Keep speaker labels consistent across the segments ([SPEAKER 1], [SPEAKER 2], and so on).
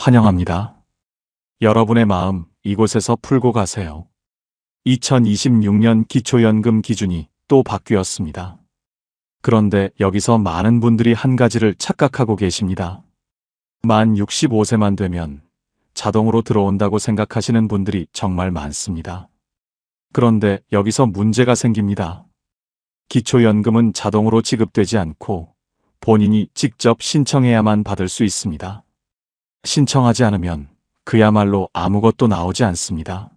[SPEAKER 1] 환영합니다. 여러분의 마음 이곳에서 풀고 가세요. 2026년 기초연금 기준이 또 바뀌었습니다. 그런데 여기서 많은 분들이 한 가지를 착각하고 계십니다. 만 65세만 되면 자동으로 들어온다고 생각하시는 분들이 정말 많습니다. 그런데 여기서 문제가 생깁니다. 기초연금은 자동으로 지급되지 않고 본인이 직접 신청해야만 받을 수 있습니다. 신청하지 않으면 그야말로 아무것도 나오지 않습니다.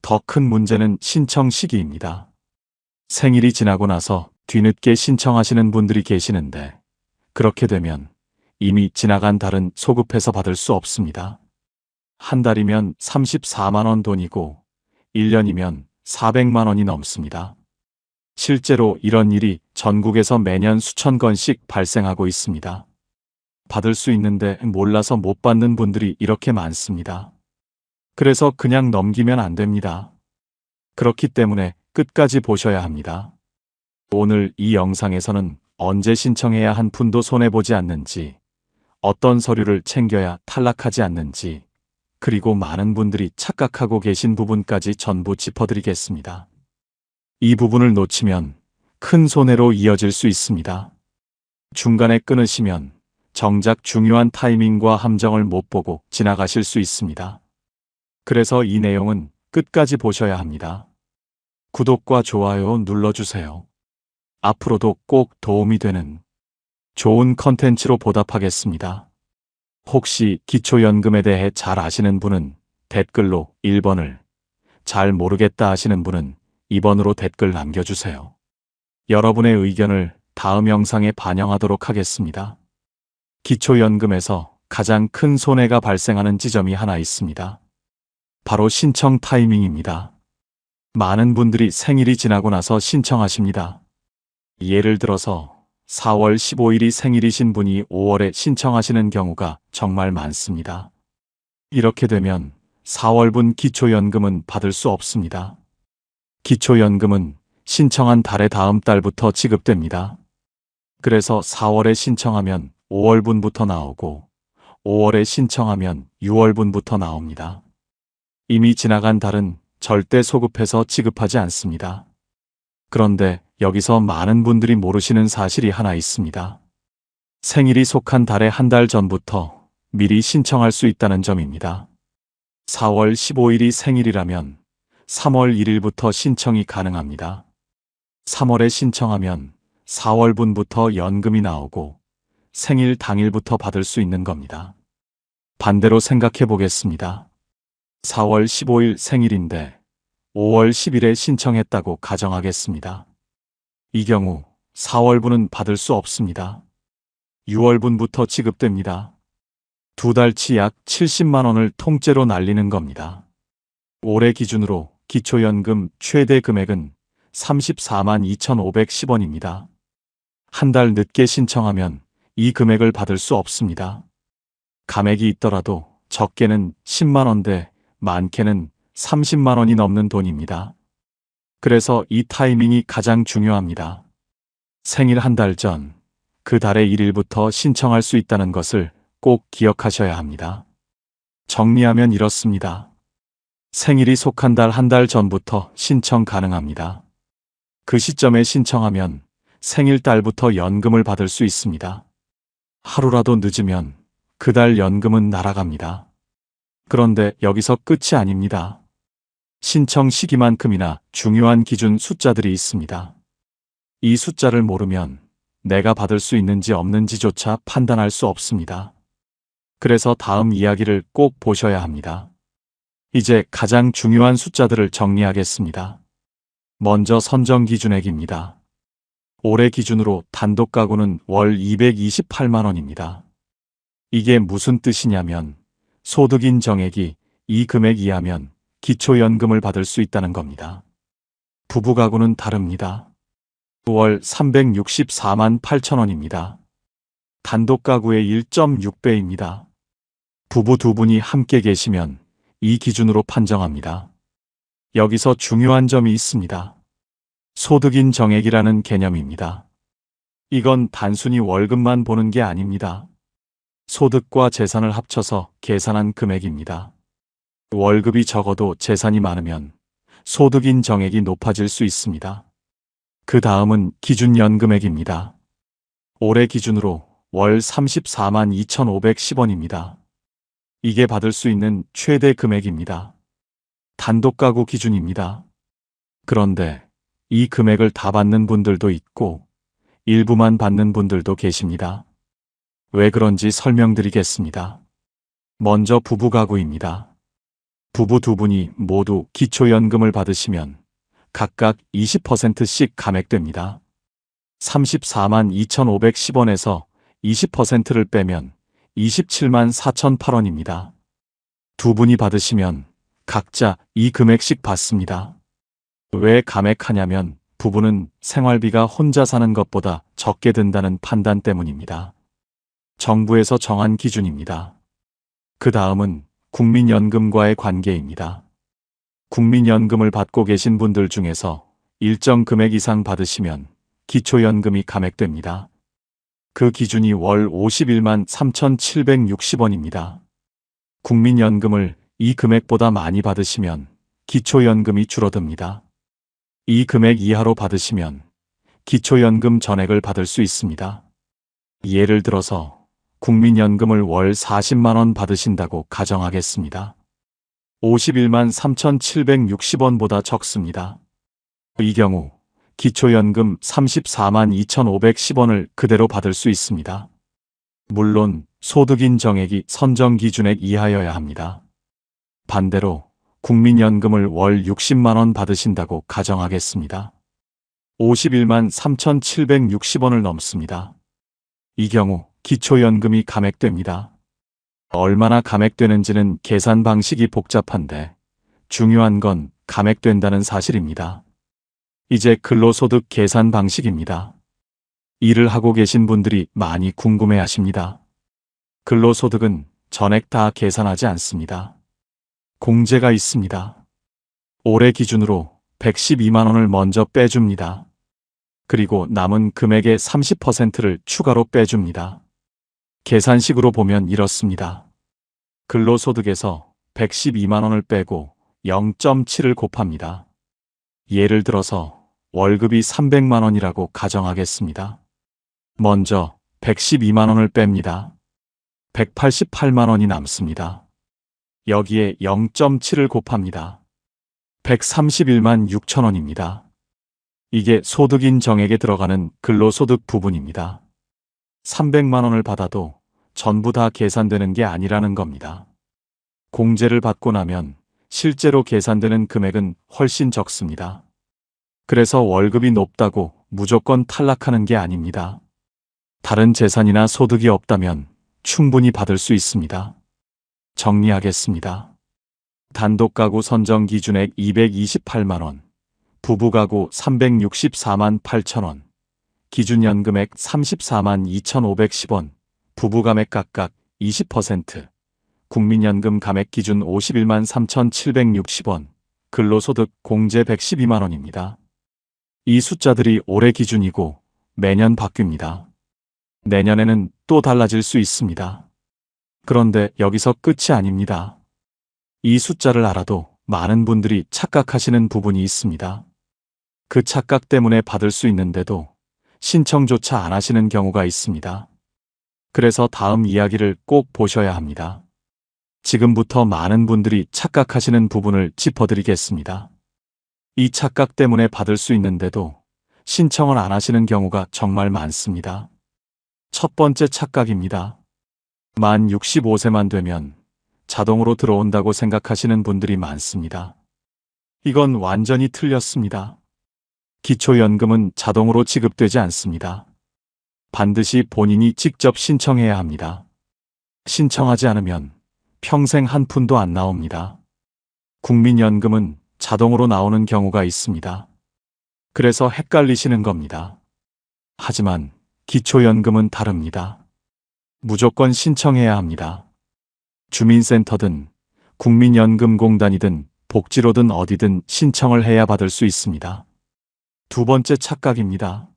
[SPEAKER 1] 더 큰 문제는 신청 시기입니다. 생일이 지나고 나서 뒤늦게 신청하시는 분들이 계시는데 그렇게 되면 이미 지나간 달은 소급해서 받을 수 없습니다. 한 달이면 34만 원 돈이고 1년이면 400만 원이 넘습니다. 실제로 이런 일이 전국에서 매년 수천 건씩 발생하고 있습니다. 받을 수 있는데 몰라서 못 받는 분들이 이렇게 많습니다. 그래서 그냥 넘기면 안 됩니다. 그렇기 때문에 끝까지 보셔야 합니다. 오늘 이 영상에서는 언제 신청해야 한 푼도 손해보지 않는지, 어떤 서류를 챙겨야 탈락하지 않는지, 그리고 많은 분들이 착각하고 계신 부분까지 전부 짚어드리겠습니다. 이 부분을 놓치면 큰 손해로 이어질 수 있습니다. 중간에 끊으시면 정작 중요한 타이밍과 함정을 못 보고 지나가실 수 있습니다. 그래서 이 내용은 끝까지 보셔야 합니다. 구독과 좋아요 눌러주세요. 앞으로도 꼭 도움이 되는 좋은 컨텐츠로 보답하겠습니다. 혹시 기초연금에 대해 잘 아시는 분은 댓글로 1번을, 잘 모르겠다 하시는 분은 2번으로 댓글 남겨주세요. 여러분의 의견을 다음 영상에 반영하도록 하겠습니다. 기초연금에서 가장 큰 손해가 발생하는 지점이 하나 있습니다. 바로 신청 타이밍입니다. 많은 분들이 생일이 지나고 나서 신청하십니다. 예를 들어서 4월 15일이 생일이신 분이 5월에 신청하시는 경우가 정말 많습니다. 이렇게 되면 4월분 기초연금은 받을 수 없습니다. 기초연금은 신청한 달의 다음 달부터 지급됩니다. 그래서 4월에 신청하면 5월분부터 나오고 5월에 신청하면 6월분부터 나옵니다. 이미 지나간 달은 절대 소급해서 지급하지 않습니다. 그런데 여기서 많은 분들이 모르시는 사실이 하나 있습니다. 생일이 속한 달의 한 달 전부터 미리 신청할 수 있다는 점입니다. 4월 15일이 생일이라면 3월 1일부터 신청이 가능합니다. 3월에 신청하면 4월분부터 연금이 나오고 생일 당일부터 받을 수 있는 겁니다. 반대로 생각해 보겠습니다. 4월 15일 생일인데 5월 10일에 신청했다고 가정하겠습니다. 이 경우 4월분은 받을 수 없습니다. 6월분부터 지급됩니다. 두 달치 약 70만 원을 통째로 날리는 겁니다. 올해 기준으로 기초연금 최대 금액은 34만 2,510원입니다. 한 달 늦게 신청하면 이 금액을 받을 수 없습니다. 감액이 있더라도 적게는 10만 원대, 많게는 30만 원이 넘는 돈입니다. 그래서 이 타이밍이 가장 중요합니다. 생일 한 달 전, 그 달의 1일부터 신청할 수 있다는 것을 꼭 기억하셔야 합니다. 정리하면 이렇습니다. 생일이 속한 달 한 달 전부터 신청 가능합니다. 그 시점에 신청하면 생일 달부터 연금을 받을 수 있습니다. 하루라도 늦으면 그 달 연금은 날아갑니다. 그런데 여기서 끝이 아닙니다. 신청 시기만큼이나 중요한 기준 숫자들이 있습니다. 이 숫자를 모르면 내가 받을 수 있는지 없는지조차 판단할 수 없습니다. 그래서 다음 이야기를 꼭 보셔야 합니다. 이제 가장 중요한 숫자들을 정리하겠습니다. 먼저 선정 기준액입니다. 올해 기준으로 단독 가구는 월 228만 원입니다. 이게 무슨 뜻이냐면 소득 인정액이 이 금액 이하면 기초연금을 받을 수 있다는 겁니다. 부부 가구는 다릅니다. 월 364만 8천 원입니다. 단독 가구의 1.6배입니다. 부부 두 분이 함께 계시면 이 기준으로 판정합니다. 여기서 중요한 점이 있습니다. 소득인 정액이라는 개념입니다. 이건 단순히 월급만 보는 게 아닙니다. 소득과 재산을 합쳐서 계산한 금액입니다. 월급이 적어도 재산이 많으면 소득인 정액이 높아질 수 있습니다. 그 다음은 기준연금액입니다. 올해 기준으로 월 34만 2,510원입니다. 이게 받을 수 있는 최대 금액입니다. 단독가구 기준입니다. 그런데 이 금액을 다 받는 분들도 있고 일부만 받는 분들도 계십니다. 왜 그런지 설명드리겠습니다. 먼저 부부가구입니다. 부부 두 분이 모두 기초연금을 받으시면 각각 20%씩 감액됩니다. 34만 2,510원에서 20%를 빼면 27만 4,008원입니다. 두 분이 받으시면 각자 이 금액씩 받습니다. 왜 감액하냐면 부부는 생활비가 혼자 사는 것보다 적게 든다는 판단 때문입니다. 정부에서 정한 기준입니다. 그 다음은 국민연금과의 관계입니다. 국민연금을 받고 계신 분들 중에서 일정 금액 이상 받으시면 기초연금이 감액됩니다. 그 기준이 월 51만 3,760원입니다. 국민연금을 이 금액보다 많이 받으시면 기초연금이 줄어듭니다. 이 금액 이하로 받으시면 기초연금 전액을 받을 수 있습니다. 예를 들어서 국민연금을 월 40만 원 받으신다고 가정하겠습니다. 51만 3,760원보다 적습니다. 이 경우 기초연금 34만 2,510원을 그대로 받을 수 있습니다. 물론 소득인 정액이 선정 기준액 이하여야 합니다. 반대로 국민연금을 월 60만 원 받으신다고 가정하겠습니다. 51만 3,760원을 넘습니다. 이 경우 기초연금이 감액됩니다. 얼마나 감액되는지는 계산 방식이 복잡한데 중요한 건 감액된다는 사실입니다. 이제 근로소득 계산 방식입니다. 일을 하고 계신 분들이 많이 궁금해 하십니다. 근로소득은 전액 다 계산하지 않습니다. 공제가 있습니다. 올해 기준으로 112만 원을 먼저 빼줍니다. 그리고 남은 금액의 30%를 추가로 빼줍니다. 계산식으로 보면 이렇습니다. 근로소득에서 112만 원을 빼고 0.7을 곱합니다. 예를 들어서 월급이 300만 원이라고 가정하겠습니다. 먼저 112만 원을 뺍니다. 188만 원이 남습니다. 여기에 0.7을 곱합니다. 131만 6천 원입니다. 이게 소득인 정액에 들어가는 근로소득 부분입니다. 300만 원을 받아도 전부 다 계산되는 게 아니라는 겁니다. 공제를 받고 나면 실제로 계산되는 금액은 훨씬 적습니다. 그래서 월급이 높다고 무조건 탈락하는 게 아닙니다. 다른 재산이나 소득이 없다면 충분히 받을 수 있습니다. 정리하겠습니다. 단독가구 선정 기준액 228만 원, 부부가구 364만 8천 원, 기준연금액 34만 2,510원, 부부감액 각각 20%, 국민연금 감액 기준 51만 3,760원, 근로소득 공제 112만 원입니다. 이 숫자들이 올해 기준이고 매년 바뀝니다. 내년에는 또 달라질 수 있습니다. 그런데 여기서 끝이 아닙니다. 이 숫자를 알아도 많은 분들이 착각하시는 부분이 있습니다. 그 착각 때문에 받을 수 있는데도 신청조차 안 하시는 경우가 있습니다. 그래서 다음 이야기를 꼭 보셔야 합니다. 지금부터 많은 분들이 착각하시는 부분을 짚어드리겠습니다. 이 착각 때문에 받을 수 있는데도 신청을 안 하시는 경우가 정말 많습니다. 첫 번째 착각입니다. 만 65세만 되면 자동으로 들어온다고 생각하시는 분들이 많습니다. 이건 완전히 틀렸습니다. 기초연금은 자동으로 지급되지 않습니다. 반드시 본인이 직접 신청해야 합니다. 신청하지 않으면 평생 한 푼도 안 나옵니다. 국민연금은 자동으로 나오는 경우가 있습니다. 그래서 헷갈리시는 겁니다. 하지만 기초연금은 다릅니다. 무조건 신청해야 합니다. 주민센터든 국민연금공단이든 복지로든 어디든 신청을 해야 받을 수 있습니다. 두 번째 착각입니다.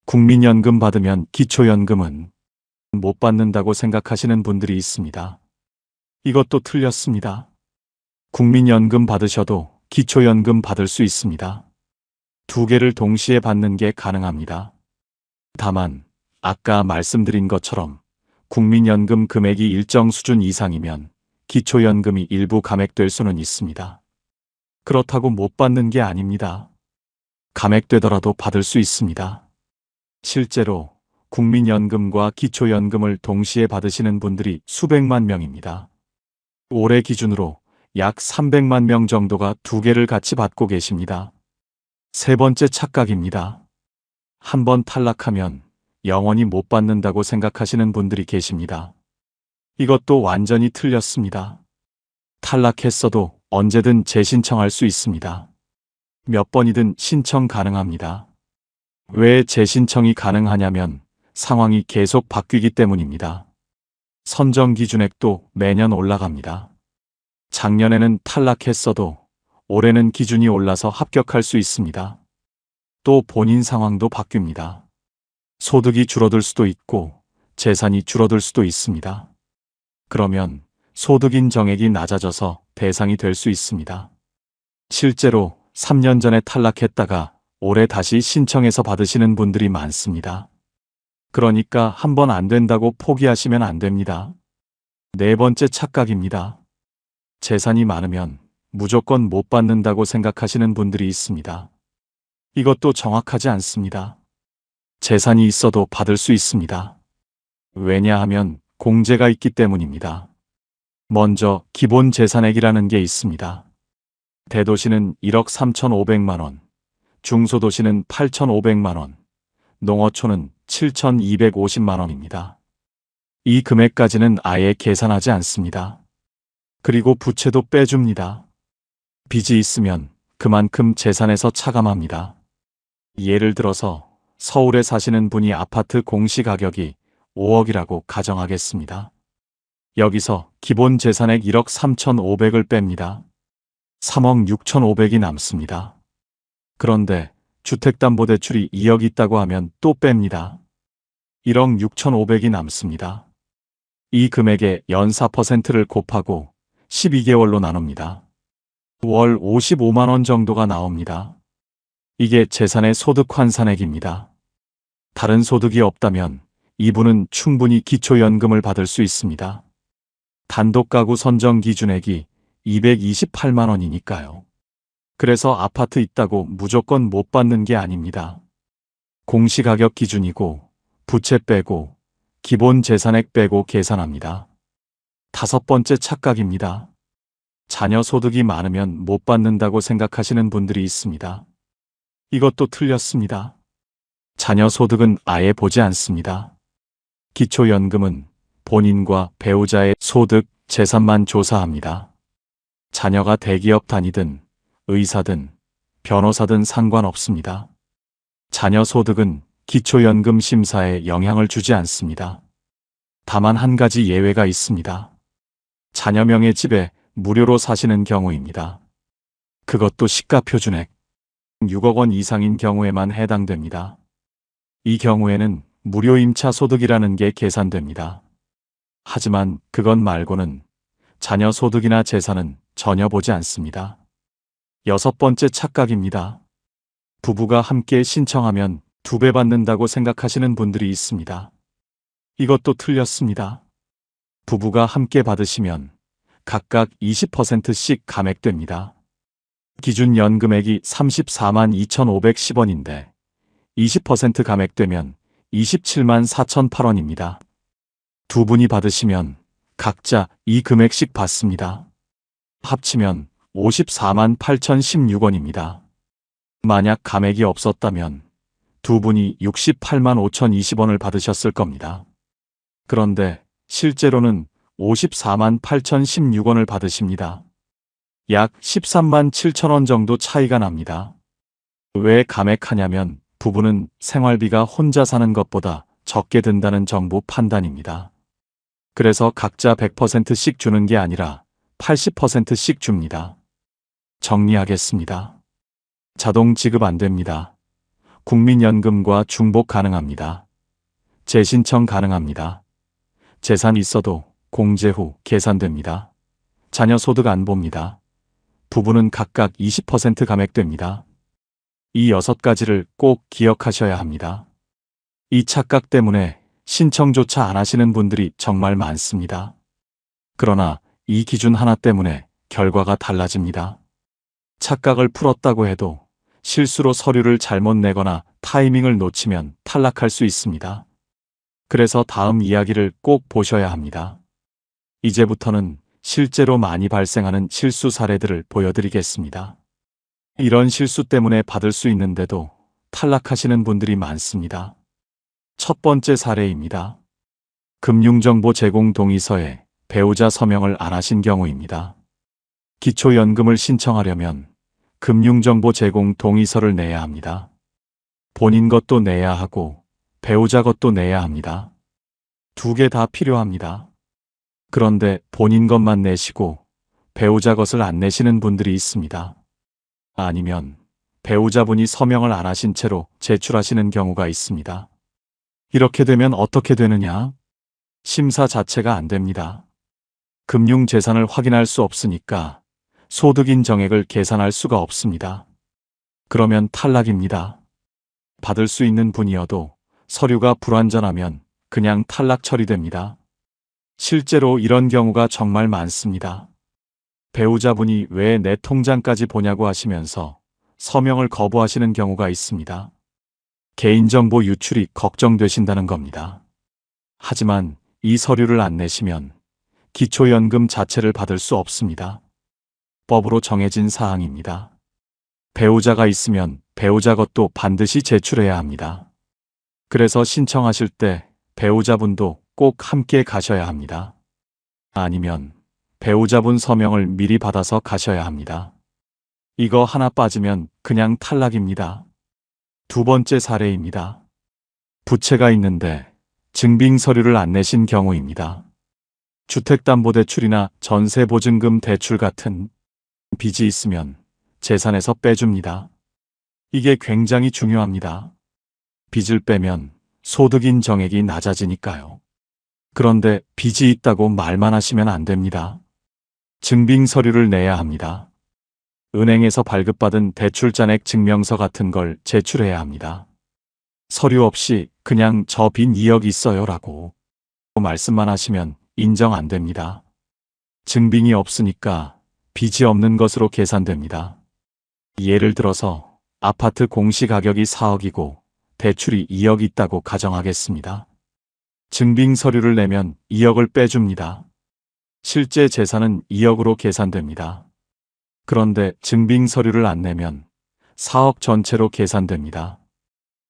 [SPEAKER 1] 국민연금 받으면 기초연금은 못 받는다고 생각하시는 분들이 있습니다. 이것도 틀렸습니다. 국민연금 받으셔도 기초연금 받을 수 있습니다. 두 개를 동시에 받는 게 가능합니다. 다만 아까 말씀드린 것처럼 국민연금 금액이 일정 수준 이상이면 기초연금이 일부 감액될 수는 있습니다. 그렇다고 못 받는 게 아닙니다. 감액되더라도 받을 수 있습니다. 실제로 국민연금과 기초연금을 동시에 받으시는 분들이 수백만 명입니다. 올해 기준으로 약 300만 명 정도가 두 개를 같이 받고 계십니다. 세 번째 착각입니다. 한번 탈락하면 영원히 못 받는다고 생각하시는 분들이 계십니다. 이것도 완전히 틀렸습니다. 탈락했어도 언제든 재신청할 수 있습니다. 몇 번이든 신청 가능합니다. 왜 재신청이 가능하냐면 상황이 계속 바뀌기 때문입니다. 선정 기준액도 매년 올라갑니다. 작년에는 탈락했어도 올해는 기준이 올라서 합격할 수 있습니다. 또 본인 상황도 바뀝니다. 소득이 줄어들 수도 있고 재산이 줄어들 수도 있습니다. 그러면 소득 인정액이 낮아져서 대상이 될 수 있습니다. 실제로 3년 전에 탈락했다가 올해 다시 신청해서 받으시는 분들이 많습니다. 그러니까 한번 안 된다고 포기하시면 안 됩니다. 네 번째 착각입니다. 재산이 많으면 무조건 못 받는다고 생각하시는 분들이 있습니다. 이것도 정확하지 않습니다. 재산이 있어도 받을 수 있습니다. 왜냐하면 공제가 있기 때문입니다. 먼저 기본 재산액이라는 게 있습니다. 대도시는 1억 3,500만 원, 중소도시는 8,500만 원, 농어촌은 7,250만 원입니다. 이 금액까지는 아예 계산하지 않습니다. 그리고 부채도 빼줍니다. 빚이 있으면 그만큼 재산에서 차감합니다. 예를 들어서 서울에 사시는 분이 아파트 공시가격이 5억이라고 가정하겠습니다. 여기서 기본 재산액 1억 3,500을 뺍니다. 3억 6,500이 남습니다. 그런데 주택담보대출이 2억 있다고 하면 또 뺍니다. 1억 6,500이 남습니다. 이 금액에 연 4%를 곱하고 12개월로 나눕니다. 월 55만 원 정도가 나옵니다. 이게 재산의 소득 환산액입니다. 다른 소득이 없다면 이분은 충분히 기초연금을 받을 수 있습니다. 단독가구 선정 기준액이 228만 원이니까요. 그래서 아파트 있다고 무조건 못 받는 게 아닙니다. 공시가격 기준이고 부채 빼고 기본 재산액 빼고 계산합니다. 다섯 번째 착각입니다. 자녀 소득이 많으면 못 받는다고 생각하시는 분들이 있습니다. 이것도 틀렸습니다. 자녀 소득은 아예 보지 않습니다. 기초연금은 본인과 배우자의 소득, 재산만 조사합니다. 자녀가 대기업 다니든 의사든 변호사든 상관없습니다. 자녀 소득은 기초연금 심사에 영향을 주지 않습니다. 다만 한 가지 예외가 있습니다. 자녀명의 집에 무료로 사시는 경우입니다. 그것도 시가표준액 6억 원 이상인 경우에만 해당됩니다. 이 경우에는 무료 임차 소득이라는 게 계산됩니다. 하지만 그것 말고는 자녀 소득이나 재산은 전혀 보지 않습니다. 여섯 번째 착각입니다. 부부가 함께 신청하면 2배 받는다고 생각하시는 분들이 있습니다. 이것도 틀렸습니다. 부부가 함께 받으시면 각각 20%씩 감액됩니다. 기준 연금액이 34만 2,510원인데 20% 감액되면 27만 4,008원입니다. 두 분이 받으시면 각자 이 금액씩 받습니다. 합치면 54만 8,016원입니다. 만약 감액이 없었다면 두 분이 68만 5,020원을 받으셨을 겁니다. 그런데 실제로는 54만 8,016원을 받으십니다. 약 13만 7천원 정도 차이가 납니다. 왜 감액하냐면 부부는 생활비가 혼자 사는 것보다 적게 든다는 정부 판단입니다. 그래서 각자 100%씩 주는 게 아니라 80%씩 줍니다. 정리하겠습니다. 자동 지급 안 됩니다. 국민연금과 중복 가능합니다. 재신청 가능합니다. 재산 있어도 공제 후 계산됩니다. 자녀 소득 안 봅니다. 부부는 각각 20% 감액됩니다. 이 6가지를 꼭 기억하셔야 합니다. 이 착각 때문에 신청조차 안 하시는 분들이 정말 많습니다. 그러나 이 기준 하나 때문에 결과가 달라집니다. 착각을 풀었다고 해도 실수로 서류를 잘못 내거나 타이밍을 놓치면 탈락할 수 있습니다. 그래서 다음 이야기를 꼭 보셔야 합니다. 이제부터는 실제로 많이 발생하는 실수 사례들을 보여드리겠습니다. 이런 실수 때문에 받을 수 있는데도 탈락하시는 분들이 많습니다. 첫 번째 사례입니다. 금융정보 제공 동의서에 배우자 서명을 안 하신 경우입니다. 기초연금을 신청하려면 금융정보 제공 동의서를 내야 합니다. 본인 것도 내야 하고 배우자 것도 내야 합니다. 2개 다 필요합니다. 그런데 본인 것만 내시고 배우자 것을 안 내시는 분들이 있습니다. 아니면 배우자분이 서명을 안 하신 채로 제출하시는 경우가 있습니다. 이렇게 되면 어떻게 되느냐? 심사 자체가 안 됩니다. 금융재산을 확인할 수 없으니까 소득인 정액을 계산할 수가 없습니다. 그러면 탈락입니다. 받을 수 있는 분이어도 서류가 불완전하면 그냥 탈락 처리됩니다. 실제로 이런 경우가 정말 많습니다. 배우자분이 왜 내 통장까지 보냐고 하시면서 서명을 거부하시는 경우가 있습니다. 개인정보 유출이 걱정되신다는 겁니다. 하지만 이 서류를 안 내시면 기초연금 자체를 받을 수 없습니다. 법으로 정해진 사항입니다. 배우자가 있으면 배우자 것도 반드시 제출해야 합니다. 그래서 신청하실 때 배우자분도 꼭 함께 가셔야 합니다. 아니면 배우자분 서명을 미리 받아서 가셔야 합니다. 이거 하나 빠지면 그냥 탈락입니다. 2번째 사례입니다. 부채가 있는데 증빙 서류를 안 내신 경우입니다. 주택담보대출이나 전세보증금 대출 같은 빚이 있으면 재산에서 빼줍니다. 이게 굉장히 중요합니다. 빚을 빼면 소득인 정액이 낮아지니까요. 그런데 빚이 있다고 말만 하시면 안 됩니다. 증빙 서류를 내야 합니다. 은행에서 발급받은 대출잔액 증명서 같은 걸 제출해야 합니다. 서류 없이 그냥 저 빚 2억 있어요 라고 말씀만 하시면 인정 안 됩니다. 증빙이 없으니까 빚이 없는 것으로 계산됩니다. 예를 들어서 아파트 공시가격이 4억이고 대출이 2억 있다고 가정하겠습니다. 증빙 서류를 내면 2억을 빼줍니다. 실제 재산은 2억으로 계산됩니다. 그런데 증빙 서류를 안 내면 4억 전체로 계산됩니다.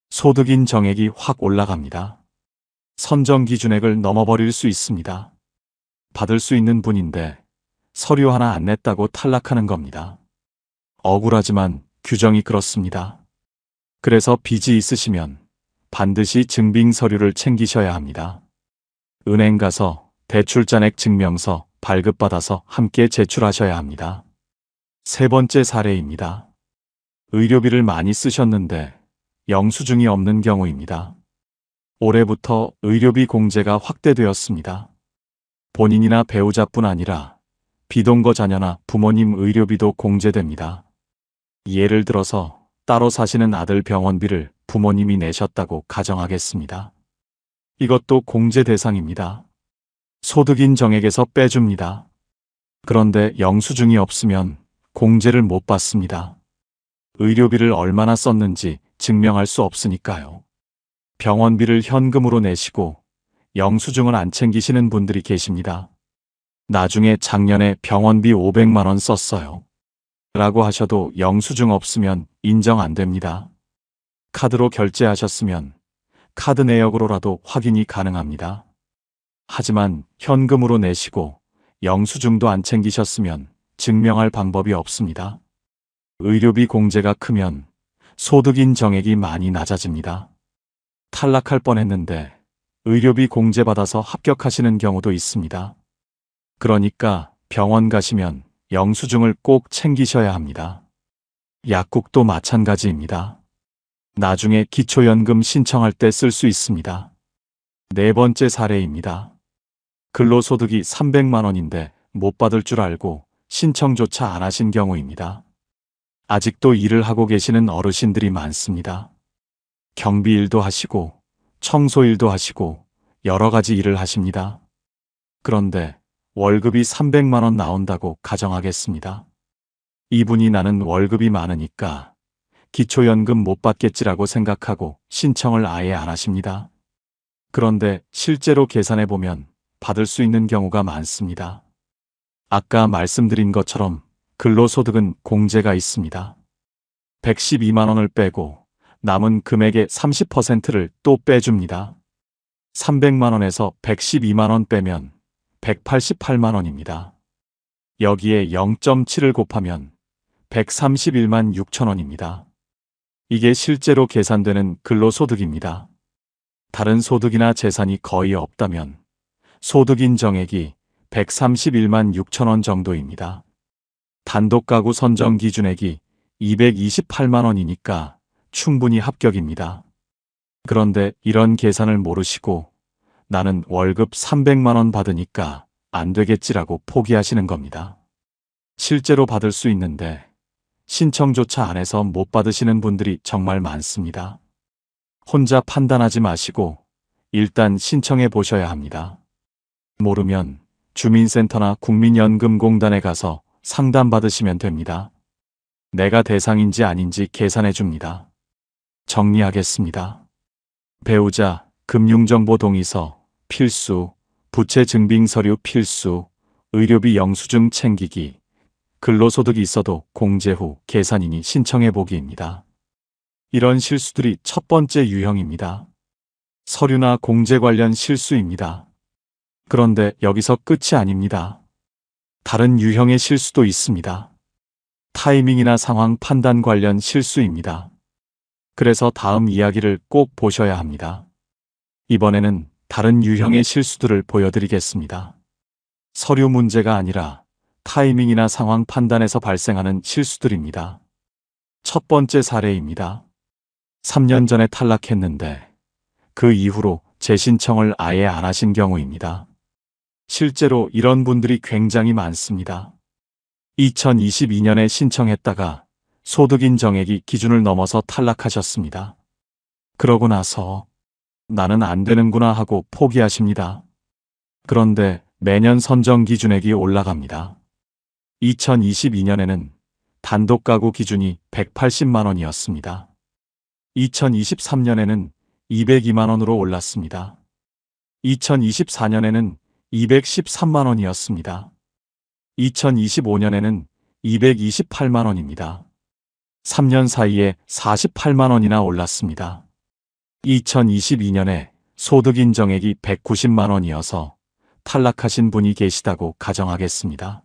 [SPEAKER 1] 소득인 정액이 확 올라갑니다. 선정 기준액을 넘어버릴 수 있습니다. 받을 수 있는 분인데 서류 하나 안 냈다고 탈락하는 겁니다. 억울하지만 규정이 그렇습니다. 그래서 빚이 있으시면 반드시 증빙 서류를 챙기셔야 합니다. 은행 가서 대출잔액 증명서 발급받아서 함께 제출하셔야 합니다. 3번째 사례입니다. 의료비를 많이 쓰셨는데 영수증이 없는 경우입니다. 올해부터 의료비 공제가 확대되었습니다. 본인이나 배우자뿐 아니라 비동거 자녀나 부모님 의료비도 공제됩니다. 예를 들어서 따로 사시는 아들 병원비를 부모님이 내셨다고 가정하겠습니다. 이것도 공제 대상입니다. 소득인 정액에서 빼줍니다. 그런데 영수증이 없으면 공제를 못 받습니다. 의료비를 얼마나 썼는지 증명할 수 없으니까요. 병원비를 현금으로 내시고 영수증을 안 챙기시는 분들이 계십니다. 나중에 작년에 병원비 500만 원 썼어요. 라고 하셔도 영수증 없으면 인정 안 됩니다. 카드로 결제하셨으면 카드 내역으로라도 확인이 가능합니다. 하지만 현금으로 내시고 영수증도 안 챙기셨으면 증명할 방법이 없습니다. 의료비 공제가 크면 소득인 정액이 많이 낮아집니다. 탈락할 뻔했는데 의료비 공제받아서 합격하시는 경우도 있습니다. 그러니까 병원 가시면 영수증을 꼭 챙기셔야 합니다. 약국도 마찬가지입니다. 나중에 기초연금 신청할 때 쓸 수 있습니다. 4번째 사례입니다. 근로소득이 300만 원인데 못 받을 줄 알고 신청조차 안 하신 경우입니다. 아직도 일을 하고 계시는 어르신들이 많습니다. 경비 일도 하시고 청소 일도 하시고 여러 가지 일을 하십니다. 그런데 월급이 300만 원 나온다고 가정하겠습니다. 이분이 나는 월급이 많으니까 기초연금 못 받겠지라고 생각하고 신청을 아예 안 하십니다. 그런데 실제로 계산해 보면 받을 수 있는 경우가 많습니다. 아까 말씀드린 것처럼 근로소득은 공제가 있습니다. 112만 원을 빼고 남은 금액의 30%를 또 빼줍니다. 300만 원에서 112만 원 빼면 188만 원입니다. 여기에 0.7을 곱하면 131만 6천 원입니다. 이게 실제로 계산되는 근로소득입니다. 다른 소득이나 재산이 거의 없다면 소득 인정액이 131만 6천 원 정도입니다. 단독가구 선정 기준액이 228만 원이니까 충분히 합격입니다. 그런데 이런 계산을 모르시고 나는 월급 300만 원 받으니까 안 되겠지라고 포기하시는 겁니다. 실제로 받을 수 있는데 신청조차 안 해서 못 받으시는 분들이 정말 많습니다. 혼자 판단하지 마시고 일단 신청해 보셔야 합니다. 모르면 주민센터나 국민연금공단에 가서 상담받으시면 됩니다. 내가 대상인지 아닌지 계산해 줍니다. 정리하겠습니다. 배우자, 금융정보 동의서, 필수, 부채 증빙 서류 필수, 의료비 영수증 챙기기, 근로소득이 있어도 공제 후 계산인이 신청해 보기입니다. 이런 실수들이 첫 번째 유형입니다. 서류나 공제 관련 실수입니다. 그런데 여기서 끝이 아닙니다. 다른 유형의 실수도 있습니다. 타이밍이나 상황 판단 관련 실수입니다. 그래서 다음 이야기를 꼭 보셔야 합니다. 이번에는 다른 유형의 실수들을 보여드리겠습니다. 서류 문제가 아니라 타이밍이나 상황 판단에서 발생하는 실수들입니다. 첫 번째 사례입니다. 3년 전에 탈락했는데 그 이후로 재신청을 아예 안 하신 경우입니다. 실제로 이런 분들이 굉장히 많습니다. 2022년에 신청했다가 소득 인정액이 기준을 넘어서 탈락하셨습니다. 그러고 나서 나는 안 되는구나 하고 포기하십니다. 그런데 매년 선정 기준액이 올라갑니다. 2022년에는 단독 가구 기준이 180만 원이었습니다. 2023년에는 202만 원으로 올랐습니다. 2024년에는 213만 원이었습니다. 2025년에는 228만 원입니다. 3년 사이에 48만 원이나 올랐습니다. 2022년에 소득 인정액이 190만 원이어서 탈락하신 분이 계시다고 가정하겠습니다.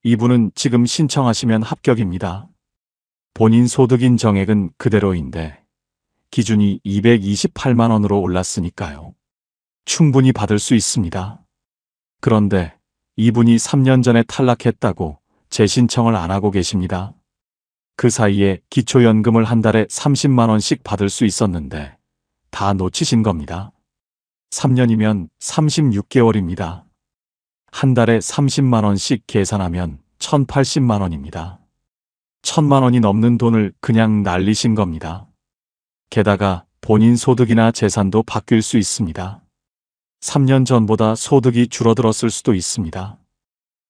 [SPEAKER 1] 이분은 지금 신청하시면 합격입니다. 본인 소득 인정액은 그대로인데 기준이 228만 원으로 올랐으니까요. 충분히 받을 수 있습니다. 그런데 이분이 3년 전에 탈락했다고 재신청을 안 하고 계십니다. 그 사이에 기초연금을 한 달에 30만 원씩 받을 수 있었는데 다 놓치신 겁니다. 3년이면 36개월입니다. 한 달에 30만 원씩 계산하면 1,080만 원입니다. 1,000만 원이 넘는 돈을 그냥 날리신 겁니다. 게다가 본인 소득이나 재산도 바뀔 수 있습니다. 3년 전보다 소득이 줄어들었을 수도 있습니다.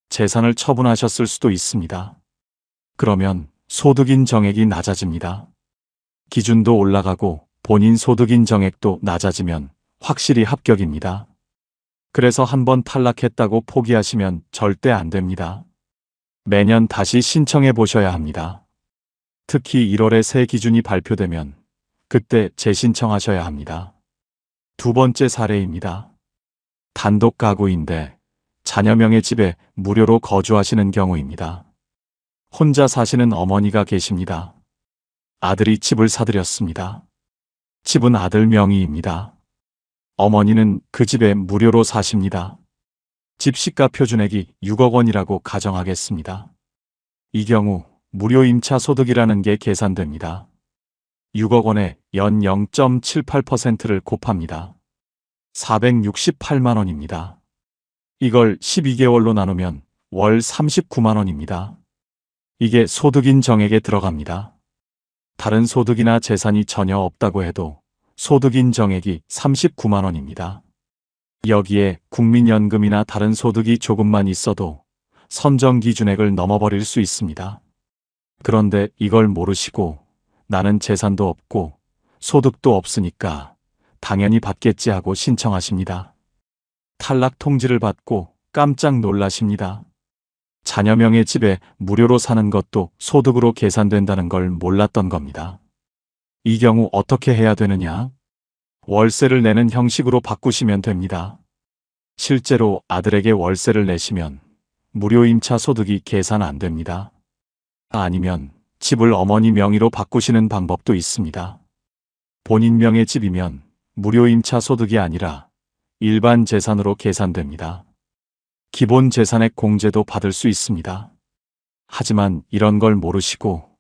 [SPEAKER 1] 재산을 처분하셨을 수도 있습니다. 그러면 소득 인정액이 낮아집니다. 기준도 올라가고 본인 소득 인정액도 낮아지면 확실히 합격입니다. 그래서 한번 탈락했다고 포기하시면 절대 안 됩니다. 매년 다시 신청해 보셔야 합니다. 특히 1월에 새 기준이 발표되면 그때 재신청하셔야 합니다. 두 번째 사례입니다. 단독 가구인데 자녀명의 집에 무료로 거주하시는 경우입니다. 혼자 사시는 어머니가 계십니다. 아들이 집을 사들였습니다. 집은 아들 명의입니다. 어머니는 그 집에 무료로 사십니다. 집 시가 표준액이 6억 원이라고 가정하겠습니다. 이 경우 무료 임차 소득이라는 게 계산됩니다. 6억 원에 연 0.78%를 곱합니다. 468만 원입니다. 이걸 12개월로 나누면 월 39만 원입니다. 이게 소득인 정액에 들어갑니다. 다른 소득이나 재산이 전혀 없다고 해도 소득인 정액이 39만 원입니다. 여기에 국민연금이나 다른 소득이 조금만 있어도 선정 기준액을 넘어버릴 수 있습니다. 그런데 이걸 모르시고 나는 재산도 없고 소득도 없으니까 당연히 받겠지 하고 신청하십니다. 탈락 통지를 받고 깜짝 놀라십니다. 자녀 명의 집에 무료로 사는 것도 소득으로 계산된다는 걸 몰랐던 겁니다. 이 경우 어떻게 해야 되느냐? 월세를 내는 형식으로 바꾸시면 됩니다. 실제로 아들에게 월세를 내시면 무료 임차 소득이 계산 안 됩니다. 아니면 집을 어머니 명의로 바꾸시는 방법도 있습니다. 본인 명의 집이면 무료 임차 소득이 아니라 일반 재산으로 계산됩니다. 기본 재산액 공제도 받을 수 있습니다. 하지만 이런 걸 모르시고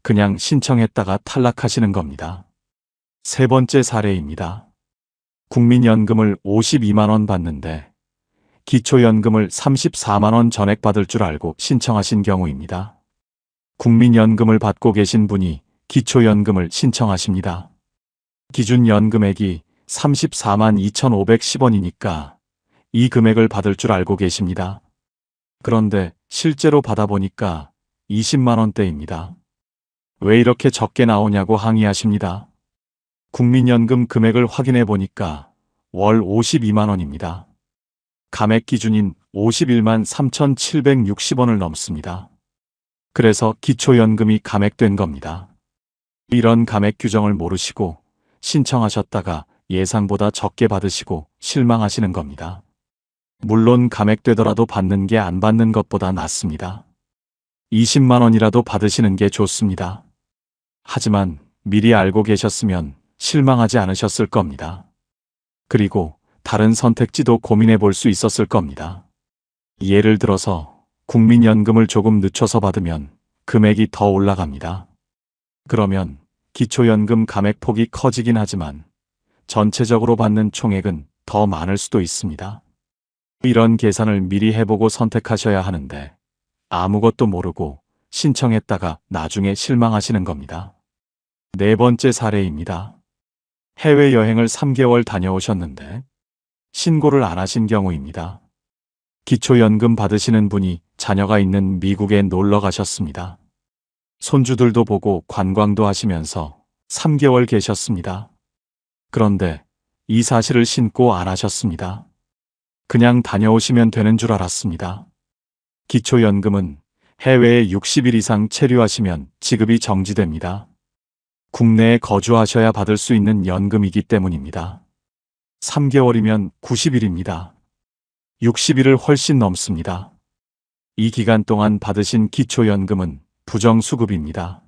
[SPEAKER 1] 그냥 신청했다가 탈락하시는 겁니다. 세 번째 사례입니다. 국민연금을 52만 원 받는데 기초연금을 34만 원 전액 받을 줄 알고 신청하신 경우입니다. 국민연금을 받고 계신 분이 기초연금을 신청하십니다. 기준연금액이 34만 2,510원이니까 이 금액을 받을 줄 알고 계십니다. 그런데 실제로 받아보니까 20만 원대입니다. 왜 이렇게 적게 나오냐고 항의하십니다. 국민연금 금액을 확인해 보니까 월 52만 원입니다. 감액 기준인 51만 3,760원을 넘습니다. 그래서 기초연금이 감액된 겁니다. 이런 감액 규정을 모르시고 신청하셨다가 예상보다 적게 받으시고 실망하시는 겁니다. 물론 감액되더라도 받는 게 안 받는 것보다 낫습니다. 20만 원이라도 받으시는 게 좋습니다. 하지만 미리 알고 계셨으면 실망하지 않으셨을 겁니다. 그리고 다른 선택지도 고민해 볼 수 있었을 겁니다. 예를 들어서 국민연금을 조금 늦춰서 받으면 금액이 더 올라갑니다. 그러면 기초연금 감액폭이 커지긴 하지만 전체적으로 받는 총액은 더 많을 수도 있습니다. 이런 계산을 미리 해보고 선택하셔야 하는데 아무것도 모르고 신청했다가 나중에 실망하시는 겁니다. 네 번째 사례입니다. 해외여행을 3개월 다녀오셨는데 신고를 안 하신 경우입니다. 기초연금 받으시는 분이 자녀가 있는 미국에 놀러 가셨습니다. 손주들도 보고 관광도 하시면서 3개월 계셨습니다. 그런데 이 사실을 신고 안 하셨습니다. 그냥 다녀오시면 되는 줄 알았습니다. 기초연금은 해외에 60일 이상 체류하시면 지급이 정지됩니다. 국내에 거주하셔야 받을 수 있는 연금이기 때문입니다. 3개월이면 90일입니다. 60일을 훨씬 넘습니다. 이 기간 동안 받으신 기초연금은 부정수급입니다.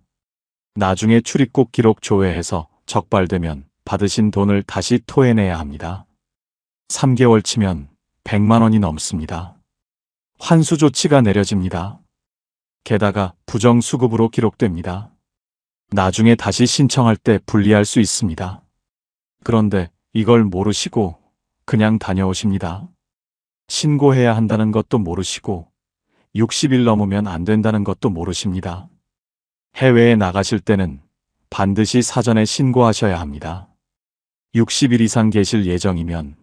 [SPEAKER 1] 나중에 출입국 기록 조회해서 적발되면 받으신 돈을 다시 토해내야 합니다. 3개월 치면 100만 원이 넘습니다. 환수 조치가 내려집니다. 게다가 부정수급으로 기록됩니다. 나중에 다시 신청할 때 불리할 수 있습니다. 그런데 이걸 모르시고 그냥 다녀오십니다. 신고해야 한다는 것도 모르시고 60일 넘으면 안 된다는 것도 모르십니다. 해외에 나가실 때는 반드시 사전에 신고하셔야 합니다. 60일 이상 계실 예정이면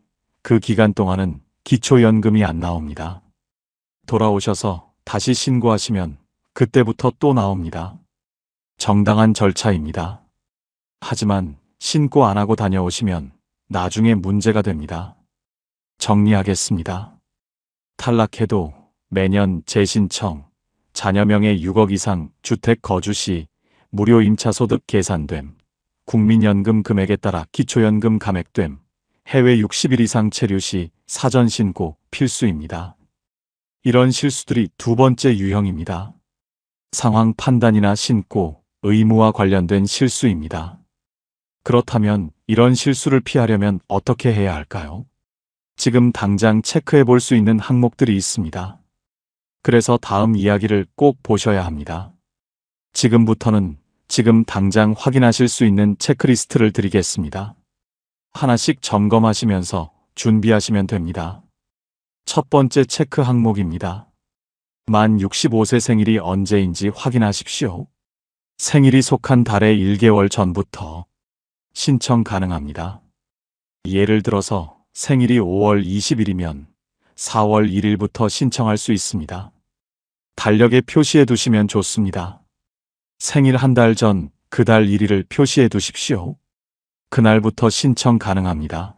[SPEAKER 1] 그 기간 동안은 기초연금이 안 나옵니다. 돌아오셔서 다시 신고하시면 그때부터 또 나옵니다. 정당한 절차입니다. 하지만 신고 안 하고 다녀오시면 나중에 문제가 됩니다. 정리하겠습니다. 탈락해도 매년 재신청, 자녀명의 6억 이상 주택 거주 시 무료 임차소득 계산됨, 국민연금 금액에 따라 기초연금 감액됨, 해외 60일 이상 체류 시 사전 신고 필수입니다. 이런 실수들이 두 번째 유형입니다. 상황 판단이나 신고, 의무와 관련된 실수입니다. 그렇다면 이런 실수를 피하려면 어떻게 해야 할까요? 지금 당장 체크해 볼 수 있는 항목들이 있습니다. 그래서 다음 이야기를 꼭 보셔야 합니다. 지금부터는 지금 당장 확인하실 수 있는 체크리스트를 드리겠습니다. 하나씩 점검하시면서 준비하시면 됩니다. 첫 번째 체크 항목입니다. 만 65세 생일이 언제인지 확인하십시오. 생일이 속한 달의 1개월 전부터 신청 가능합니다. 예를 들어서 생일이 5월 20일이면 4월 1일부터 신청할 수 있습니다. 달력에 표시해 두시면 좋습니다. 생일 한 달 전 그 달 1일을 표시해 두십시오. 그날부터 신청 가능합니다.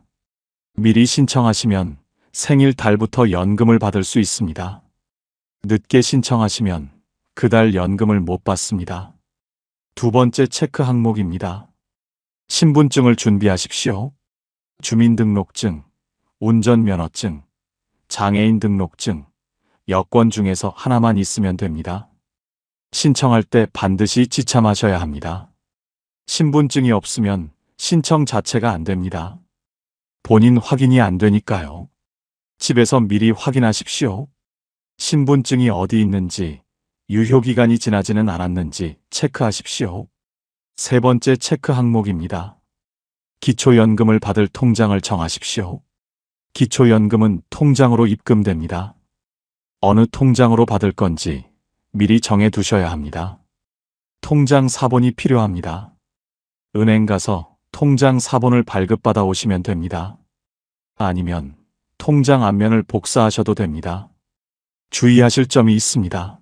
[SPEAKER 1] 미리 신청하시면 생일 달부터 연금을 받을 수 있습니다. 늦게 신청하시면 그 달 연금을 못 받습니다. 두 번째 체크 항목입니다. 신분증을 준비하십시오. 주민등록증, 운전면허증, 장애인 등록증, 여권 중에서 하나만 있으면 됩니다. 신청할 때 반드시 지참하셔야 합니다. 신분증이 없으면 신청 자체가 안 됩니다. 본인 확인이 안 되니까요. 집에서 미리 확인하십시오. 신분증이 어디 있는지, 유효기간이 지나지는 않았는지 체크하십시오. 세 번째 체크 항목입니다. 기초연금을 받을 통장을 정하십시오. 기초연금은 통장으로 입금됩니다. 어느 통장으로 받을 건지 미리 정해 두셔야 합니다. 통장 사본이 필요합니다. 은행 가서 통장 사본을 발급받아 오시면 됩니다. 아니면 통장 앞면을 복사하셔도 됩니다. 주의하실 점이 있습니다.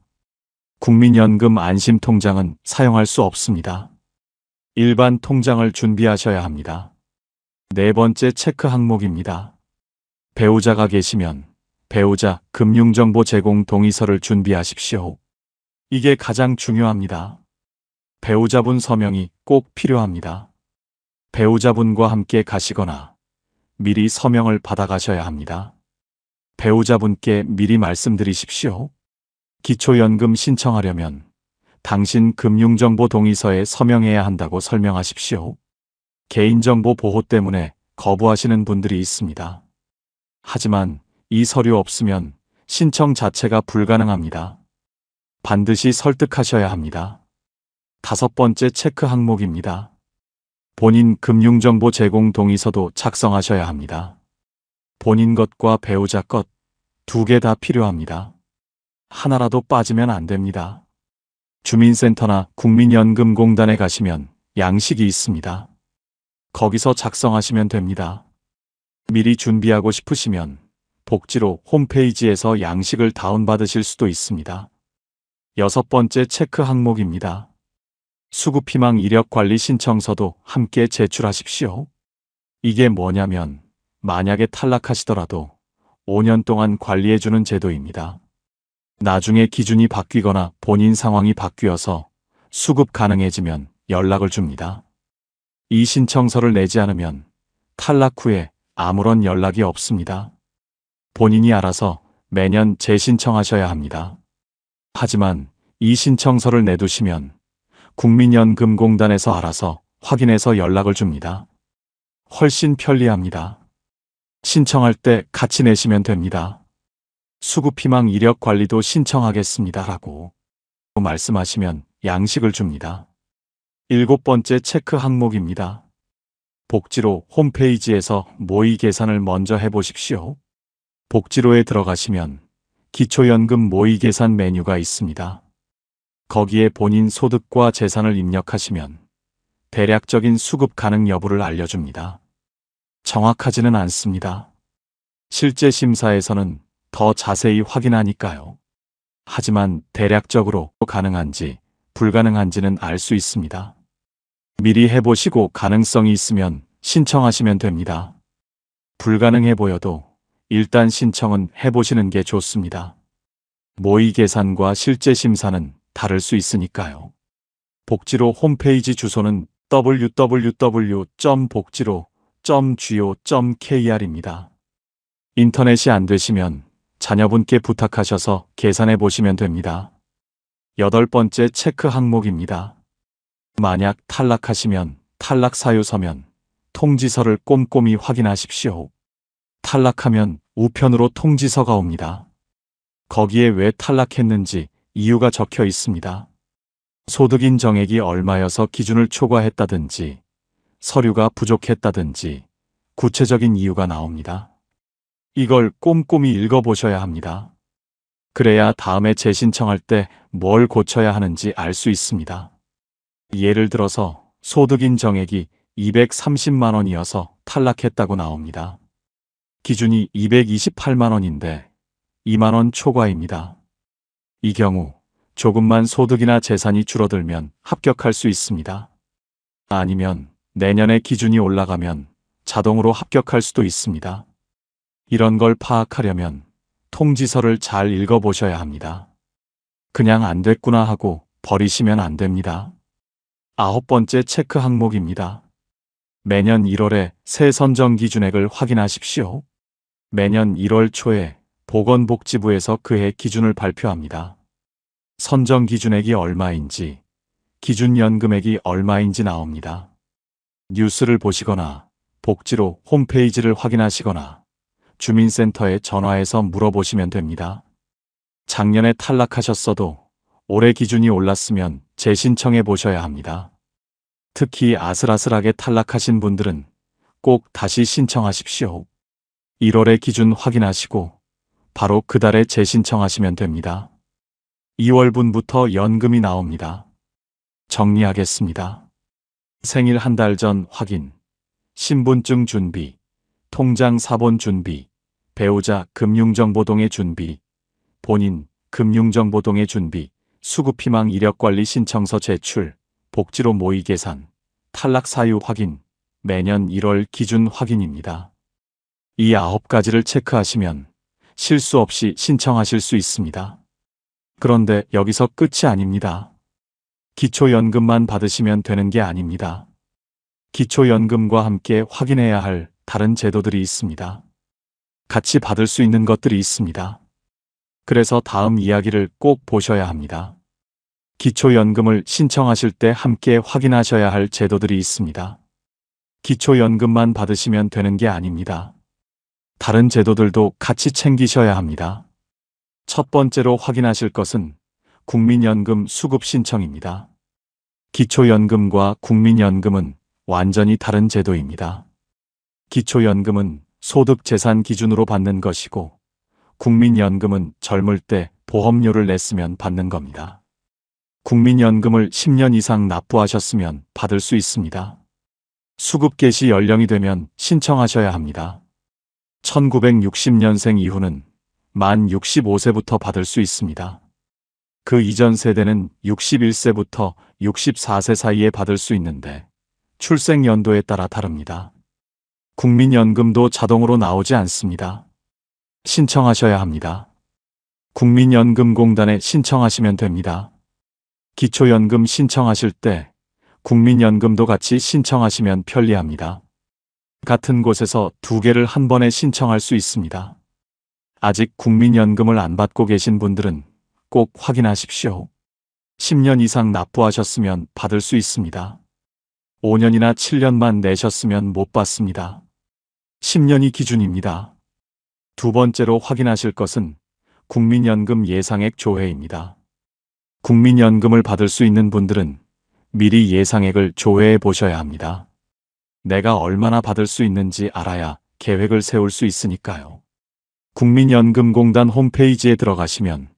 [SPEAKER 1] 국민연금 안심통장은 사용할 수 없습니다. 일반 통장을 준비하셔야 합니다. 네 번째 체크 항목입니다. 배우자가 계시면 배우자 금융정보 제공 동의서를 준비하십시오. 이게 가장 중요합니다. 배우자분 서명이 꼭 필요합니다. 배우자분과 함께 가시거나 미리 서명을 받아가셔야 합니다. 배우자분께 미리 말씀드리십시오. 기초연금 신청하려면 당신 금융정보 동의서에 서명해야 한다고 설명하십시오. 개인정보 보호 때문에 거부하시는 분들이 있습니다. 하지만 이 서류 없으면 신청 자체가 불가능합니다. 반드시 설득하셔야 합니다. 다섯 번째 체크 항목입니다. 본인 금융정보 제공 동의서도 작성하셔야 합니다. 본인 것과 배우자 것 두 개 다 필요합니다. 하나라도 빠지면 안 됩니다. 주민센터나 국민연금공단에 가시면 양식이 있습니다. 거기서 작성하시면 됩니다. 미리 준비하고 싶으시면 복지로 홈페이지에서 양식을 다운받으실 수도 있습니다. 여섯 번째 체크 항목입니다. 수급희망 이력관리 신청서도 함께 제출하십시오. 이게 뭐냐면 만약에 탈락하시더라도 5년 동안 관리해주는 제도입니다. 나중에 기준이 바뀌거나 본인 상황이 바뀌어서 수급 가능해지면 연락을 줍니다. 이 신청서를 내지 않으면 탈락 후에 아무런 연락이 없습니다. 본인이 알아서 매년 재신청하셔야 합니다. 하지만 이 신청서를 내두시면 국민연금공단에서 알아서 확인해서 연락을 줍니다. 훨씬 편리합니다. 신청할 때 같이 내시면 됩니다. 수급희망 이력관리도 신청하겠습니다 라고 말씀하시면 양식을 줍니다. 일곱 번째 체크 항목입니다. 복지로 홈페이지에서 모의 계산을 먼저 해보십시오. 복지로에 들어가시면 기초연금 모의 계산 메뉴가 있습니다. 거기에 본인 소득과 재산을 입력하시면 대략적인 수급 가능 여부를 알려줍니다. 정확하지는 않습니다. 실제 심사에서는 더 자세히 확인하니까요. 하지만 대략적으로 가능한지 불가능한지는 알 수 있습니다. 미리 해보시고 가능성이 있으면 신청하시면 됩니다. 불가능해 보여도 일단 신청은 해보시는 게 좋습니다. 모의 계산과 실제 심사는 다를 수 있으니까요. 복지로 홈페이지 주소는 www.복지로.go.kr입니다. 인터넷이 안 되시면 자녀분께 부탁하셔서 계산해 보시면 됩니다. 여덟 번째 체크 항목입니다. 만약 탈락하시면 탈락 사유 서면 통지서를 꼼꼼히 확인하십시오. 탈락하면 우편으로 통지서가 옵니다. 거기에 왜 탈락했는지 이유가 적혀 있습니다. 소득인 정액이 얼마여서 기준을 초과했다든지 서류가 부족했다든지 구체적인 이유가 나옵니다. 이걸 꼼꼼히 읽어보셔야 합니다. 그래야 다음에 재신청할 때 뭘 고쳐야 하는지 알 수 있습니다. 예를 들어서 소득인 정액이 230만 원이어서 탈락했다고 나옵니다. 기준이 228만 원인데 2만 원 초과입니다. 이 경우 조금만 소득이나 재산이 줄어들면 합격할 수 있습니다. 아니면 내년에 기준이 올라가면 자동으로 합격할 수도 있습니다. 이런 걸 파악하려면 통지서를 잘 읽어보셔야 합니다. 그냥 안 됐구나 하고 버리시면 안 됩니다. 9번째 체크 항목입니다. 매년 1월에 새 선정 기준액을 확인하십시오. 매년 1월 초에 보건복지부에서 그해 기준을 발표합니다. 선정 기준액이 얼마인지, 기준연금액이 얼마인지 나옵니다. 뉴스를 보시거나 복지로 홈페이지를 확인하시거나 주민센터에 전화해서 물어보시면 됩니다. 작년에 탈락하셨어도 올해 기준이 올랐으면 재신청해 보셔야 합니다. 특히 아슬아슬하게 탈락하신 분들은 꼭 다시 신청하십시오. 1월에 기준 확인하시고 바로 그 달에 재신청하시면 됩니다. 2월분부터 연금이 나옵니다. 정리하겠습니다. 생일 한 달 전 확인, 신분증 준비, 통장 사본 준비, 배우자 금융정보동의 준비, 본인 금융정보동의 준비, 수급희망 이력관리 신청서 제출, 복지로 모의 계산, 탈락 사유 확인, 매년 1월 기준 확인입니다. 이 9가지를 체크하시면 실수 없이 신청하실 수 있습니다. 그런데 여기서 끝이 아닙니다. 기초연금만 받으시면 되는 게 아닙니다. 기초연금과 함께 확인해야 할 다른 제도들이 있습니다. 같이 받을 수 있는 것들이 있습니다. 그래서 다음 이야기를 꼭 보셔야 합니다. 기초연금을 신청하실 때 함께 확인하셔야 할 제도들이 있습니다. 기초연금만 받으시면 되는 게 아닙니다. 다른 제도들도 같이 챙기셔야 합니다. 첫 번째로 확인하실 것은 국민연금 수급 신청입니다. 기초연금과 국민연금은 완전히 다른 제도입니다. 기초연금은 소득 재산 기준으로 받는 것이고 국민연금은 젊을 때 보험료를 냈으면 받는 겁니다. 국민연금을 10년 이상 납부하셨으면 받을 수 있습니다. 수급 개시 연령이 되면 신청하셔야 합니다. 1960년생 이후는 만 65세부터 받을 수 있습니다. 그 이전 세대는 61세부터 64세 사이에 받을 수 있는데 출생 연도에 따라 다릅니다. 국민연금도 자동으로 나오지 않습니다. 신청하셔야 합니다. 국민연금공단에 신청하시면 됩니다. 기초연금 신청하실 때 국민연금도 같이 신청하시면 편리합니다. 같은 곳에서 2개를 한 번에 신청할 수 있습니다. 아직 국민연금을 안 받고 계신 분들은 꼭 확인하십시오. 10년 이상 납부하셨으면 받을 수 있습니다. 5년이나 7년만 내셨으면 못 받습니다. 10년이 기준입니다. 두 번째로 확인하실 것은 국민연금 예상액 조회입니다. 국민연금을 받을 수 있는 분들은 미리 예상액을 조회해 보셔야 합니다. 내가 얼마나 받을 수 있는지 알아야 계획을 세울 수 있으니까요. 국민연금공단 홈페이지에 들어가시면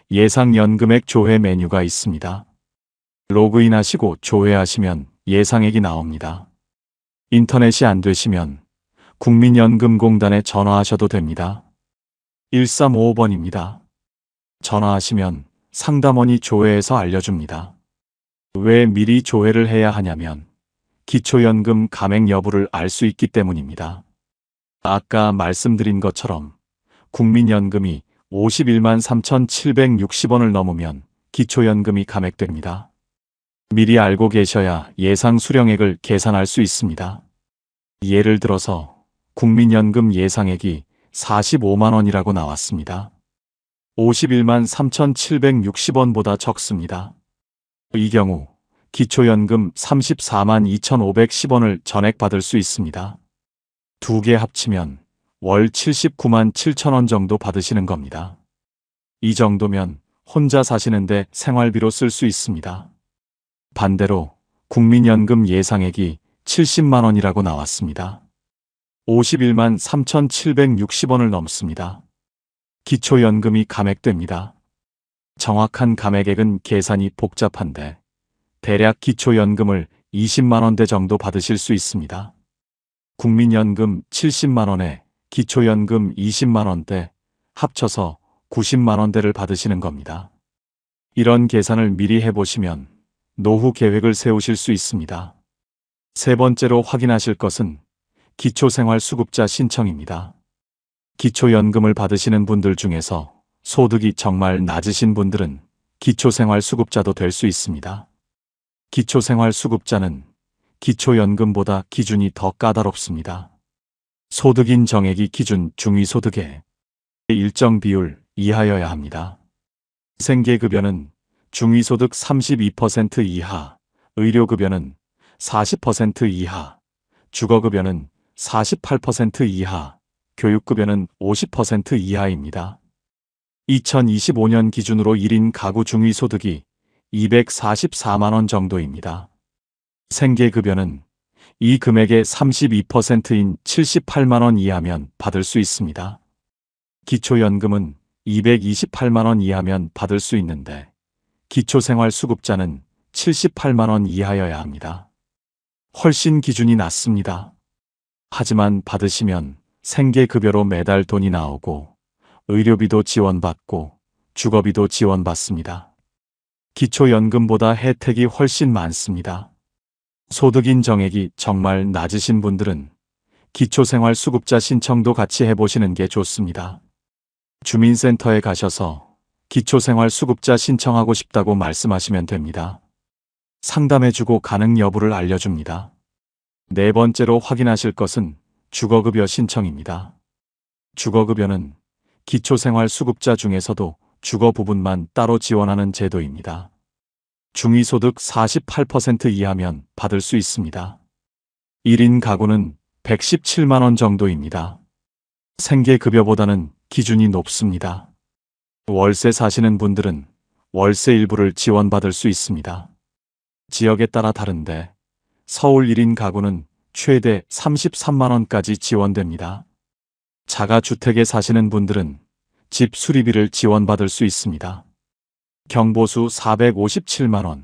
[SPEAKER 1] 예상연금액 조회 메뉴가 있습니다. 로그인하시고 조회하시면 예상액이 나옵니다. 인터넷이 안 되시면 국민연금공단에 전화하셔도 됩니다. 1355번입니다. 전화하시면 상담원이 조회해서 알려줍니다. 왜 미리 조회를 해야 하냐면 기초연금 감액 여부를 알 수 있기 때문입니다. 아까 말씀드린 것처럼 국민연금이 51만 3,760원을 넘으면 기초연금이 감액됩니다. 미리 알고 계셔야 예상 수령액을 계산할 수 있습니다. 예를 들어서 국민연금 예상액이 45만 원이라고 나왔습니다. 51만 3,760원보다 적습니다. 이 경우 기초연금 34만 2,510원을 전액받을 수 있습니다. 2개 합치면 월 79만 7천원 정도 받으시는 겁니다. 이 정도면 혼자 사시는데 생활비로 쓸 수 있습니다. 반대로 국민연금 예상액이 70만 원이라고 나왔습니다. 51만 3,760원을 넘습니다. 기초연금이 감액됩니다. 정확한 감액액은 계산이 복잡한데 대략 기초연금을 20만원대 정도 받으실 수 있습니다. 국민연금 70만원에 기초연금 20만원대 합쳐서 90만원대를 받으시는 겁니다. 이런 계산을 미리 해보시면 노후 계획을 세우실 수 있습니다. 세 번째로 확인하실 것은 기초생활수급자 신청입니다. 기초연금을 받으시는 분들 중에서 소득이 정말 낮으신 분들은 기초생활수급자도 될 수 있습니다. 기초생활수급자는 기초연금보다 기준이 더 까다롭습니다. 소득인 정액이 기준 중위소득의 일정 비율 이하여야 합니다. 생계급여는 중위소득 32% 이하, 의료급여는 40% 이하, 주거급여는 48% 이하, 교육급여는 50% 이하입니다. 2025년 기준으로 1인 가구 중위소득이 244만원 정도입니다. 생계급여는 이 금액의 32%인 78만원 이하면 받을 수 있습니다. 기초연금은 228만원 이하면 받을 수 있는데 기초생활수급자는 78만원 이하여야 합니다. 훨씬 기준이 낮습니다. 하지만 받으시면 생계급여로 매달 돈이 나오고 의료비도 지원받고 주거비도 지원받습니다. 기초연금보다 혜택이 훨씬 많습니다. 소득인 정액이 정말 낮으신 분들은 기초생활수급자 신청도 같이 해보시는 게 좋습니다. 주민센터에 가셔서 기초생활수급자 신청하고 싶다고 말씀하시면 됩니다. 상담해주고 가능 여부를 알려줍니다. 네 번째로 확인하실 것은 주거급여 신청입니다. 주거급여는 기초생활수급자 중에서도 주거 부분만 따로 지원하는 제도입니다. 중위소득 48% 이하면 받을 수 있습니다. 1인 가구는 117만원 정도입니다. 생계급여보다는 기준이 높습니다. 월세 사시는 분들은 월세 일부를 지원받을 수 있습니다. 지역에 따라 다른데 서울 1인 가구는 최대 33만원까지 지원됩니다. 자가주택에 사시는 분들은 집 수리비를 지원받을 수 있습니다. 경보수 457만원,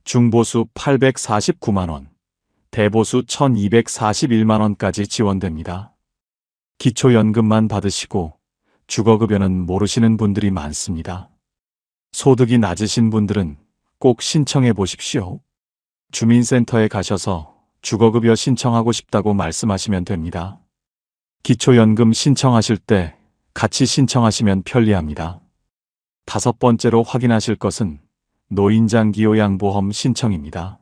[SPEAKER 1] 중보수 849만원, 대보수 1241만원까지 지원됩니다. 기초연금만 받으시고 주거급여는 모르시는 분들이 많습니다. 소득이 낮으신 분들은 꼭 신청해 보십시오. 주민센터에 가셔서 주거급여 신청하고 싶다고 말씀하시면 됩니다. 기초연금 신청하실 때 같이 신청하시면 편리합니다. 다섯 번째로 확인하실 것은 노인장기요양보험 신청입니다.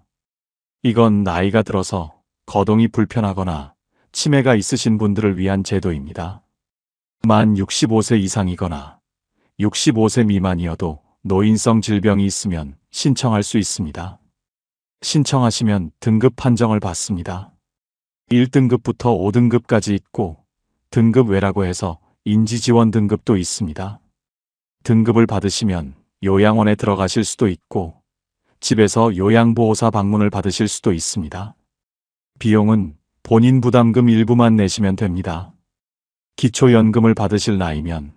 [SPEAKER 1] 이건 나이가 들어서 거동이 불편하거나 치매가 있으신 분들을 위한 제도입니다. 만 65세 이상이거나 65세 미만이어도 노인성 질병이 있으면 신청할 수 있습니다. 신청하시면 등급 판정을 받습니다. 1등급부터 5등급까지 있고 등급 외라고 해서 인지지원 등급도 있습니다. 등급을 받으시면 요양원에 들어가실 수도 있고 집에서 요양보호사 방문을 받으실 수도 있습니다. 비용은 본인 부담금 일부만 내시면 됩니다. 기초연금을 받으실 나이면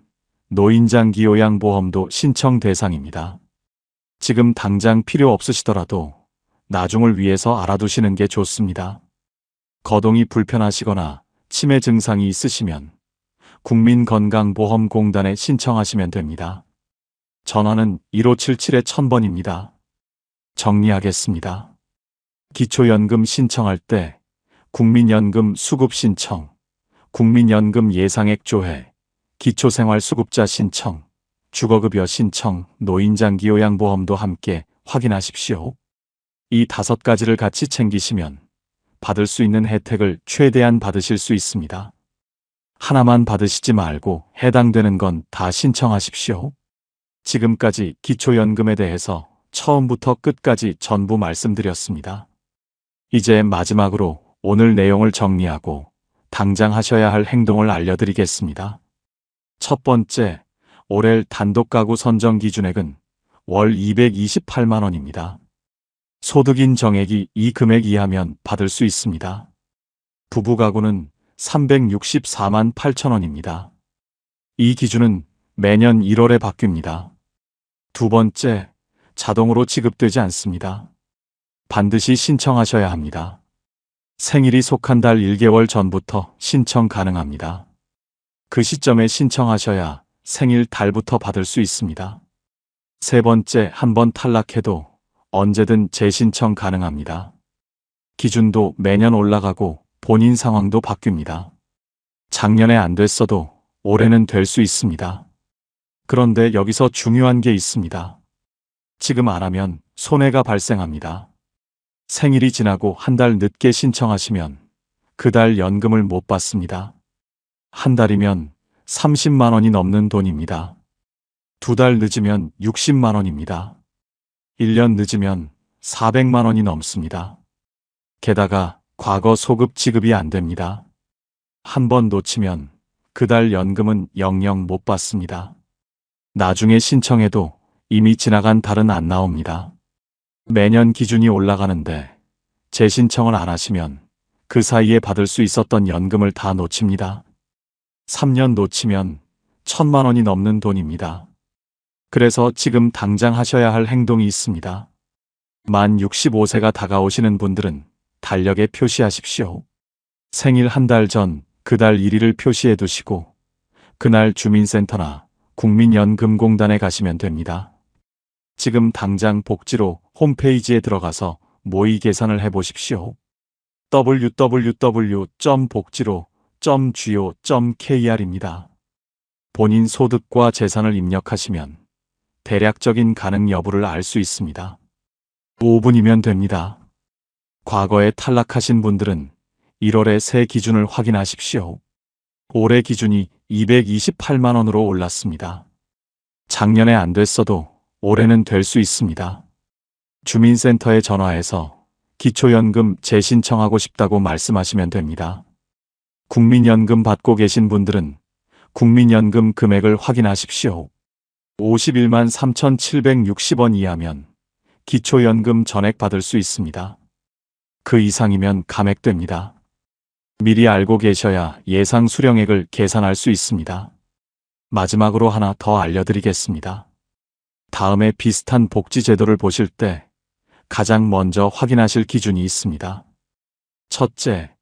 [SPEAKER 1] 노인장기요양보험도 신청 대상입니다. 지금 당장 필요 없으시더라도 나중을 위해서 알아두시는 게 좋습니다. 거동이 불편하시거나 치매 증상이 있으시면 국민건강보험공단에 신청하시면 됩니다. 전화는 1577-1000번입니다. 정리하겠습니다. 기초연금 신청할 때 국민연금 수급 신청, 국민연금 예상액 조회, 기초생활수급자 신청, 주거급여 신청, 노인장기요양보험도 함께 확인하십시오. 이 5가지를 같이 챙기시면 받을 수 있는 혜택을 최대한 받으실 수 있습니다. 하나만 받으시지 말고 해당되는 건 다 신청하십시오. 지금까지 기초연금에 대해서 처음부터 끝까지 전부 말씀드렸습니다. 이제 마지막으로 오늘 내용을 정리하고 당장 하셔야 할 행동을 알려드리겠습니다. 첫 번째, 올해 단독가구 선정 기준액은 월 228만원입니다. 소득인 정액이 이 금액 이하면 받을 수 있습니다. 부부가구는 364만 8천 원입니다. 이 기준은 매년 1월에 바뀝니다. 두 번째, 자동으로 지급되지 않습니다. 반드시 신청하셔야 합니다. 생일이 속한 달 1개월 전부터 신청 가능합니다. 그 시점에 신청하셔야 생일 달부터 받을 수 있습니다. 세 번째, 한번 탈락해도 언제든 재신청 가능합니다. 기준도 매년 올라가고 본인 상황도 바뀝니다. 작년에 안 됐어도 올해는 될 수 있습니다. 그런데 여기서 중요한 게 있습니다. 지금 안 하면 손해가 발생합니다. 생일이 지나고 한 달 늦게 신청하시면 그 달 연금을 못 받습니다. 한 달이면 30만 원이 넘는 돈입니다. 두 달 늦으면 60만 원입니다. 1년 늦으면 400만 원이 넘습니다. 게다가 과거 소급 지급이 안 됩니다. 한 번 놓치면 그 달 연금은 영영 못 받습니다. 나중에 신청해도 이미 지나간 달은 안 나옵니다. 매년 기준이 올라가는데 재신청을 안 하시면 그 사이에 받을 수 있었던 연금을 다 놓칩니다. 3년 놓치면 1,000만 원이 넘는 돈입니다. 그래서 지금 당장 하셔야 할 행동이 있습니다. 만 65세가 다가오시는 분들은 달력에 표시하십시오. 생일 한 달 전 그 달 1일을 표시해 두시고 그날 주민센터나 국민연금공단에 가시면 됩니다. 지금 당장 복지로 홈페이지에 들어가서 모의 계산을 해보십시오. www.복지로.go.kr입니다. 본인 소득과 재산을 입력하시면 대략적인 가능 여부를 알 수 있습니다. 5분이면 됩니다. 과거에 탈락하신 분들은 1월에 새 기준을 확인하십시오. 올해 기준이 228만 원으로 올랐습니다. 작년에 안 됐어도 올해는 될 수 있습니다. 주민센터에 전화해서 기초연금 재신청하고 싶다고 말씀하시면 됩니다. 국민연금 받고 계신 분들은 국민연금 금액을 확인하십시오. 51만 3,760원 이하면 기초연금 전액 받을 수 있습니다. 그 이상이면 감액됩니다. 미리 알고 계셔야 예상 수령액을 계산할 수 있습니다. 마지막으로 하나 더 알려드리겠습니다. 다음에 비슷한 복지 제도를 보실 때 가장 먼저 확인하실 기준이 있습니다. 첫째,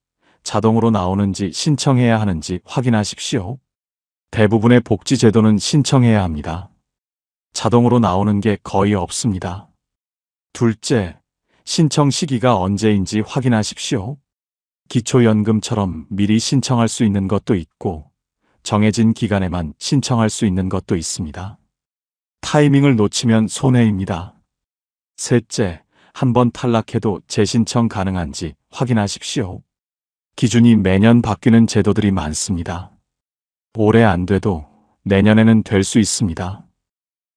[SPEAKER 1] 자동으로 나오는지 신청해야 하는지 확인하십시오. 대부분의 복지 제도는 신청해야 합니다. 자동으로 나오는 게 거의 없습니다. 둘째, 신청 시기가 언제인지 확인하십시오. 기초연금처럼 미리 신청할 수 있는 것도 있고 정해진 기간에만 신청할 수 있는 것도 있습니다. 타이밍을 놓치면 손해입니다. 셋째, 한번 탈락해도 재신청 가능한지 확인하십시오. 기준이 매년 바뀌는 제도들이 많습니다. 올해 안 돼도 내년에는 될 수 있습니다.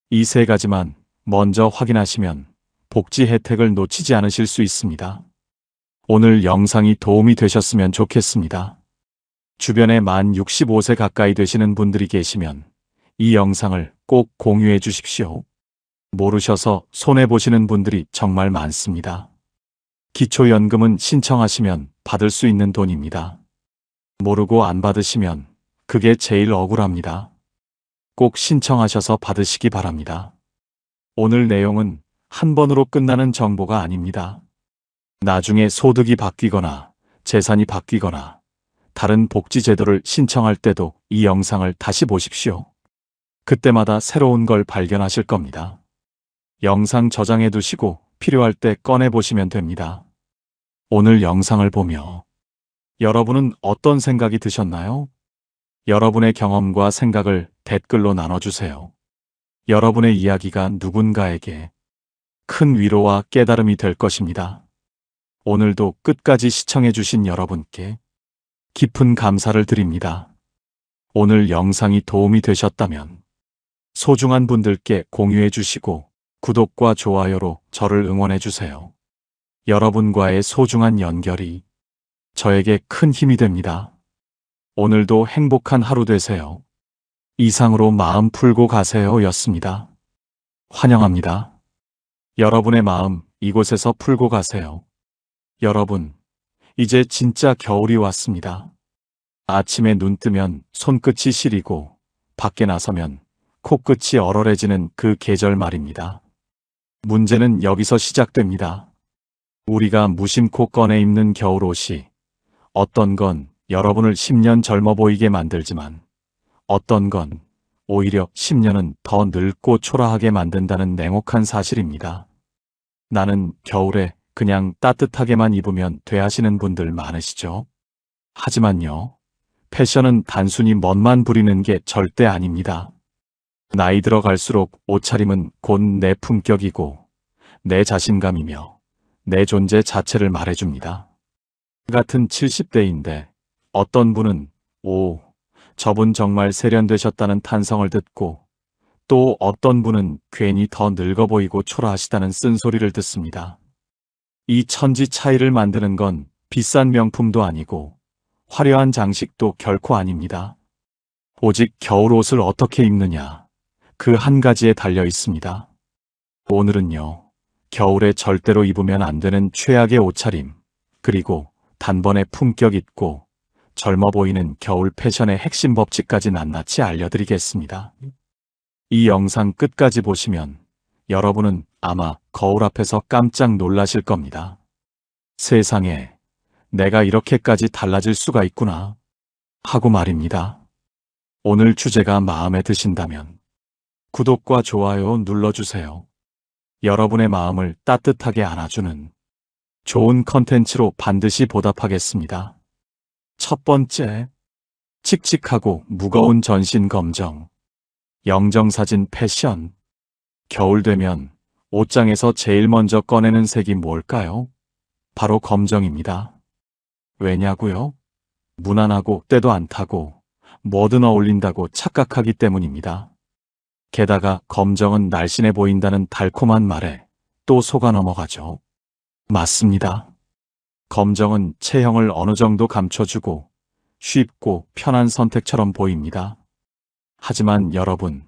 [SPEAKER 1] 이 세 가지만 먼저 확인하시면 복지 혜택을 놓치지 않으실 수 있습니다. 오늘 영상이 도움이 되셨으면 좋겠습니다. 주변에 만 65세 가까이 되시는 분들이 계시면 이 영상을 꼭 공유해 주십시오. 모르셔서 손해보시는 분들이 정말 많습니다. 기초연금은 신청하시면 받을 수 있는 돈입니다. 모르고 안 받으시면 그게 제일 억울합니다. 꼭 신청하셔서 받으시기 바랍니다. 오늘 내용은 한 번으로 끝나는 정보가 아닙니다. 나중에 소득이 바뀌거나 재산이 바뀌거나 다른 복지 제도를 신청할 때도 이 영상을 다시 보십시오. 그때마다 새로운 걸 발견하실 겁니다. 영상 저장해 두시고 필요할 때 꺼내 보시면 됩니다. 오늘 영상을 보며 여러분은 어떤 생각이 드셨나요? 여러분의 경험과 생각을 댓글로 나눠주세요. 여러분의 이야기가 누군가에게 큰 위로와 깨달음이 될 것입니다. 오늘도 끝까지 시청해 주신 여러분께 깊은 감사를 드립니다. 오늘 영상이 도움이 되셨다면 소중한 분들께 공유해 주시고 구독과 좋아요로 저를 응원해 주세요. 여러분과의 소중한 연결이 저에게 큰 힘이 됩니다. 오늘도 행복한 하루 되세요. 이상으로 마음 풀고 가세요 였습니다. 환영합니다. 여러분의 마음 이곳에서 풀고 가세요. 여러분, 이제 진짜 겨울이 왔습니다. 아침에 눈 뜨면 손끝이 시리고 밖에 나서면 코끝이 얼얼해지는 그 계절 말입니다. 문제는 여기서 시작됩니다. 우리가 무심코 꺼내 입는 겨울옷이 어떤 건 여러분을 10년 젊어 보이게 만들지만 어떤 건 오히려 10년은 더 늙고 초라하게 만든다는 냉혹한 사실입니다. 나는 겨울에 그냥 따뜻하게만 입으면 돼 하시는 분들 많으시죠? 하지만요, 패션은 단순히 멋만 부리는 게 절대 아닙니다. 나이 들어갈수록 옷차림은 곧 내 품격이고 내 자신감이며 내 존재 자체를 말해줍니다. 같은 70대인데 어떤 분은 오, 저분 정말 세련되셨다는 탄성을 듣고 또 어떤 분은 괜히 더 늙어 보이고 초라하시다는 쓴소리를 듣습니다. 이 천지 차이를 만드는 건 비싼 명품도 아니고 화려한 장식도 결코 아닙니다. 오직 겨울옷을 어떻게 입느냐, 그 한 가지에 달려 있습니다. 오늘은요, 겨울에 절대로 입으면 안 되는 최악의 옷차림, 그리고 단번에 품격 있고 젊어 보이는 겨울 패션의 핵심 법칙까지 낱낱이 알려드리겠습니다. 이 영상 끝까지 보시면 여러분은 아마 거울 앞에서 깜짝 놀라실 겁니다. 세상에, 내가 이렇게까지 달라질 수가 있구나 하고 말입니다. 오늘 주제가 마음에 드신다면 구독과 좋아요 눌러주세요. 여러분의 마음을 따뜻하게 안아주는 좋은 컨텐츠로 반드시 보답하겠습니다. 첫 번째, 칙칙하고 무거운 전신 검정. 영정사진 패션. 겨울 되면 옷장에서 제일 먼저 꺼내는 색이 뭘까요? 바로 검정입니다. 왜냐고요? 무난하고 때도 안 타고 뭐든 어울린다고 착각하기 때문입니다. 게다가 검정은 날씬해 보인다는 달콤한 말에 또 속아 넘어가죠. 맞습니다. 검정은 체형을 어느 정도 감춰주고 쉽고 편한 선택처럼 보입니다. 하지만 여러분,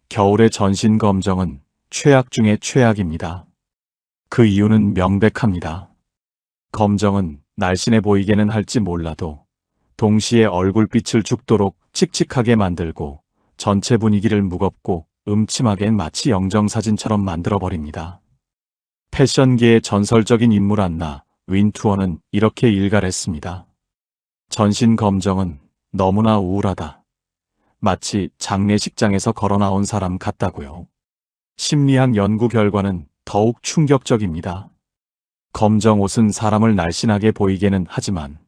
[SPEAKER 1] 겨울의 전신 검정은 최악 중의 최악입니다. 그 이유는 명백합니다. 검정은 날씬해 보이게는 할지 몰라도 동시에 얼굴빛을 죽도록 칙칙하게 만들고 전체 분위기를 무겁고 음침하게 마치 영정사진처럼 만들어버립니다. 패션계의 전설적인 인물 안나 윈투어는 이렇게 일갈했습니다. 전신 검정은 너무나 우울하다. 마치 장례식장에서 걸어 나온 사람 같다고요. 심리학 연구 결과는 더욱 충격적입니다. 검정 옷은 사람을 날씬하게 보이게는 하지만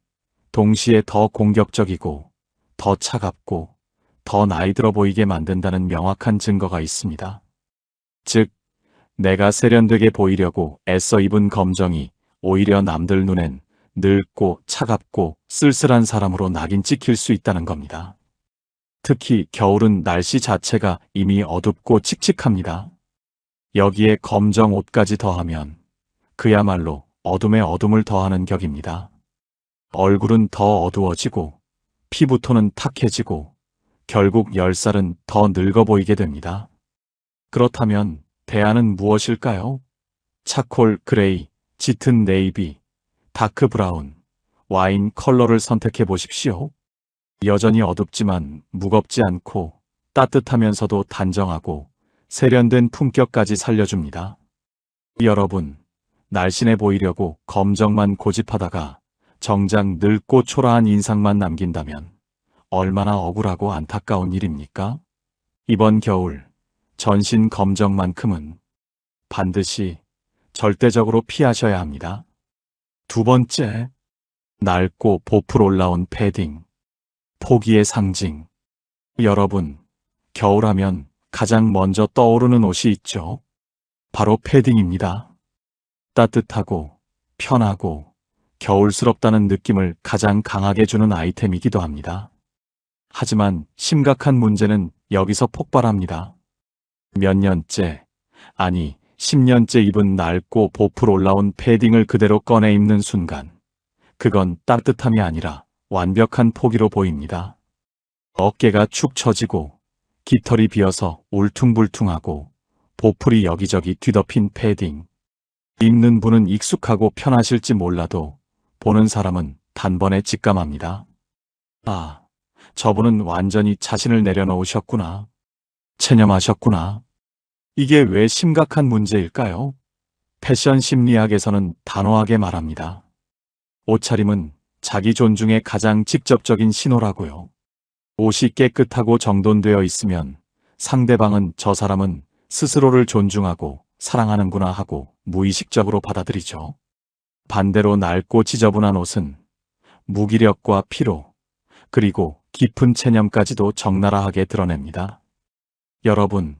[SPEAKER 1] 동시에 더 공격적이고 더 차갑고 더 나이 들어 보이게 만든다는 명확한 증거가 있습니다. 즉, 내가 세련되게 보이려고 애써 입은 검정이 오히려 남들 눈엔 늙고 차갑고 쓸쓸한 사람으로 낙인 찍힐 수 있다는 겁니다. 특히 겨울은 날씨 자체가 이미 어둡고 칙칙합니다. 여기에 검정 옷까지 더하면 그야말로 어둠에 어둠을 더하는 격입니다. 얼굴은 더 어두워지고 피부톤은 탁해지고 결국 10살은 더 늙어 보이게 됩니다. 그렇다면 대안은 무엇일까요? 차콜 그레이, 짙은 네이비, 다크 브라운, 와인 컬러를 선택해 보십시오. 여전히 어둡지만 무겁지 않고 따뜻하면서도 단정하고 세련된 품격까지 살려줍니다. 여러분, 날씬해 보이려고 검정만 고집하다가 정작 늙고 초라한 인상만 남긴다면 얼마나 억울하고 안타까운 일입니까? 이번 겨울, 전신 검정만큼은 반드시 절대적으로 피하셔야 합니다. 두 번째, 낡고 보풀 올라온 패딩. 포기의 상징. 여러분, 겨울하면 가장 먼저 떠오르는 옷이 있죠. 바로 패딩입니다. 따뜻하고 편하고 겨울스럽다는 느낌을 가장 강하게 주는 아이템이기도 합니다. 하지만 심각한 문제는 여기서 폭발합니다. 몇 년째, 아니 10년째 입은 낡고 보풀 올라온 패딩을 그대로 꺼내 입는 순간, 그건 따뜻함이 아니라 완벽한 포기로 보입니다. 어깨가 축 처지고 깃털이 비어서 울퉁불퉁하고 보풀이 여기저기 뒤덮인 패딩. 입는 분은 익숙하고 편하실지 몰라도 보는 사람은 단번에 직감합니다. 아, 저분은 완전히 자신을 내려놓으셨구나. 체념하셨구나. 이게 왜 심각한 문제일까요? 패션 심리학에서는 단호하게 말합니다. 옷차림은 자기 존중의 가장 직접적인 신호라고요. 옷이 깨끗하고 정돈되어 있으면 상대방은 저 사람은 스스로를 존중하고 사랑하는구나 하고 무의식적으로 받아들이죠. 반대로 낡고 지저분한 옷은 무기력과 피로, 그리고 깊은 체념까지도 적나라하게 드러냅니다. 여러분,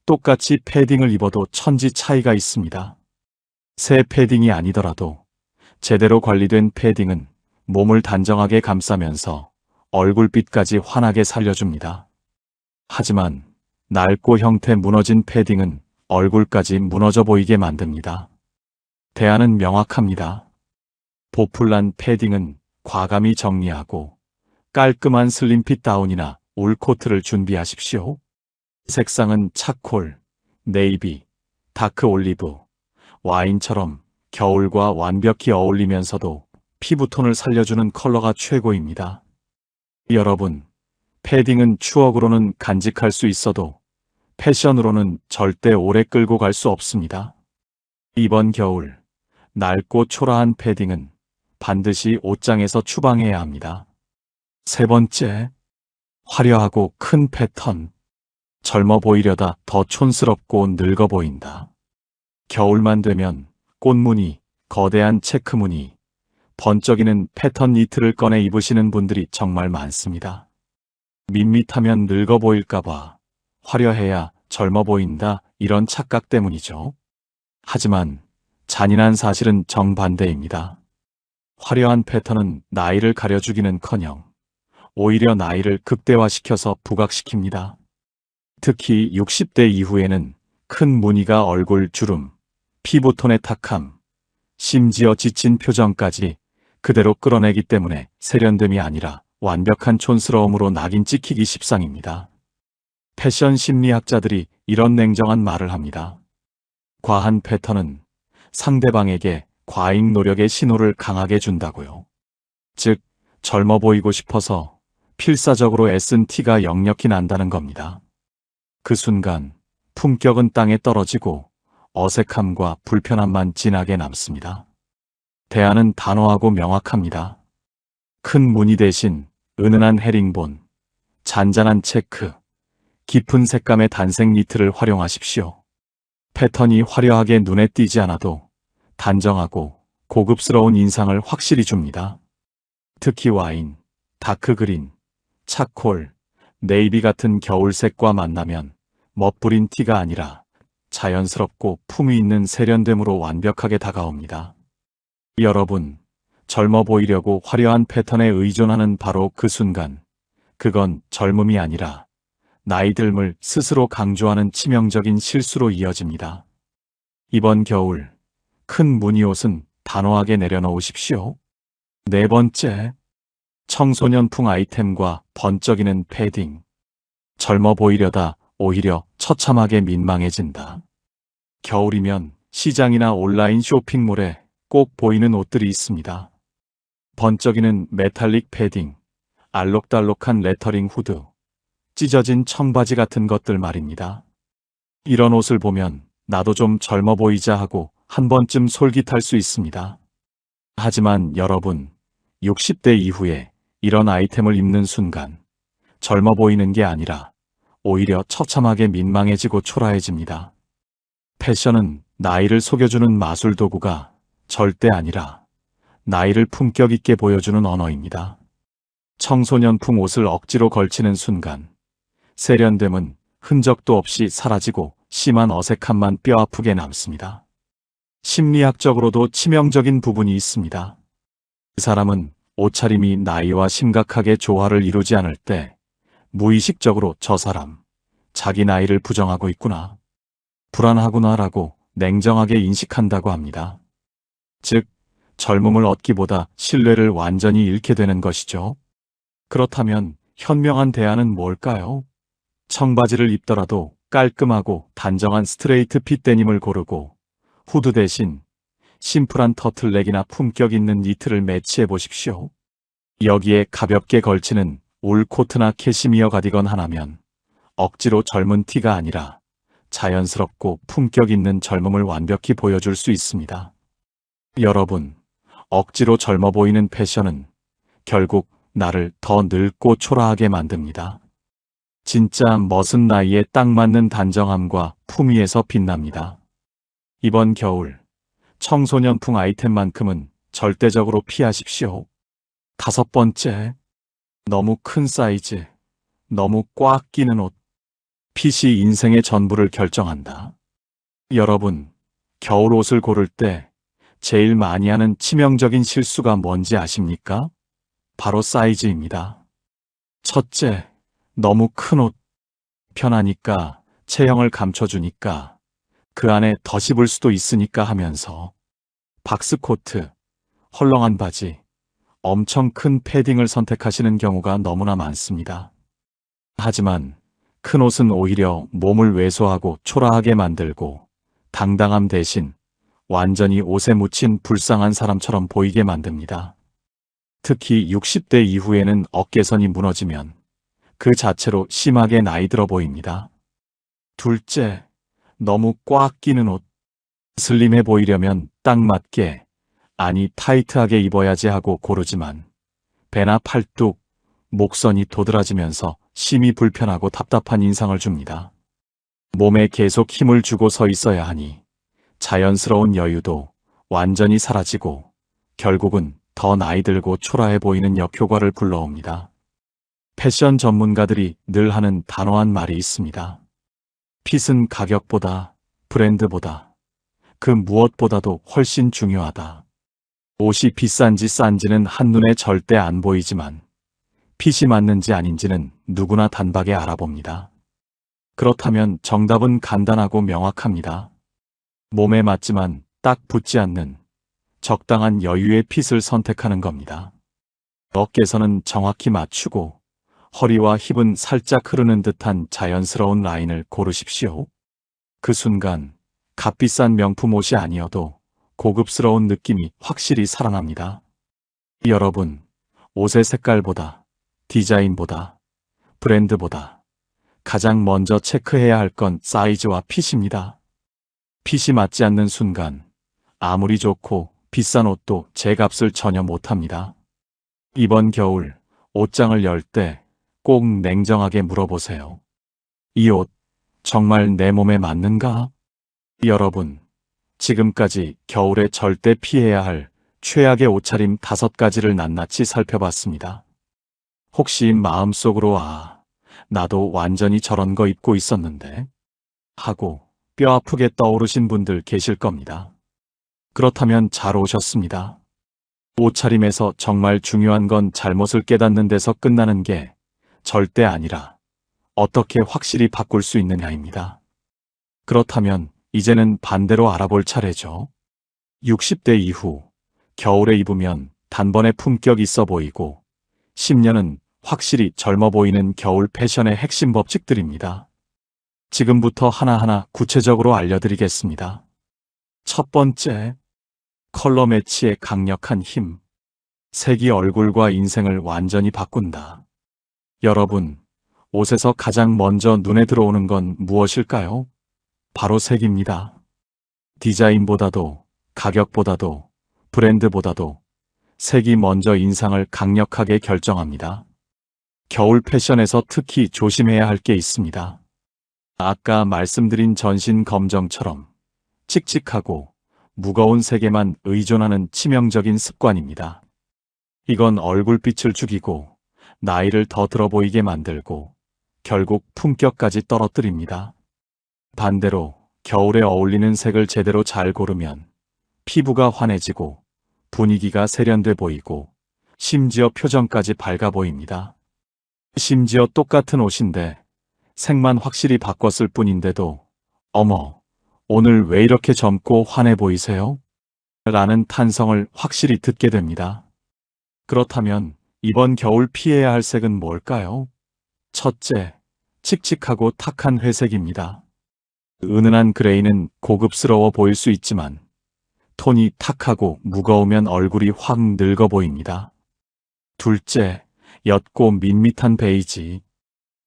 [SPEAKER 1] 똑같이 패딩을 입어도 천지 차이가 있습니다. 새 패딩이 아니더라도 제대로 관리된 패딩은 몸을 단정하게 감싸면서 얼굴빛까지 환하게 살려줍니다. 하지만 낡고 형태 무너진 패딩은 얼굴까지 무너져 보이게 만듭니다. 대안은 명확합니다. 보풀난 패딩은 과감히 정리하고 깔끔한 슬림핏 다운이나 울 코트를 준비하십시오. 색상은 차콜, 네이비, 다크 올리브, 와인처럼 겨울과 완벽히 어울리면서도 피부톤을 살려주는 컬러가 최고입니다. 여러분, 패딩은 추억으로는 간직할 수 있어도 패션으로는 절대 오래 끌고 갈 수 없습니다. 이번 겨울, 낡고 초라한 패딩은 반드시 옷장에서 추방해야 합니다. 세 번째, 화려하고 큰 패턴. 젊어 보이려다 더 촌스럽고 늙어 보인다. 겨울만 되면 꽃무늬, 거대한 체크무늬, 번쩍이는 패턴 니트를 꺼내 입으시는 분들이 정말 많습니다. 밋밋하면 늙어 보일까봐, 화려해야 젊어 보인다 이런 착각 때문이죠. 하지만 잔인한 사실은 정반대입니다. 화려한 패턴은 나이를 가려주기는커녕 오히려 나이를 극대화시켜서 부각시킵니다. 특히 60대 이후에는 큰 무늬가 얼굴 주름, 피부톤의 탁함, 심지어 지친 표정까지 그대로 끌어내기 때문에 세련됨이 아니라 완벽한 촌스러움으로 낙인 찍히기 십상입니다. 패션 심리학자들이 이런 냉정한 말을 합니다. 과한 패턴은 상대방에게 과잉 노력의 신호를 강하게 준다고요. 즉, 젊어 보이고 싶어서 필사적으로 애쓴 티가 역력히 난다는 겁니다. 그 순간 품격은 땅에 떨어지고 어색함과 불편함만 진하게 남습니다. 대안은 단호하고 명확합니다. 큰 무늬 대신 은은한 헤링본, 잔잔한 체크, 깊은 색감의 단색 니트를 활용하십시오. 패턴이 화려하게 눈에 띄지 않아도 단정하고 고급스러운 인상을 확실히 줍니다. 특히 와인, 다크그린, 차콜, 네이비 같은 겨울색과 만나면 멋부린 티가 아니라 자연스럽고 품위 있는 세련됨으로 완벽하게 다가옵니다. 여러분, 젊어 보이려고 화려한 패턴에 의존하는 바로 그 순간, 그건 젊음이 아니라 나이 듦을 스스로 강조하는 치명적인 실수로 이어집니다. 이번 겨울, 큰 무늬 옷은 단호하게 내려놓으십시오. 네 번째, 청소년풍 아이템과 번쩍이는 패딩. 젊어 보이려다 오히려 처참하게 민망해진다. 겨울이면 시장이나 온라인 쇼핑몰에 꼭 보이는 옷들이 있습니다. 번쩍이는 메탈릭 패딩, 알록달록한 레터링 후드, 찢어진 청바지 같은 것들 말입니다. 이런 옷을 보면 나도 좀 젊어 보이자 하고 한 번쯤 솔깃할 수 있습니다. 하지만 여러분, 60대 이후에 이런 아이템을 입는 순간 젊어 보이는 게 아니라 오히려 처참하게 민망해지고 초라해집니다. 패션은 나이를 속여주는 마술 도구가 절대 아니라 나이를 품격 있게 보여주는 언어입니다. 청소년풍 옷을 억지로 걸치는 순간 세련됨은 흔적도 없이 사라지고 심한 어색함만 뼈아프게 남습니다. 심리학적으로도 치명적인 부분이 있습니다. 그 사람은 옷차림이 나이와 심각하게 조화를 이루지 않을 때 무의식적으로 저 사람, 자기 나이를 부정하고 있구나, 불안하구나라고 냉정하게 인식한다고 합니다. 즉, 젊음을 얻기보다 신뢰를 완전히 잃게 되는 것이죠. 그렇다면 현명한 대안은 뭘까요? 청바지를 입더라도 깔끔하고 단정한 스트레이트 핏 데님을 고르고 후드 대신 심플한 터틀넥이나 품격 있는 니트를 매치해 보십시오. 여기에 가볍게 걸치는 울 코트나 캐시미어 가디건 하나면 억지로 젊은 티가 아니라 자연스럽고 품격 있는 젊음을 완벽히 보여줄 수 있습니다. 여러분, 억지로 젊어 보이는 패션은 결국 나를 더 늙고 초라하게 만듭니다. 진짜 멋은 나이에 딱 맞는 단정함과 품위에서 빛납니다. 이번 겨울, 청소년풍 아이템만큼은 절대적으로 피하십시오. 5번째, 너무 큰 사이즈, 너무 꽉 끼는 옷. 핏이 인생의 전부를 결정한다. 여러분, 겨울 옷을 고를 때 제일 많이 하는 치명적인 실수가 뭔지 아십니까? 바로 사이즈입니다. 첫째, 너무 큰 옷. 편하니까, 체형을 감춰주니까, 그 안에 더 씹을 수도 있으니까 하면서 박스코트, 헐렁한 바지, 엄청 큰 패딩을 선택하시는 경우가 너무나 많습니다. 하지만 큰 옷은 오히려 몸을 왜소하고 초라하게 만들고 당당함 대신 완전히 옷에 묻힌 불쌍한 사람처럼 보이게 만듭니다. 특히 60대 이후에는 어깨선이 무너지면 그 자체로 심하게 나이 들어 보입니다. 둘째, 너무 꽉 끼는 옷. 슬림해 보이려면 딱 맞게, 아니 타이트하게 입어야지 하고 고르지만 배나 팔뚝, 목선이 도드라지면서 심히 불편하고 답답한 인상을 줍니다. 몸에 계속 힘을 주고 서 있어야 하니 자연스러운 여유도 완전히 사라지고 결국은 더 나이 들고 초라해 보이는 역효과를 불러옵니다. 패션 전문가들이 늘 하는 단호한 말이 있습니다. 핏은 가격보다, 브랜드보다, 그 무엇보다도 훨씬 중요하다. 옷이 비싼지 싼지는 한눈에 절대 안 보이지만 핏이 맞는지 아닌지는 누구나 단박에 알아봅니다. 그렇다면 정답은 간단하고 명확합니다. 몸에 맞지만 딱 붙지 않는 적당한 여유의 핏을 선택하는 겁니다. 어깨선은 정확히 맞추고 허리와 힙은 살짝 흐르는 듯한 자연스러운 라인을 고르십시오. 그 순간 값비싼 명품 옷이 아니어도 고급스러운 느낌이 확실히 살아납니다. 여러분, 옷의 색깔보다, 디자인보다, 브랜드보다 가장 먼저 체크해야 할 건 사이즈와 핏입니다. 핏이 맞지 않는 순간 아무리 좋고 비싼 옷도 제 값을 전혀 못합니다. 이번 겨울 옷장을 열 때 꼭 냉정하게 물어보세요. 이 옷 정말 내 몸에 맞는가? 여러분, 지금까지 겨울에 절대 피해야 할 최악의 옷차림 5가지를 낱낱이 살펴봤습니다. 혹시 마음속으로 나도 완전히 저런 거 입고 있었는데 하고 뼈 아프게 떠오르신 분들 계실 겁니다. 그렇다면 잘 오셨습니다. 옷차림에서 정말 중요한 건 잘못을 깨닫는 데서 끝나는 게 절대 아니라 어떻게 확실히 바꿀 수 있느냐입니다. 그렇다면 이제는 반대로 알아볼 차례죠. 60대 이후 겨울에 입으면 단번에 품격 있어 보이고 10년은 확실히 젊어 보이는 겨울 패션의 핵심 법칙들입니다. 지금부터 하나하나 구체적으로 알려드리겠습니다. 첫 번째, 컬러 매치의 강력한 힘. 색이 얼굴과 인생을 완전히 바꾼다. 여러분, 옷에서 가장 먼저 눈에 들어오는 건 무엇일까요? 바로 색입니다. 디자인보다도, 가격보다도, 브랜드보다도 색이 먼저 인상을 강력하게 결정합니다. 겨울 패션에서 특히 조심해야 할 게 있습니다. 아까 말씀드린 전신 검정처럼 칙칙하고 무거운 색에만 의존하는 치명적인 습관입니다. 이건 얼굴빛을 죽이고 나이를 더 들어 보이게 만들고 결국 품격까지 떨어뜨립니다. 반대로 겨울에 어울리는 색을 제대로 잘 고르면 피부가 환해지고 분위기가 세련돼 보이고 심지어 표정까지 밝아 보입니다. 심지어 똑같은 옷인데 색만 확실히 바꿨을 뿐인데도 어머, 오늘 왜 이렇게 젊고 환해 보이세요? 라는 탄성을 확실히 듣게 됩니다. 그렇다면 이번 겨울 피해야 할 색은 뭘까요? 첫째, 칙칙하고 탁한 회색입니다. 은은한 그레이는 고급스러워 보일 수 있지만 톤이 탁하고 무거우면 얼굴이 확 늙어 보입니다. 둘째, 옅고 밋밋한 베이지.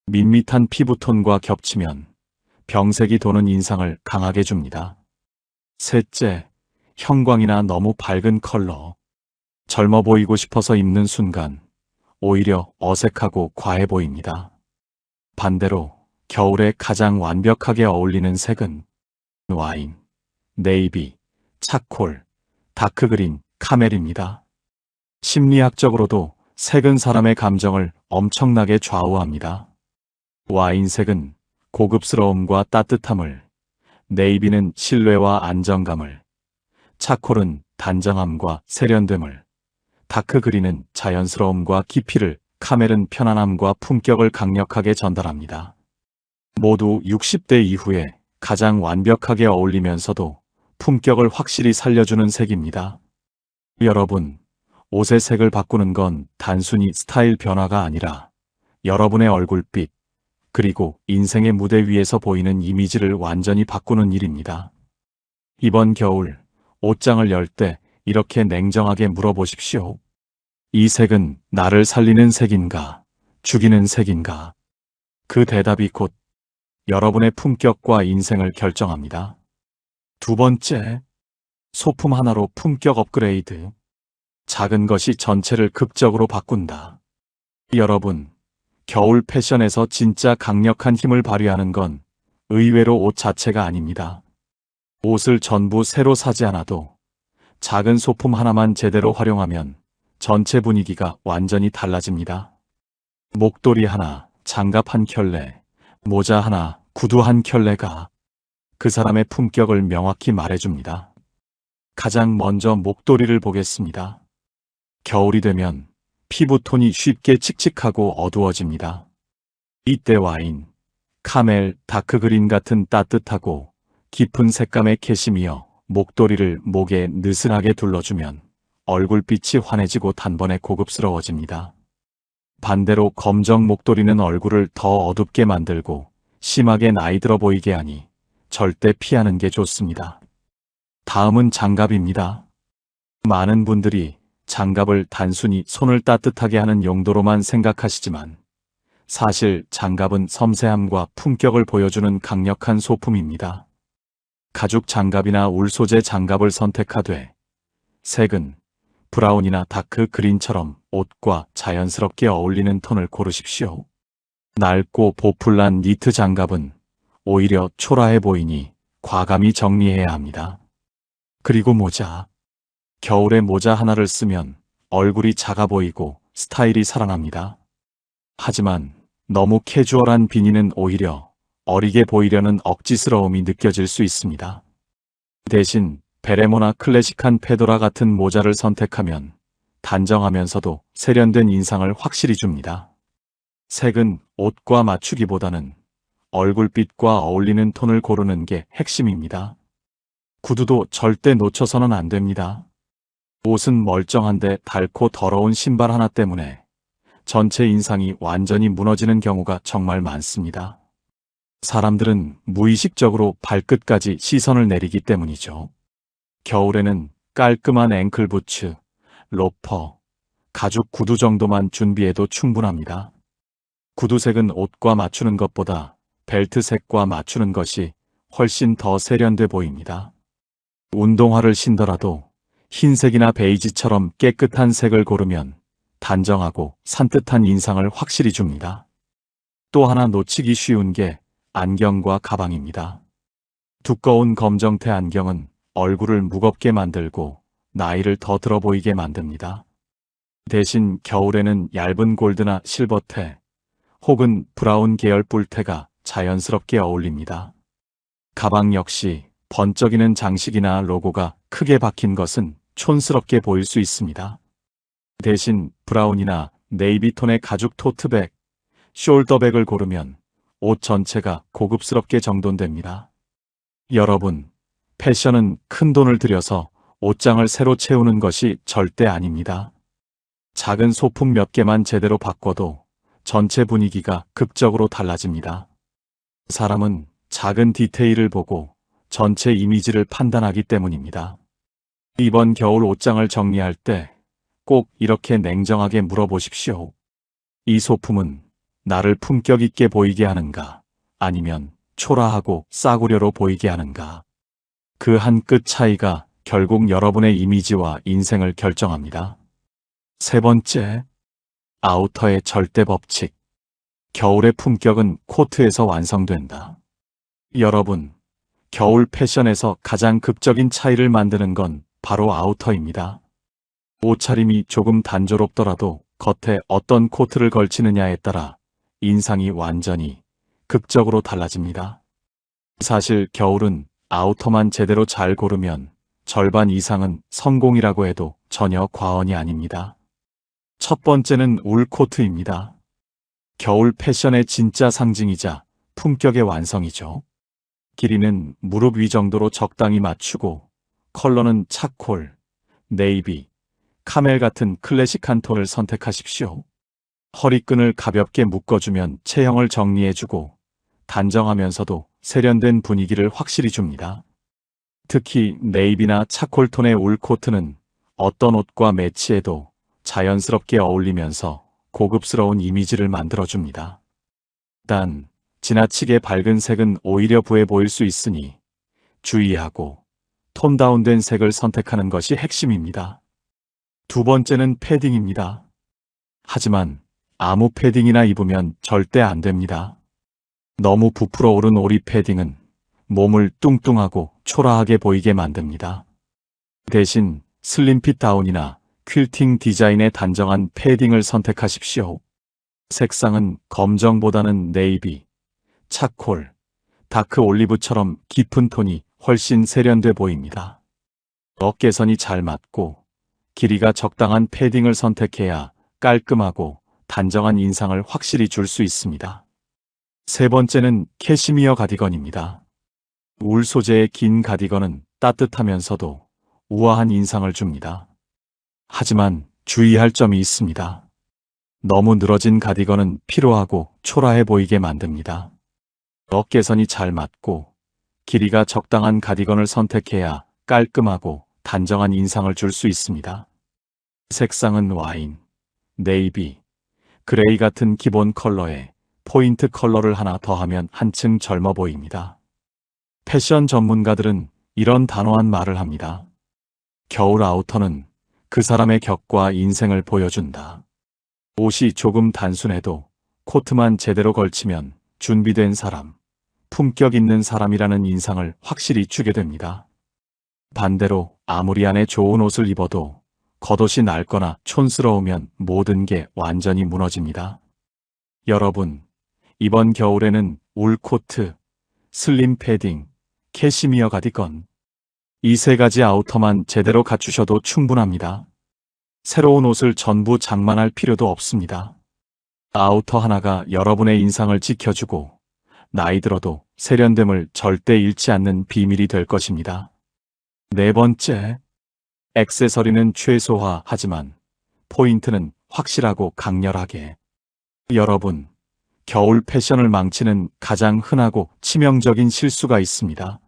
[SPEAKER 1] 밋밋한 피부톤과 겹치면 병색이 도는 인상을 강하게 줍니다. 셋째, 형광이나 너무 밝은 컬러. 젊어 보이고 싶어서 입는 순간 오히려 어색하고 과해 보입니다. 반대로 겨울에 가장 완벽하게 어울리는 색은 와인, 네이비, 차콜, 다크그린, 카멜입니다. 심리학적으로도 색은 사람의 감정을 엄청나게 좌우합니다. 와인색은 고급스러움과 따뜻함을, 네이비는 신뢰와 안정감을, 차콜은 단정함과 세련됨을, 다크그린은 자연스러움과 깊이를, 카멜은 편안함과 품격을 강력하게 전달합니다. 모두 60대 이후에 가장 완벽하게 어울리면서도 품격을 확실히 살려주는 색입니다. 여러분, 옷의 색을 바꾸는 건 단순히 스타일 변화가 아니라 여러분의 얼굴빛, 그리고 인생의 무대 위에서 보이는 이미지를 완전히 바꾸는 일입니다. 이번 겨울 옷장을 열 때 이렇게 냉정하게 물어보십시오. 이 색은 나를 살리는 색인가, 죽이는 색인가? 그 대답이 곧 여러분의 품격과 인생을 결정합니다. 두 번째, 소품 하나로 품격 업그레이드. 작은 것이 전체를 극적으로 바꾼다. 여러분, 겨울 패션에서 진짜 강력한 힘을 발휘하는 건 의외로 옷 자체가 아닙니다. 옷을 전부 새로 사지 않아도 작은 소품 하나만 제대로 활용하면 전체 분위기가 완전히 달라집니다. 목도리 하나, 장갑 한 켤레, 모자 하나, 구두 한 켤레가 그 사람의 품격을 명확히 말해줍니다. 가장 먼저 목도리를 보겠습니다. 겨울이 되면 피부톤이 쉽게 칙칙하고 어두워집니다. 이때 와인, 카멜, 다크그린 같은 따뜻하고 깊은 색감의 캐시미어, 목도리를 목에 느슨하게 둘러주면 얼굴빛이 환해지고 단번에 고급스러워집니다. 반대로 검정 목도리는 얼굴을 더 어둡게 만들고 심하게 나이 들어 보이게 하니 절대 피하는 게 좋습니다. 다음은 장갑입니다. 많은 분들이 장갑을 단순히 손을 따뜻하게 하는 용도로만 생각하시지만 사실 장갑은 섬세함과 품격을 보여주는 강력한 소품입니다. 가죽 장갑이나 울 소재 장갑을 선택하되 색은 브라운이나 다크 그린처럼 옷과 자연스럽게 어울리는 톤을 고르십시오. 낡고 보풀난 니트 장갑은 오히려 초라해 보이니 과감히 정리해야 합니다. 그리고 모자. 겨울에 모자 하나를 쓰면 얼굴이 작아 보이고 스타일이 살아납니다. 하지만 너무 캐주얼한 비니는 오히려 어리게 보이려는 억지스러움이 느껴질 수 있습니다. 대신 베레모나 클래식한 페도라 같은 모자를 선택하면 단정하면서도 세련된 인상을 확실히 줍니다. 색은 옷과 맞추기보다는 얼굴빛과 어울리는 톤을 고르는 게 핵심입니다. 구두도 절대 놓쳐서는 안 됩니다. 옷은 멀쩡한데 닳고 더러운 신발 하나 때문에 전체 인상이 완전히 무너지는 경우가 정말 많습니다. 사람들은 무의식적으로 발끝까지 시선을 내리기 때문이죠. 겨울에는 깔끔한 앵클 부츠, 로퍼, 가죽 구두 정도만 준비해도 충분합니다. 구두색은 옷과 맞추는 것보다 벨트색과 맞추는 것이 훨씬 더 세련돼 보입니다. 운동화를 신더라도 흰색이나 베이지처럼 깨끗한 색을 고르면 단정하고 산뜻한 인상을 확실히 줍니다. 또 하나 놓치기 쉬운 게 안경과 가방입니다. 두꺼운 검정테 안경은 얼굴을 무겁게 만들고 나이를 더 들어 보이게 만듭니다. 대신 겨울에는 얇은 골드나 실버테 혹은 브라운 계열 뿔테가 자연스럽게 어울립니다. 가방 역시 번쩍이는 장식이나 로고가 크게 박힌 것은 촌스럽게 보일 수 있습니다. 대신 브라운이나 네이비 톤의 가죽 토트백, 숄더백을 고르면 옷 전체가 고급스럽게 정돈됩니다. 여러분, 패션은 큰 돈을 들여서 옷장을 새로 채우는 것이 절대 아닙니다. 작은 소품 몇 개만 제대로 바꿔도 전체 분위기가 극적으로 달라집니다. 사람은 작은 디테일을 보고 전체 이미지를 판단하기 때문입니다. 이번 겨울 옷장을 정리할 때 꼭 이렇게 냉정하게 물어보십시오. 이 소품은 나를 품격 있게 보이게 하는가, 아니면 초라하고 싸구려로 보이게 하는가. 그 한 끗 차이가 결국 여러분의 이미지와 인생을 결정합니다. 세 번째, 아우터의 절대 법칙. 겨울의 품격은 코트에서 완성된다. 여러분, 겨울 패션에서 가장 극적인 차이를 만드는 건 바로 아우터입니다. 옷차림이 조금 단조롭더라도 겉에 어떤 코트를 걸치느냐에 따라 인상이 완전히 극적으로 달라집니다. 사실 겨울은 아우터만 제대로 잘 고르면 절반 이상은 성공이라고 해도 전혀 과언이 아닙니다. 첫 번째는 울 코트입니다. 겨울 패션의 진짜 상징이자 품격의 완성이죠. 길이는 무릎 위 정도로 적당히 맞추고 컬러는 차콜, 네이비, 카멜 같은 클래식한 톤을 선택하십시오. 허리끈을 가볍게 묶어주면 체형을 정리해주고 단정하면서도 세련된 분위기를 확실히 줍니다. 특히 네이비나 차콜톤의 울 코트는 어떤 옷과 매치해도 자연스럽게 어울리면서 고급스러운 이미지를 만들어줍니다. 단, 지나치게 밝은 색은 오히려 부해 보일 수 있으니 주의하고 톤 다운된 색을 선택하는 것이 핵심입니다. 두 번째는 패딩입니다. 하지만 아무 패딩이나 입으면 절대 안 됩니다. 너무 부풀어 오른 오리 패딩은 몸을 뚱뚱하고 초라하게 보이게 만듭니다. 대신 슬림핏 다운이나 퀼팅 디자인의 단정한 패딩을 선택하십시오. 색상은 검정보다는 네이비, 차콜, 다크 올리브처럼 깊은 톤이 훨씬 세련돼 보입니다. 어깨선이 잘 맞고 길이가 적당한 패딩을 선택해야 깔끔하고 단정한 인상을 확실히 줄 수 있습니다. 세 번째는 캐시미어 가디건입니다. 울 소재의 긴 가디건은 따뜻하면서도 우아한 인상을 줍니다. 하지만 주의할 점이 있습니다. 너무 늘어진 가디건은 피로하고 초라해 보이게 만듭니다. 어깨선이 잘 맞고 길이가 적당한 가디건을 선택해야 깔끔하고 단정한 인상을 줄 수 있습니다. 색상은 와인, 네이비, 그레이 같은 기본 컬러에 포인트 컬러를 하나 더하면 한층 젊어 보입니다. 패션 전문가들은 이런 단호한 말을 합니다. 겨울 아우터는 그 사람의 격과 인생을 보여준다. 옷이 조금 단순해도 코트만 제대로 걸치면 준비된 사람, 품격 있는 사람이라는 인상을 확실히 주게 됩니다. 반대로 아무리 안에 좋은 옷을 입어도 겉옷이 낡거나 촌스러우면 모든 게 완전히 무너집니다. 여러분, 이번 겨울에는 울 코트, 슬림 패딩, 캐시미어 가디건, 이 세 가지 아우터만 제대로 갖추셔도 충분합니다. 새로운 옷을 전부 장만할 필요도 없습니다. 아우터 하나가 여러분의 인상을 지켜주고 나이 들어도 세련됨을 절대 잃지 않는 비밀이 될 것입니다. 네 번째, 액세서리는 최소화하지만 포인트는 확실하고 강렬하게. 여러분, 겨울 패션을 망치는 가장 흔하고 치명적인 실수가 있습니다.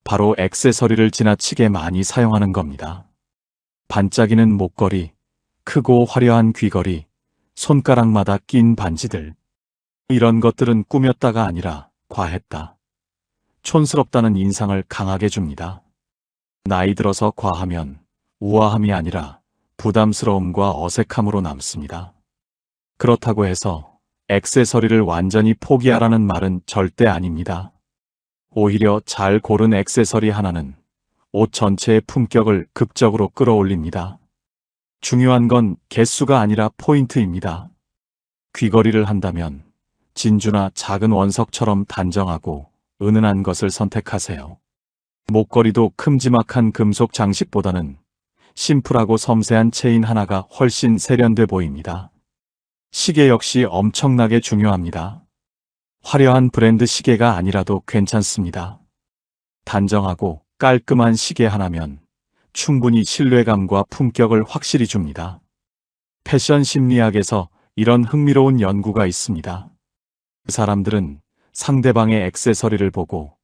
[SPEAKER 1] 바로 액세서리를 지나치게 많이 사용하는 겁니다. 반짝이는 목걸이, 크고 화려한 귀걸이, 손가락마다 낀 반지들. 이런 것들은 꾸몄다가 아니라 과했다, 촌스럽다는 인상을 강하게 줍니다. 나이 들어서 과하면 우아함이 아니라 부담스러움과 어색함으로 남습니다. 그렇다고 해서 액세서리를 완전히 포기하라는 말은 절대 아닙니다. 오히려 잘 고른 액세서리 하나는 옷 전체의 품격을 극적으로 끌어올립니다. 중요한 건 개수가 아니라 포인트입니다. 귀걸이를 한다면 진주나 작은 원석처럼 단정하고 은은한 것을 선택하세요. 목걸이도 큼지막한 금속 장식보다는 심플하고 섬세한 체인 하나가 훨씬 세련돼 보입니다. 시계 역시 엄청나게 중요합니다. 화려한 브랜드 시계가 아니라도 괜찮습니다. 단정하고 깔끔한 시계 하나면 충분히 신뢰감과 품격을 확실히 줍니다. 패션 심리학에서 이런 흥미로운 연구가 있습니다. 사람들은 상대방의 액세서리를 보고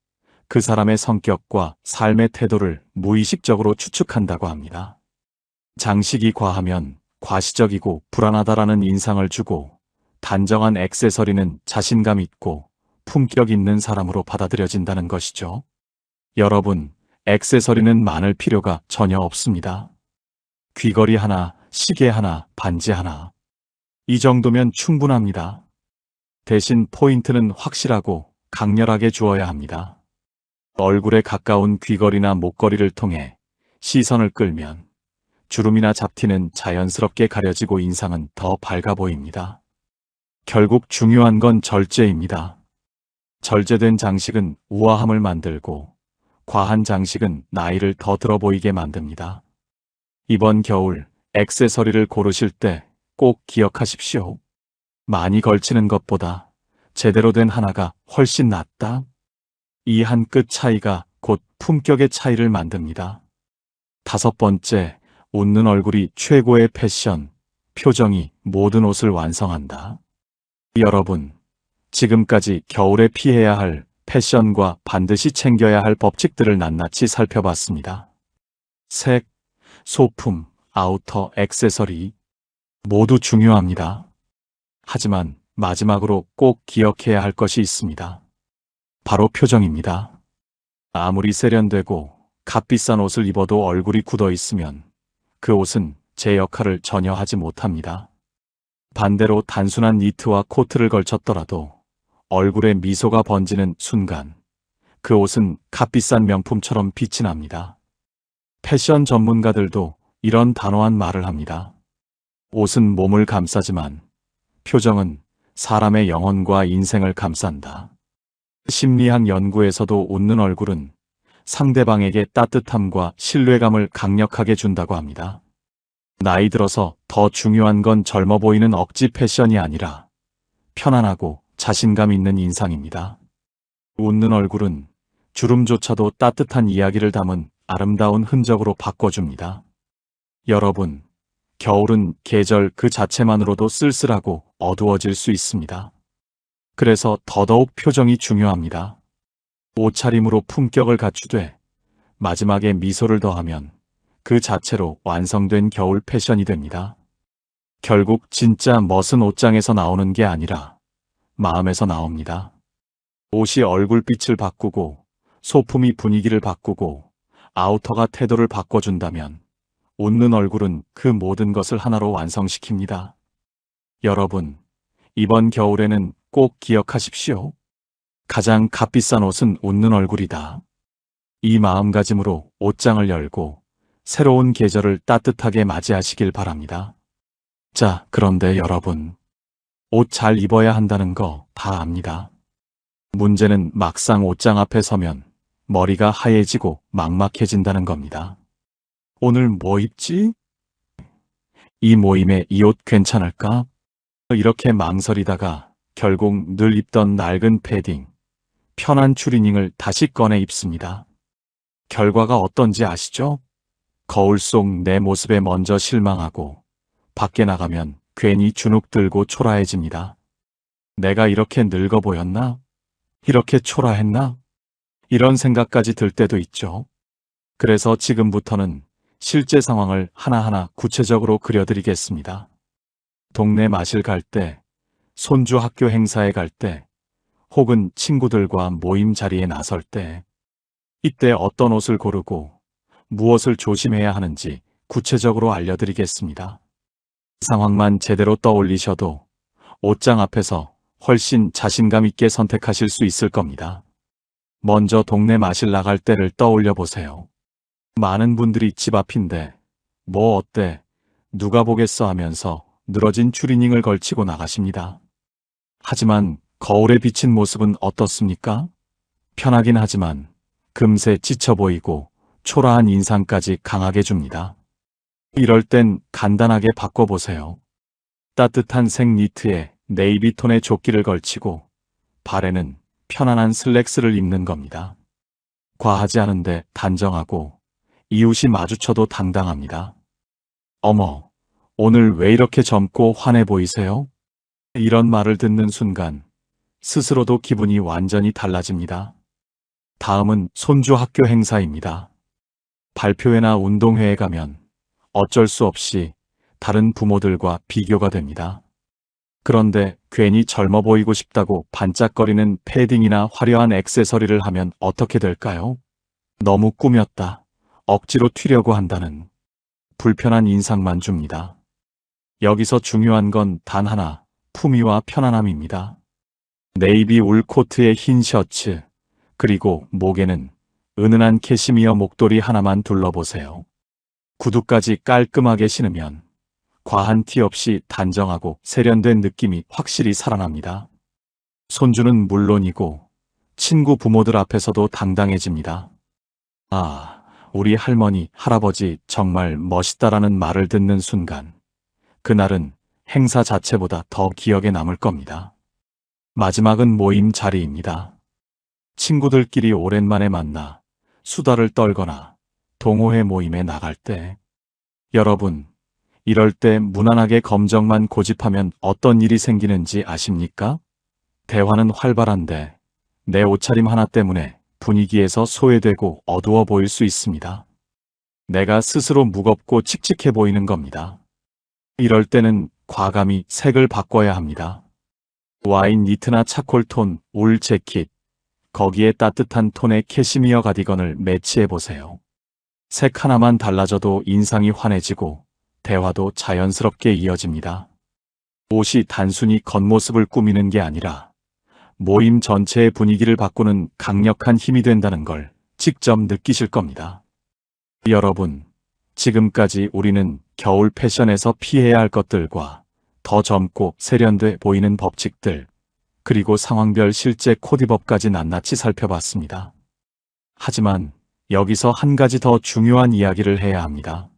[SPEAKER 1] 그 사람의 성격과 삶의 태도를 무의식적으로 추측한다고 합니다. 장식이 과하면 과시적이고 불안하다라는 인상을 주고, 단정한 액세서리는 자신감 있고 품격 있는 사람으로 받아들여진다는 것이죠. 여러분, 액세서리는 많을 필요가 전혀 없습니다. 귀걸이 하나, 시계 하나, 반지 하나. 이 정도면 충분합니다. 대신 포인트는 확실하고 강렬하게 주어야 합니다. 얼굴에 가까운 귀걸이나 목걸이를 통해 시선을 끌면 주름이나 잡티는 자연스럽게 가려지고 인상은 더 밝아 보입니다. 결국 중요한 건 절제입니다. 절제된 장식은 우아함을 만들고, 과한 장식은 나이를 더 들어 보이게 만듭니다. 이번 겨울 액세서리를 고르실 때 꼭 기억하십시오. 많이 걸치는 것보다 제대로 된 하나가 훨씬 낫다. 이 한 끗 차이가 곧 품격의 차이를 만듭니다. 5번째, 웃는 얼굴이 최고의 패션. 표정이 모든 옷을 완성한다. 여러분, 지금까지 겨울에 피해야 할 패션과 반드시 챙겨야 할 법칙들을 낱낱이 살펴봤습니다. 색, 소품, 아우터, 액세서리 모두 중요합니다. 하지만 마지막으로 꼭 기억해야 할 것이 있습니다. 바로 표정입니다. 아무리 세련되고 값비싼 옷을 입어도 얼굴이 굳어 있으면 그 옷은 제 역할을 전혀 하지 못합니다. 반대로 단순한 니트와 코트를 걸쳤더라도 얼굴에 미소가 번지는 순간 그 옷은 값비싼 명품처럼 빛이 납니다. 패션 전문가들도 이런 단호한 말을 합니다. 옷은 몸을 감싸지만 표정은 사람의 영혼과 인생을 감싼다. 심리학 연구에서도 웃는 얼굴은 상대방에게 따뜻함과 신뢰감을 강력하게 준다고 합니다. 나이 들어서 더 중요한 건 젊어 보이는 억지 패션이 아니라 편안하고 자신감 있는 인상입니다. 웃는 얼굴은 주름조차도 따뜻한 이야기를 담은 아름다운 흔적으로 바꿔줍니다. 여러분, 겨울은 계절 그 자체만으로도 쓸쓸하고 어두워질 수 있습니다. 그래서 더더욱 표정이 중요합니다. 옷차림으로 품격을 갖추되 마지막에 미소를 더하면 그 자체로 완성된 겨울 패션이 됩니다. 결국 진짜 멋은 옷장에서 나오는 게 아니라 마음에서 나옵니다. 옷이 얼굴빛을 바꾸고, 소품이 분위기를 바꾸고, 아우터가 태도를 바꿔준다면 웃는 얼굴은 그 모든 것을 하나로 완성시킵니다. 여러분, 이번 겨울에는 꼭 기억하십시오. 가장 값비싼 옷은 웃는 얼굴이다. 이 마음가짐으로 옷장을 열고 새로운 계절을 따뜻하게 맞이하시길 바랍니다. 자, 그런데 여러분, 옷 잘 입어야 한다는 거 다 압니다. 문제는 막상 옷장 앞에 서면 머리가 하얘지고 막막해진다는 겁니다. 오늘 뭐 입지? 이 모임에 이 옷 괜찮을까? 이렇게 망설이다가 결국 늘 입던 낡은 패딩, 편한 추리닝을 다시 꺼내 입습니다. 결과가 어떤지 아시죠? 거울 속 내 모습에 먼저 실망하고 밖에 나가면 괜히 주눅 들고 초라해집니다. 내가 이렇게 늙어 보였나? 이렇게 초라했나? 이런 생각까지 들 때도 있죠. 그래서 지금부터는 실제 상황을 하나하나 구체적으로 그려드리겠습니다. 동네 마실 갈 때, 손주 학교 행사에 갈 때, 혹은 친구들과 모임 자리에 나설 때, 이때 어떤 옷을 고르고 무엇을 조심해야 하는지 구체적으로 알려드리겠습니다. 상황만 제대로 떠올리셔도 옷장 앞에서 훨씬 자신감 있게 선택하실 수 있을 겁니다. 먼저 동네 마실 나갈 때를 떠올려 보세요. 많은 분들이 집 앞인데 뭐 어때? 누가 보겠어 하면서 늘어진 추리닝을 걸치고 나가십니다. 하지만 거울에 비친 모습은 어떻습니까? 편하긴 하지만 금세 지쳐 보이고 초라한 인상까지 강하게 줍니다. 이럴 땐 간단하게 바꿔보세요. 따뜻한 색 니트에 네이비 톤의 조끼를 걸치고 발에는 편안한 슬랙스를 입는 겁니다. 과하지 않은데 단정하고 이웃이 마주쳐도 당당합니다. 어머, 오늘 왜 이렇게 젊고 환해 보이세요? 이런 말을 듣는 순간 스스로도 기분이 완전히 달라집니다. 다음은 손주 학교 행사입니다. 발표회나 운동회에 가면 어쩔 수 없이 다른 부모들과 비교가 됩니다. 그런데 괜히 젊어 보이고 싶다고 반짝거리는 패딩이나 화려한 액세서리를 하면 어떻게 될까요? 너무 꾸몄다, 억지로 튀려고 한다는 불편한 인상만 줍니다. 여기서 중요한 건 단 하나, 품위와 편안함입니다. 네이비 울 코트에 흰 셔츠, 그리고 목에는 은은한 캐시미어 목도리 하나만 둘러보세요. 구두까지 깔끔하게 신으면 과한 티 없이 단정하고 세련된 느낌이 확실히 살아납니다. 손주는 물론이고 친구 부모들 앞에서도 당당해집니다. 아, 우리 할머니, 할아버지 정말 멋있다라는 말을 듣는 순간 그날은 행사 자체보다 더 기억에 남을 겁니다. 마지막은 모임 자리입니다. 친구들끼리 오랜만에 만나 수다를 떨거나 동호회 모임에 나갈 때, 여러분, 이럴 때 무난하게 검정만 고집하면 어떤 일이 생기는지 아십니까? 대화는 활발한데 내 옷차림 하나 때문에 분위기에서 소외되고 어두워 보일 수 있습니다. 내가 스스로 무겁고 칙칙해 보이는 겁니다. 이럴 때는 과감히 색을 바꿔야 합니다. 와인 니트나 차콜톤, 울 재킷, 거기에 따뜻한 톤의 캐시미어 가디건을 매치해 보세요. 색 하나만 달라져도 인상이 환해지고 대화도 자연스럽게 이어집니다. 옷이 단순히 겉모습을 꾸미는 게 아니라 모임 전체의 분위기를 바꾸는 강력한 힘이 된다는 걸 직접 느끼실 겁니다. 여러분, 지금까지 우리는 겨울 패션에서 피해야 할 것들과 더 젊고 세련돼 보이는 법칙들, 그리고 상황별 실제 코디법까지 낱낱이 살펴봤습니다. 하지만 여기서 한 가지 더 중요한 이야기를 해야 합니다.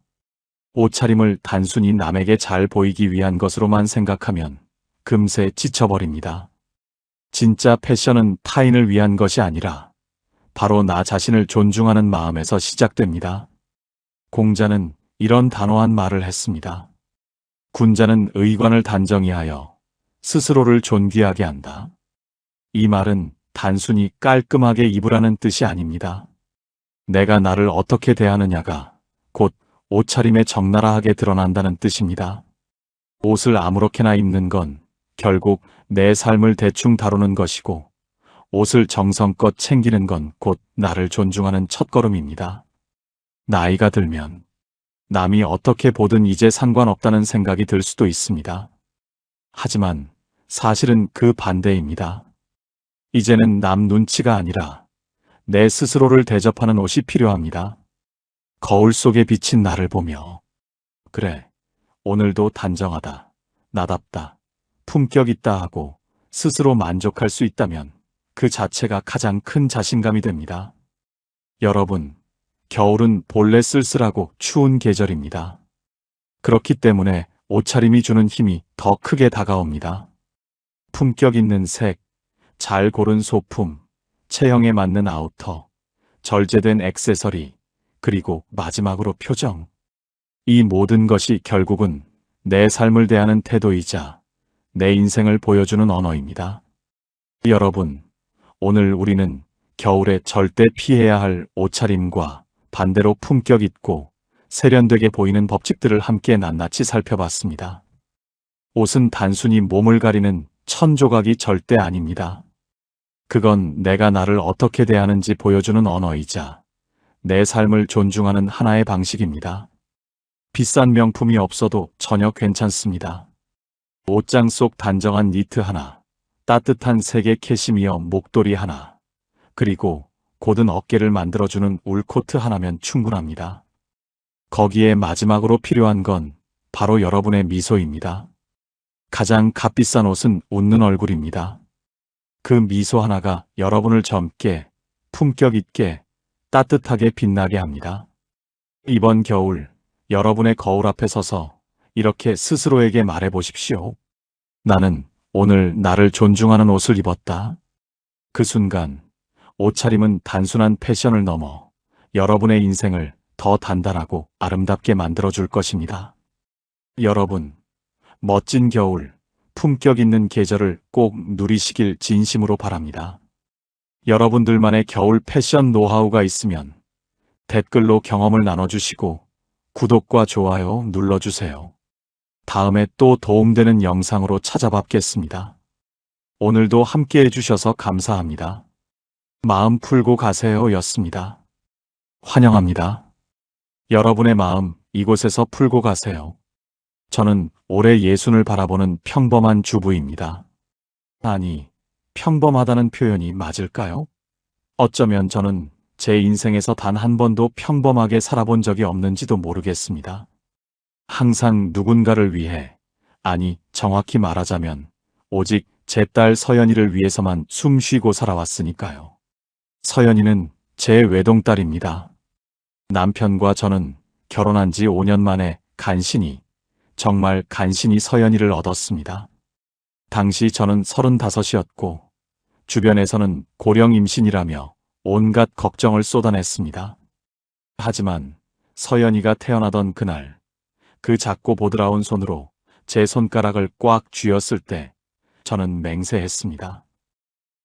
[SPEAKER 1] 옷차림을 단순히 남에게 잘 보이기 위한 것으로만 생각하면 금세 지쳐버립니다. 진짜 패션은 타인을 위한 것이 아니라 바로 나 자신을 존중하는 마음에서 시작됩니다. 공자는 이런 단호한 말을 했습니다. 군자는 의관을 단정히 하여 스스로를 존귀하게 한다. 이 말은 단순히 깔끔하게 입으라는 뜻이 아닙니다. 내가 나를 어떻게 대하느냐가 곧 옷차림에 적나라하게 드러난다는 뜻입니다. 옷을 아무렇게나 입는 건 결국 내 삶을 대충 다루는 것이고, 옷을 정성껏 챙기는 건 곧 나를 존중하는 첫걸음입니다. 나이가 들면 남이 어떻게 보든 이제 상관없다는 생각이 들 수도 있습니다. 하지만 사실은 그 반대입니다. 이제는 남 눈치가 아니라 내 스스로를 대접하는 옷이 필요합니다. 거울 속에 비친 나를 보며, 그래, 오늘도 단정하다, 나답다, 품격 있다 하고 스스로 만족할 수 있다면 그 자체가 가장 큰 자신감이 됩니다. 여러분, 겨울은 본래 쓸쓸하고 추운 계절입니다. 그렇기 때문에 옷차림이 주는 힘이 더 크게 다가옵니다. 품격 있는 색, 잘 고른 소품, 체형에 맞는 아우터, 절제된 액세서리, 그리고 마지막으로 표정. 이 모든 것이 결국은 내 삶을 대하는 태도이자 내 인생을 보여주는 언어입니다. 여러분, 오늘 우리는 겨울에 절대 피해야 할 옷차림과 반대로 품격 있고 세련되게 보이는 법칙들을 함께 낱낱이 살펴봤습니다. 옷은 단순히 몸을 가리는 천조각이 절대 아닙니다. 그건 내가 나를 어떻게 대하는지 보여주는 언어이자 내 삶을 존중하는 하나의 방식입니다. 비싼 명품이 없어도 전혀 괜찮습니다. 옷장 속 단정한 니트 하나, 따뜻한 색의 캐시미어 목도리 하나, 그리고 곧은 어깨를 만들어주는 울코트 하나면 충분합니다. 거기에 마지막으로 필요한 건 바로 여러분의 미소입니다. 가장 값비싼 옷은 웃는 얼굴입니다. 그 미소 하나가 여러분을 젊게, 품격 있게, 따뜻하게 빛나게 합니다. 이번 겨울, 여러분의 거울 앞에 서서 이렇게 스스로에게 말해보십시오. 나는 오늘 나를 존중하는 옷을 입었다. 그 순간, 옷차림은 단순한 패션을 넘어 여러분의 인생을 더 단단하고 아름답게 만들어줄 것입니다. 여러분, 멋진 겨울, 품격 있는 계절을 꼭 누리시길 진심으로 바랍니다. 여러분들만의 겨울 패션 노하우가 있으면 댓글로 경험을 나눠주시고 구독과 좋아요 눌러주세요. 다음에 또 도움되는 영상으로 찾아뵙겠습니다. 오늘도 함께 해주셔서 감사합니다. 마음 풀고 가세요 였습니다. 환영합니다. 여러분의 마음 이곳에서 풀고 가세요. 저는 올해 예순을 바라보는 평범한 주부입니다. 아니, 평범하다는 표현이 맞을까요? 어쩌면 저는 제 인생에서 단 한 번도 평범하게 살아본 적이 없는지도 모르겠습니다. 항상 누군가를 위해, 아니, 정확히 말하자면, 오직 제 딸 서연이를 위해서만 숨 쉬고 살아왔으니까요. 서연이는 제 외동딸입니다. 남편과 저는 결혼한 지 5년 만에 간신히, 정말 간신히 서연이를 얻었습니다. 당시 저는 35이었고, 주변에서는 고령 임신이라며 온갖 걱정을 쏟아냈습니다. 하지만 서연이가 태어나던 그날, 그 작고 보드라운 손으로 제 손가락을 꽉 쥐었을 때 저는 맹세했습니다.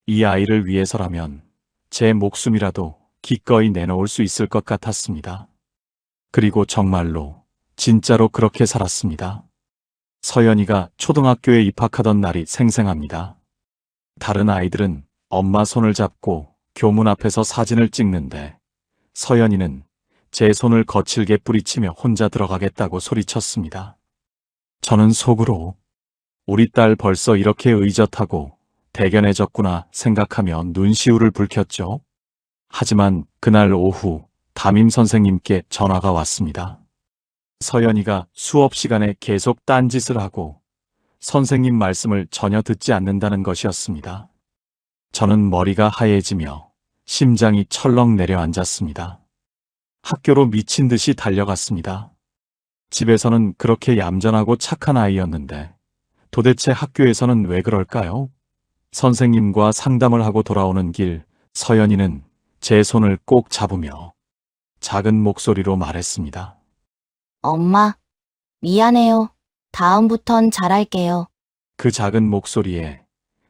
[SPEAKER 1] 이 아이를 위해서라면 제 목숨이라도 기꺼이 내놓을 수 있을 것 같았습니다. 그리고 정말로, 진짜로 그렇게 살았습니다. 서연이가 초등학교에 입학하던 날이 생생합니다. 다른 아이들은 엄마 손을 잡고 교문 앞에서 사진을 찍는데 서연이는 제 손을 거칠게 뿌리치며 혼자 들어가겠다고 소리쳤습니다. 저는 속으로 우리 딸 벌써 이렇게 의젓하고 대견해졌구나 생각하며 눈시울을 붉혔죠. 하지만 그날 오후 담임 선생님께 전화가 왔습니다. 서연이가 수업 시간에 계속 딴짓을 하고 선생님 말씀을 전혀 듣지 않는다는 것이었습니다. 저는 머리가 하얘지며 심장이 철렁 내려앉았습니다. 학교로 미친 듯이 달려갔습니다. 집에서는 그렇게 얌전하고 착한 아이였는데 도대체 학교에서는 왜 그럴까요? 선생님과 상담을 하고 돌아오는 길, 서연이는 제 손을 꼭 잡으며 작은 목소리로 말했습니다.
[SPEAKER 2] 엄마, 미안해요. 다음부턴 잘할게요.
[SPEAKER 1] 그 작은 목소리에,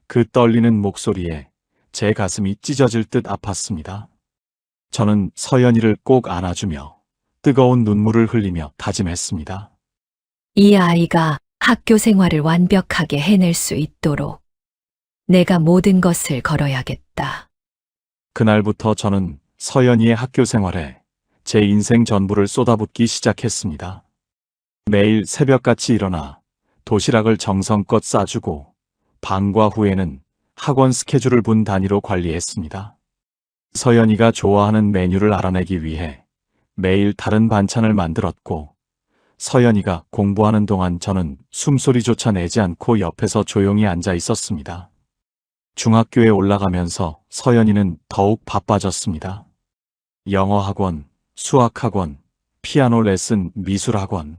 [SPEAKER 1] 그 떨리는 목소리에 제 가슴이 찢어질 듯 아팠습니다. 저는 서연이를 꼭 안아주며 뜨거운 눈물을 흘리며 다짐했습니다.
[SPEAKER 3] 이 아이가 학교 생활을 완벽하게 해낼 수 있도록 내가 모든 것을 걸어야겠다.
[SPEAKER 1] 그날부터 저는 서연이의 학교 생활에 제 인생 전부를 쏟아붓기 시작했습니다. 매일 새벽같이 일어나 도시락을 정성껏 싸주고 방과 후에는 학원 스케줄을 분 단위로 관리했습니다. 서연이가 좋아하는 메뉴를 알아내기 위해 매일 다른 반찬을 만들었고 서연이가 공부하는 동안 저는 숨소리조차 내지 않고 옆에서 조용히 앉아 있었습니다. 중학교에 올라가면서 서연이는 더욱 바빠졌습니다. 영어학원, 수학학원, 피아노 레슨, 미술학원.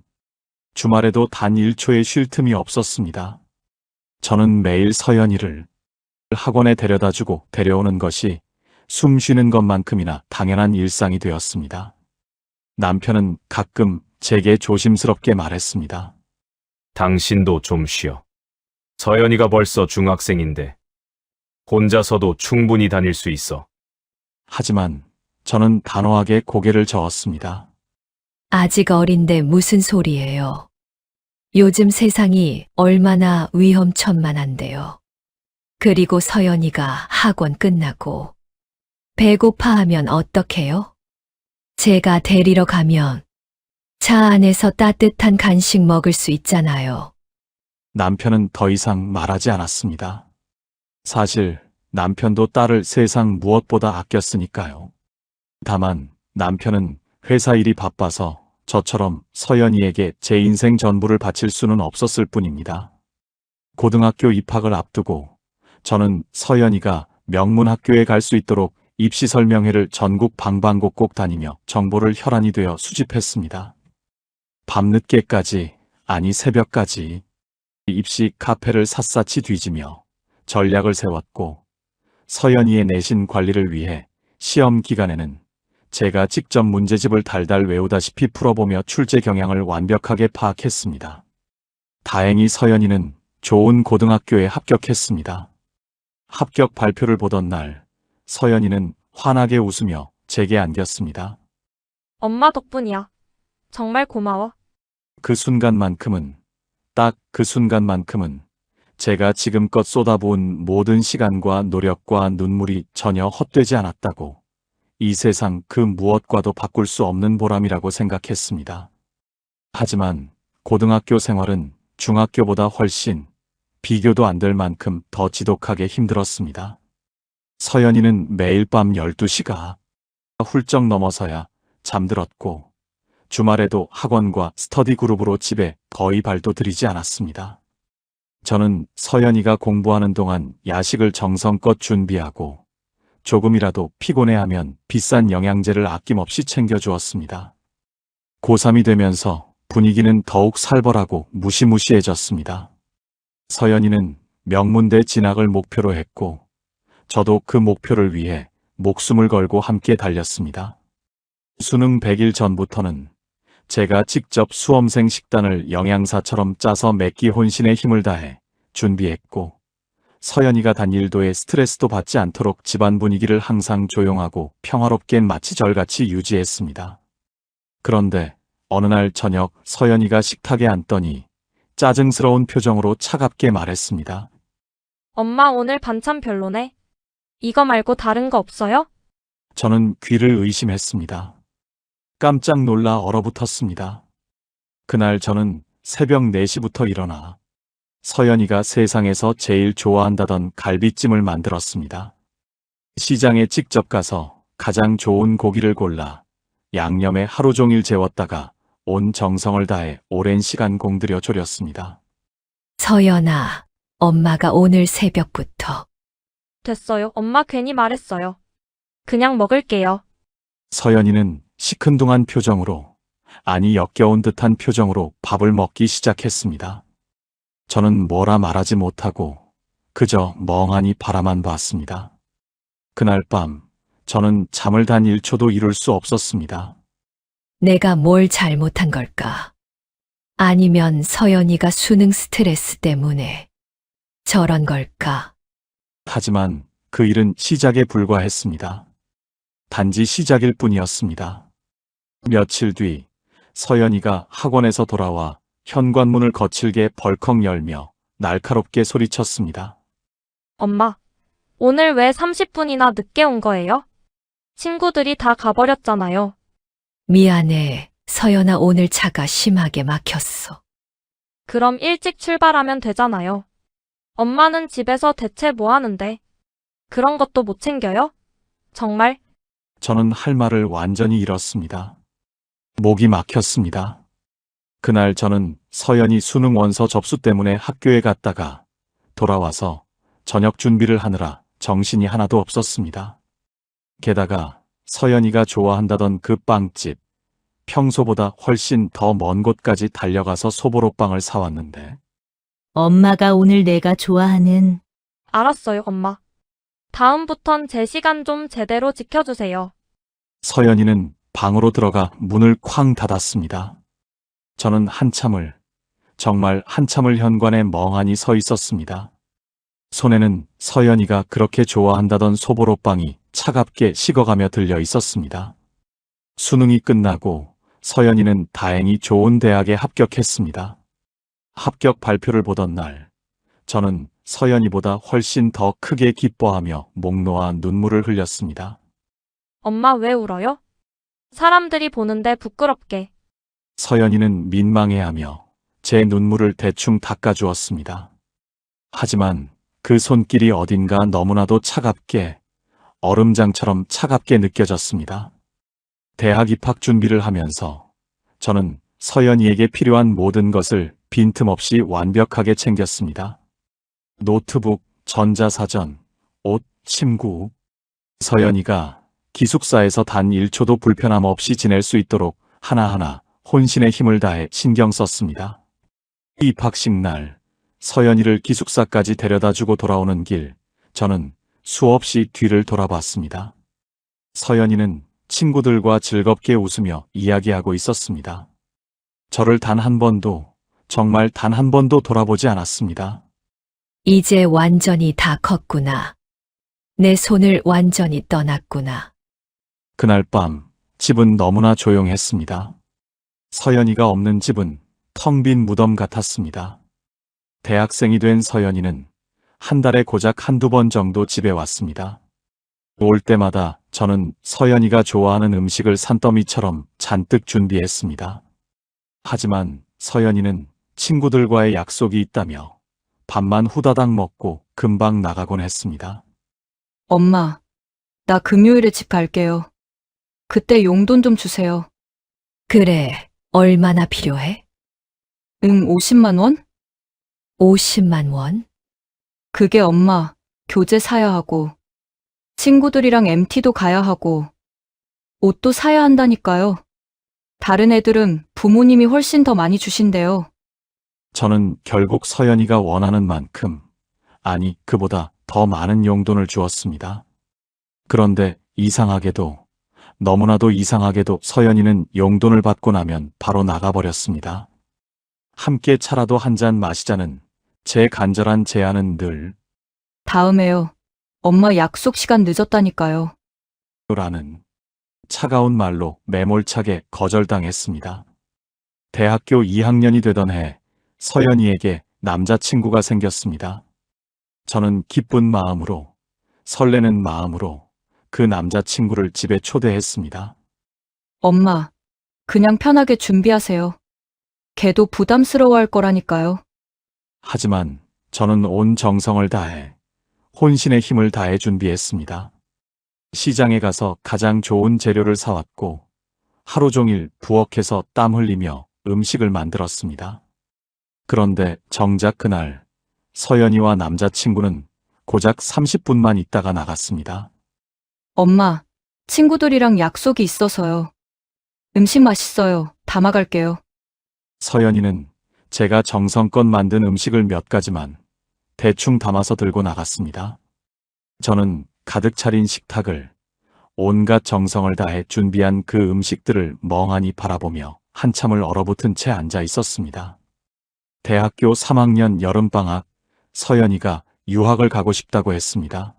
[SPEAKER 1] 주말에도 단 1초의 쉴 틈이 없었습니다. 저는 매일 서연이를 학원에 데려다주고 데려오는 것이 숨 쉬는 것만큼이나 당연한 일상이 되었습니다. 남편은 가끔 제게 조심스럽게 말했습니다.
[SPEAKER 4] 당신도 좀 쉬어. 서연이가 벌써 중학생인데 혼자서도 충분히 다닐 수 있어.
[SPEAKER 1] 하지만 저는 단호하게 고개를 저었습니다.
[SPEAKER 3] 아직 어린데 무슨 소리예요. 요즘 세상이 얼마나 위험천만한데요. 그리고 서연이가 학원 끝나고 배고파하면 어떡해요? 제가 데리러 가면 차 안에서 따뜻한 간식 먹을 수 있잖아요.
[SPEAKER 1] 남편은 더 이상 말하지 않았습니다. 사실 남편도 딸을 세상 무엇보다 아꼈으니까요. 다만 남편은 회사 일이 바빠서 저처럼 서연이에게 제 인생 전부를 바칠 수는 없었을 뿐입니다. 고등학교 입학을 앞두고 저는 서연이가 명문 학교에 갈 수 있도록 입시 설명회를 전국 방방곡곡 다니며 정보를 혈안이 되어 수집했습니다. 밤늦게까지, 아니 새벽까지 입시 카페를 샅샅이 뒤지며 전략을 세웠고 서연이의 내신 관리를 위해 시험 기간에는 제가 직접 문제집을 달달 외우다시피 풀어보며 출제 경향을 완벽하게 파악했습니다. 다행히 서연이는 좋은 고등학교에 합격했습니다. 합격 발표를 보던 날, 서연이는 환하게 웃으며 제게 안겼습니다.
[SPEAKER 5] 엄마 덕분이야. 정말 고마워.
[SPEAKER 1] 그 순간만큼은, 딱 그 순간만큼은 제가 지금껏 쏟아부은 모든 시간과 노력과 눈물이 전혀 헛되지 않았다고, 이 세상 그 무엇과도 바꿀 수 없는 보람이라고 생각했습니다. 하지만 고등학교 생활은 중학교보다 훨씬 비교도 안 될 만큼 더 지독하게 힘들었습니다. 서연이는 매일 밤 12시가 훌쩍 넘어서야 잠들었고, 주말에도 학원과 스터디 그룹으로 집에 거의 발도 들이지 않았습니다. 저는 서연이가 공부하는 동안 야식을 정성껏 준비하고 조금이라도 피곤해하면 비싼 영양제를 아낌없이 챙겨주었습니다. 고3이 되면서 분위기는 더욱 살벌하고 무시무시해졌습니다. 서연이는 명문대 진학을 목표로 했고, 저도 그 목표를 위해 목숨을 걸고 함께 달렸습니다. 수능 100일 전부터는 제가 직접 수험생 식단을 영양사처럼 짜서 매끼 혼신의 힘을 다해 준비했고, 서연이가 단일도의 스트레스도 받지 않도록 집안 분위기를 항상 조용하고 평화롭게 마치 절같이 유지했습니다. 그런데 어느 날 저녁 서연이가 식탁에 앉더니 짜증스러운 표정으로 차갑게 말했습니다.
[SPEAKER 5] 엄마 오늘 반찬 별로네. 이거 말고 다른 거 없어요?
[SPEAKER 1] 저는 귀를 의심했습니다. 깜짝 놀라 얼어붙었습니다. 그날 저는 새벽 4시부터 일어나 서연이가 세상에서 제일 좋아한다던 갈비찜을 만들었습니다. 시장에 직접 가서 가장 좋은 고기를 골라 양념에 하루 종일 재웠다가 온 정성을 다해 오랜 시간 공들여 졸였습니다.
[SPEAKER 3] 서연아, 엄마가 오늘 새벽부터
[SPEAKER 5] 됐어요. 엄마 괜히 말했어요. 그냥 먹을게요.
[SPEAKER 1] 서연이는 시큰둥한 표정으로, 아니 역겨운 듯한 표정으로 밥을 먹기 시작했습니다. 저는 뭐라 말하지 못하고 그저 멍하니 바라만 봤습니다. 그날 밤 저는 잠을 단 1초도 이룰 수 없었습니다.
[SPEAKER 3] 내가 뭘 잘못한 걸까? 아니면 서연이가 수능 스트레스 때문에 저런 걸까?
[SPEAKER 1] 하지만 그 일은 시작에 불과했습니다. 단지 시작일 뿐이었습니다. 며칠 뒤 서연이가 학원에서 돌아와 현관문을 거칠게 벌컥 열며 날카롭게 소리쳤습니다.
[SPEAKER 5] 엄마, 오늘 왜 30분이나 늦게 온 거예요? 친구들이 다 가버렸잖아요.
[SPEAKER 3] 미안해, 서연아, 오늘 차가 심하게 막혔어.
[SPEAKER 5] 그럼 일찍 출발하면 되잖아요. 엄마는 집에서 대체 뭐 하는데? 그런 것도 못 챙겨요? 정말?
[SPEAKER 1] 저는 할 말을 완전히 잃었습니다. 목이 막혔습니다. 그날 저는 서연이 수능 원서 접수 때문에 학교에 갔다가 돌아와서 저녁 준비를 하느라 정신이 하나도 없었습니다. 게다가 서연이가 좋아한다던 그 빵집, 평소보다 훨씬 더 먼 곳까지 달려가서 소보로빵을 사왔는데,
[SPEAKER 6] 엄마가 오늘 내가 좋아하는
[SPEAKER 5] 알았어요, 엄마. 다음부턴 제 시간 좀 제대로 지켜주세요.
[SPEAKER 1] 서연이는 방으로 들어가 문을 쾅 닫았습니다. 저는 정말 한참을 현관에 멍하니 서 있었습니다. 손에는 서연이가 그렇게 좋아한다던 소보로빵이 차갑게 식어가며 들려 있었습니다. 수능이 끝나고 서연이는 다행히 좋은 대학에 합격했습니다. 합격 발표를 보던 날, 저는 서연이보다 훨씬 더 크게 기뻐하며 목 놓아 눈물을 흘렸습니다.
[SPEAKER 5] 엄마 왜 울어요? 사람들이 보는데 부끄럽게.
[SPEAKER 1] 서연이는 민망해하며 제 눈물을 대충 닦아주었습니다. 하지만 그 손길이 어딘가 너무나도 차갑게, 얼음장처럼 차갑게 느껴졌습니다. 대학 입학 준비를 하면서 저는 서연이에게 필요한 모든 것을 빈틈없이 완벽하게 챙겼습니다. 노트북, 전자사전, 옷, 침구. 서연이가 기숙사에서 단 1초도 불편함 없이 지낼 수 있도록 하나하나 혼신의 힘을 다해 신경 썼습니다. 입학식 날, 서연이를 기숙사까지 데려다주고 돌아오는 길, 저는 수없이 뒤를 돌아봤습니다. 서연이는 친구들과 즐겁게 웃으며 이야기하고 있었습니다. 저를 단 한 번도, 정말 단 한 번도 돌아보지 않았습니다.
[SPEAKER 3] 이제 완전히 다 컸구나. 내 손을 완전히 떠났구나.
[SPEAKER 1] 그날 밤, 집은 너무나 조용했습니다. 서연이가 없는 집은 텅 빈 무덤 같았습니다. 대학생이 된 서연이는 한 달에 고작 한두 번 정도 집에 왔습니다. 올 때마다 저는 서연이가 좋아하는 음식을 산더미처럼 잔뜩 준비했습니다. 하지만 서연이는 친구들과의 약속이 있다며 밥만 후다닥 먹고 금방 나가곤 했습니다.
[SPEAKER 7] 엄마, 나 금요일에 집 갈게요. 그때 용돈 좀 주세요.
[SPEAKER 3] 그래, 얼마나 필요해?
[SPEAKER 7] 50만 원?
[SPEAKER 3] 50만 원?
[SPEAKER 7] 그게 엄마, 교재 사야 하고, 친구들이랑 MT도 가야 하고, 옷도 사야 한다니까요. 다른 애들은 부모님이 훨씬 더 많이 주신대요.
[SPEAKER 1] 저는 결국 서연이가 원하는 만큼, 아니 그보다 더 많은 용돈을 주었습니다. 그런데 이상하게도, 너무나도 이상하게도 서연이는 용돈을 받고 나면 바로 나가버렸습니다. 함께 차라도 한 잔 마시자는 제 간절한 제안은 늘
[SPEAKER 7] 다음에요. 엄마 약속 시간 늦었다니까요.
[SPEAKER 1] 라는 차가운 말로 매몰차게 거절당했습니다. 대학교 2학년이 되던 해 서연이에게 남자친구가 생겼습니다. 저는 기쁜 마음으로, 설레는 마음으로 그 남자친구를 집에 초대했습니다.
[SPEAKER 7] 엄마, 그냥 편하게 준비하세요. 걔도 부담스러워할 거라니까요.
[SPEAKER 1] 하지만 저는 온 정성을 다해, 혼신의 힘을 다해 준비했습니다. 시장에 가서 가장 좋은 재료를 사왔고 하루 종일 부엌에서 땀 흘리며 음식을 만들었습니다. 그런데 정작 그날 서연이와 남자친구는 고작 30분만 있다가 나갔습니다.
[SPEAKER 7] 엄마, 친구들이랑 약속이 있어서요. 음식 맛있어요. 담아갈게요.
[SPEAKER 1] 서연이는 제가 정성껏 만든 음식을 몇 가지만 대충 담아서 들고 나갔습니다. 저는 가득 차린 식탁을, 온갖 정성을 다해 준비한 그 음식들을 멍하니 바라보며 한참을 얼어붙은 채 앉아 있었습니다. 대학교 3학년 여름방학, 서연이가 유학을 가고 싶다고 했습니다.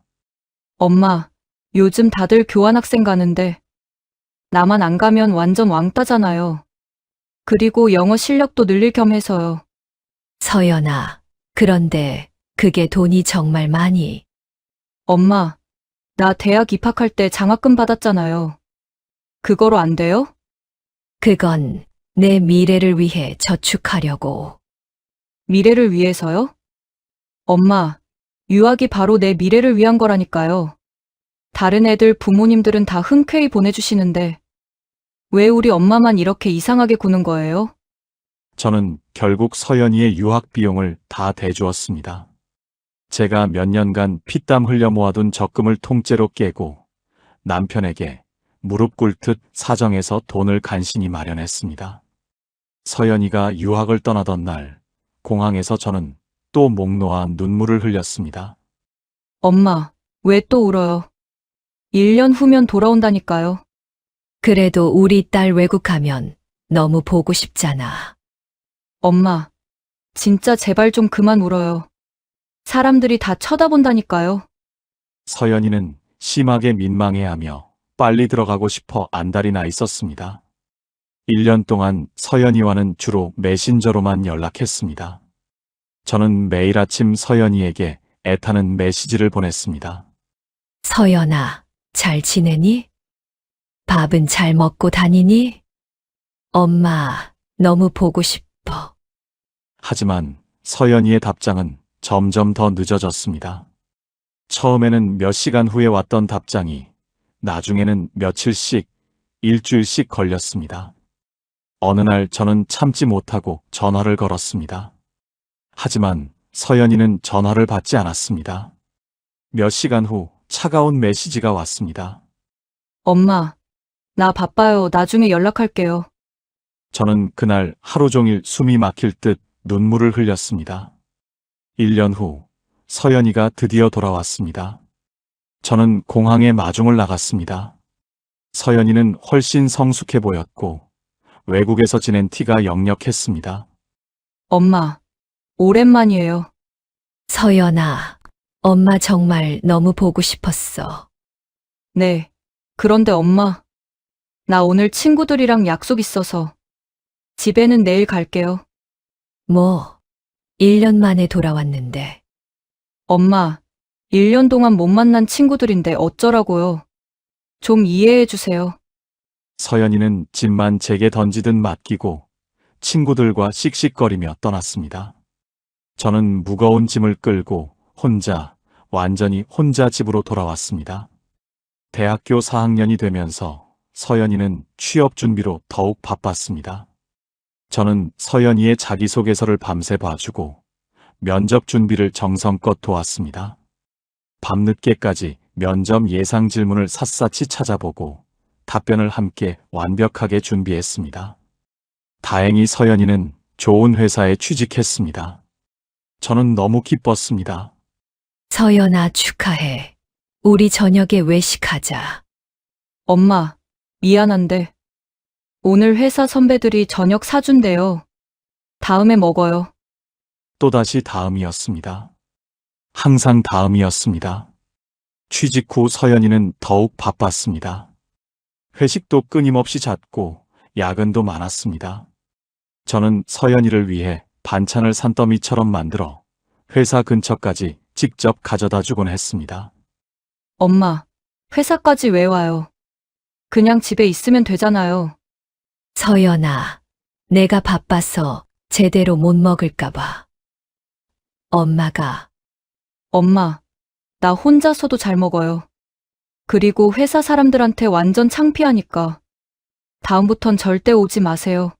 [SPEAKER 7] 엄마, 요즘 다들 교환학생 가는데 나만 안 가면 완전 왕따잖아요. 그리고 영어 실력도 늘릴 겸 해서요.
[SPEAKER 3] 서연아, 그런데 그게 돈이 정말 많이.
[SPEAKER 7] 엄마, 나 대학 입학할 때 장학금 받았잖아요. 그거로 안 돼요?
[SPEAKER 3] 그건 내 미래를 위해 저축하려고.
[SPEAKER 7] 미래를 위해서요? 엄마, 유학이 바로 내 미래를 위한 거라니까요. 다른 애들 부모님들은 다 흔쾌히 보내주시는데 왜 우리 엄마만 이렇게 이상하게 구는 거예요?
[SPEAKER 1] 저는 결국 서연이의 유학 비용을 다 대주었습니다. 제가 몇 년간 피땀 흘려 모아둔 적금을 통째로 깨고 남편에게 무릎 꿇듯 사정해서 돈을 간신히 마련했습니다. 서연이가 유학을 떠나던 날, 공항에서 저는 또 목 놓아 눈물을 흘렸습니다.
[SPEAKER 7] 엄마, 왜 또 울어요? 1년 후면 돌아온다니까요.
[SPEAKER 3] 그래도 우리 딸 외국 가면 너무 보고 싶잖아.
[SPEAKER 7] 엄마, 진짜 제발 좀 그만 울어요. 사람들이 다 쳐다본다니까요.
[SPEAKER 1] 서연이는 심하게 민망해하며 빨리 들어가고 싶어 안달이 나 있었습니다. 1년 동안 서연이와는 주로 메신저로만 연락했습니다. 저는 매일 아침 서연이에게 애타는 메시지를 보냈습니다.
[SPEAKER 3] 서연아, 잘 지내니? 밥은 잘 먹고 다니니? 엄마, 너무 보고 싶어.
[SPEAKER 1] 하지만 서연이의 답장은 점점 더 늦어졌습니다. 처음에는 몇 시간 후에 왔던 답장이 나중에는 며칠씩, 일주일씩 걸렸습니다. 어느 날 저는 참지 못하고 전화를 걸었습니다. 하지만 서연이는 전화를 받지 않았습니다. 몇 시간 후 차가운 메시지가 왔습니다.
[SPEAKER 7] 엄마, 나 바빠요. 나중에 연락할게요.
[SPEAKER 1] 저는 그날 하루 종일 숨이 막힐 듯 눈물을 흘렸습니다. 1년 후 서연이가 드디어 돌아왔습니다. 저는 공항에 마중을 나갔습니다. 서연이는 훨씬 성숙해 보였고 외국에서 지낸 티가 역력했습니다.
[SPEAKER 7] 엄마, 오랜만이에요.
[SPEAKER 3] 서연아, 엄마 정말 너무 보고 싶었어.
[SPEAKER 7] 네. 그런데 엄마, 나 오늘 친구들이랑 약속 있어서 집에는 내일 갈게요.
[SPEAKER 3] 뭐, 1년 만에 돌아왔는데.
[SPEAKER 7] 엄마, 1년 동안 못 만난 친구들인데 어쩌라고요. 좀 이해해 주세요.
[SPEAKER 1] 서연이는 짐만 제게 던지듯 맡기고 친구들과 씩씩거리며 떠났습니다. 저는 무거운 짐을 끌고 완전히 혼자 집으로 돌아왔습니다. 대학교 4학년이 되면서 서연이는 취업 준비로 더욱 바빴습니다. 저는 서연이의 자기소개서를 밤새 봐주고 면접 준비를 정성껏 도왔습니다. 밤늦게까지 면접 예상 질문을 샅샅이 찾아보고 답변을 함께 완벽하게 준비했습니다. 다행히 서연이는 좋은 회사에 취직했습니다. 저는 너무 기뻤습니다.
[SPEAKER 3] 서연아, 축하해. 우리 저녁에 외식하자.
[SPEAKER 7] 엄마, 미안한데. 오늘 회사 선배들이 저녁 사준대요. 다음에 먹어요.
[SPEAKER 1] 또다시 다음이었습니다. 항상 다음이었습니다. 취직 후 서연이는 더욱 바빴습니다. 회식도 끊임없이 잦고 야근도 많았습니다. 저는 서연이를 위해 반찬을 산더미처럼 만들어 회사 근처까지 직접 가져다 주곤 했습니다.
[SPEAKER 7] 엄마, 회사까지 왜 와요? 그냥 집에 있으면 되잖아요.
[SPEAKER 3] 서연아, 내가 바빠서 제대로 못 먹을까봐. 엄마가.
[SPEAKER 7] 엄마, 나 혼자서도 잘 먹어요. 그리고 회사 사람들한테 완전 창피하니까. 다음부턴 절대 오지 마세요.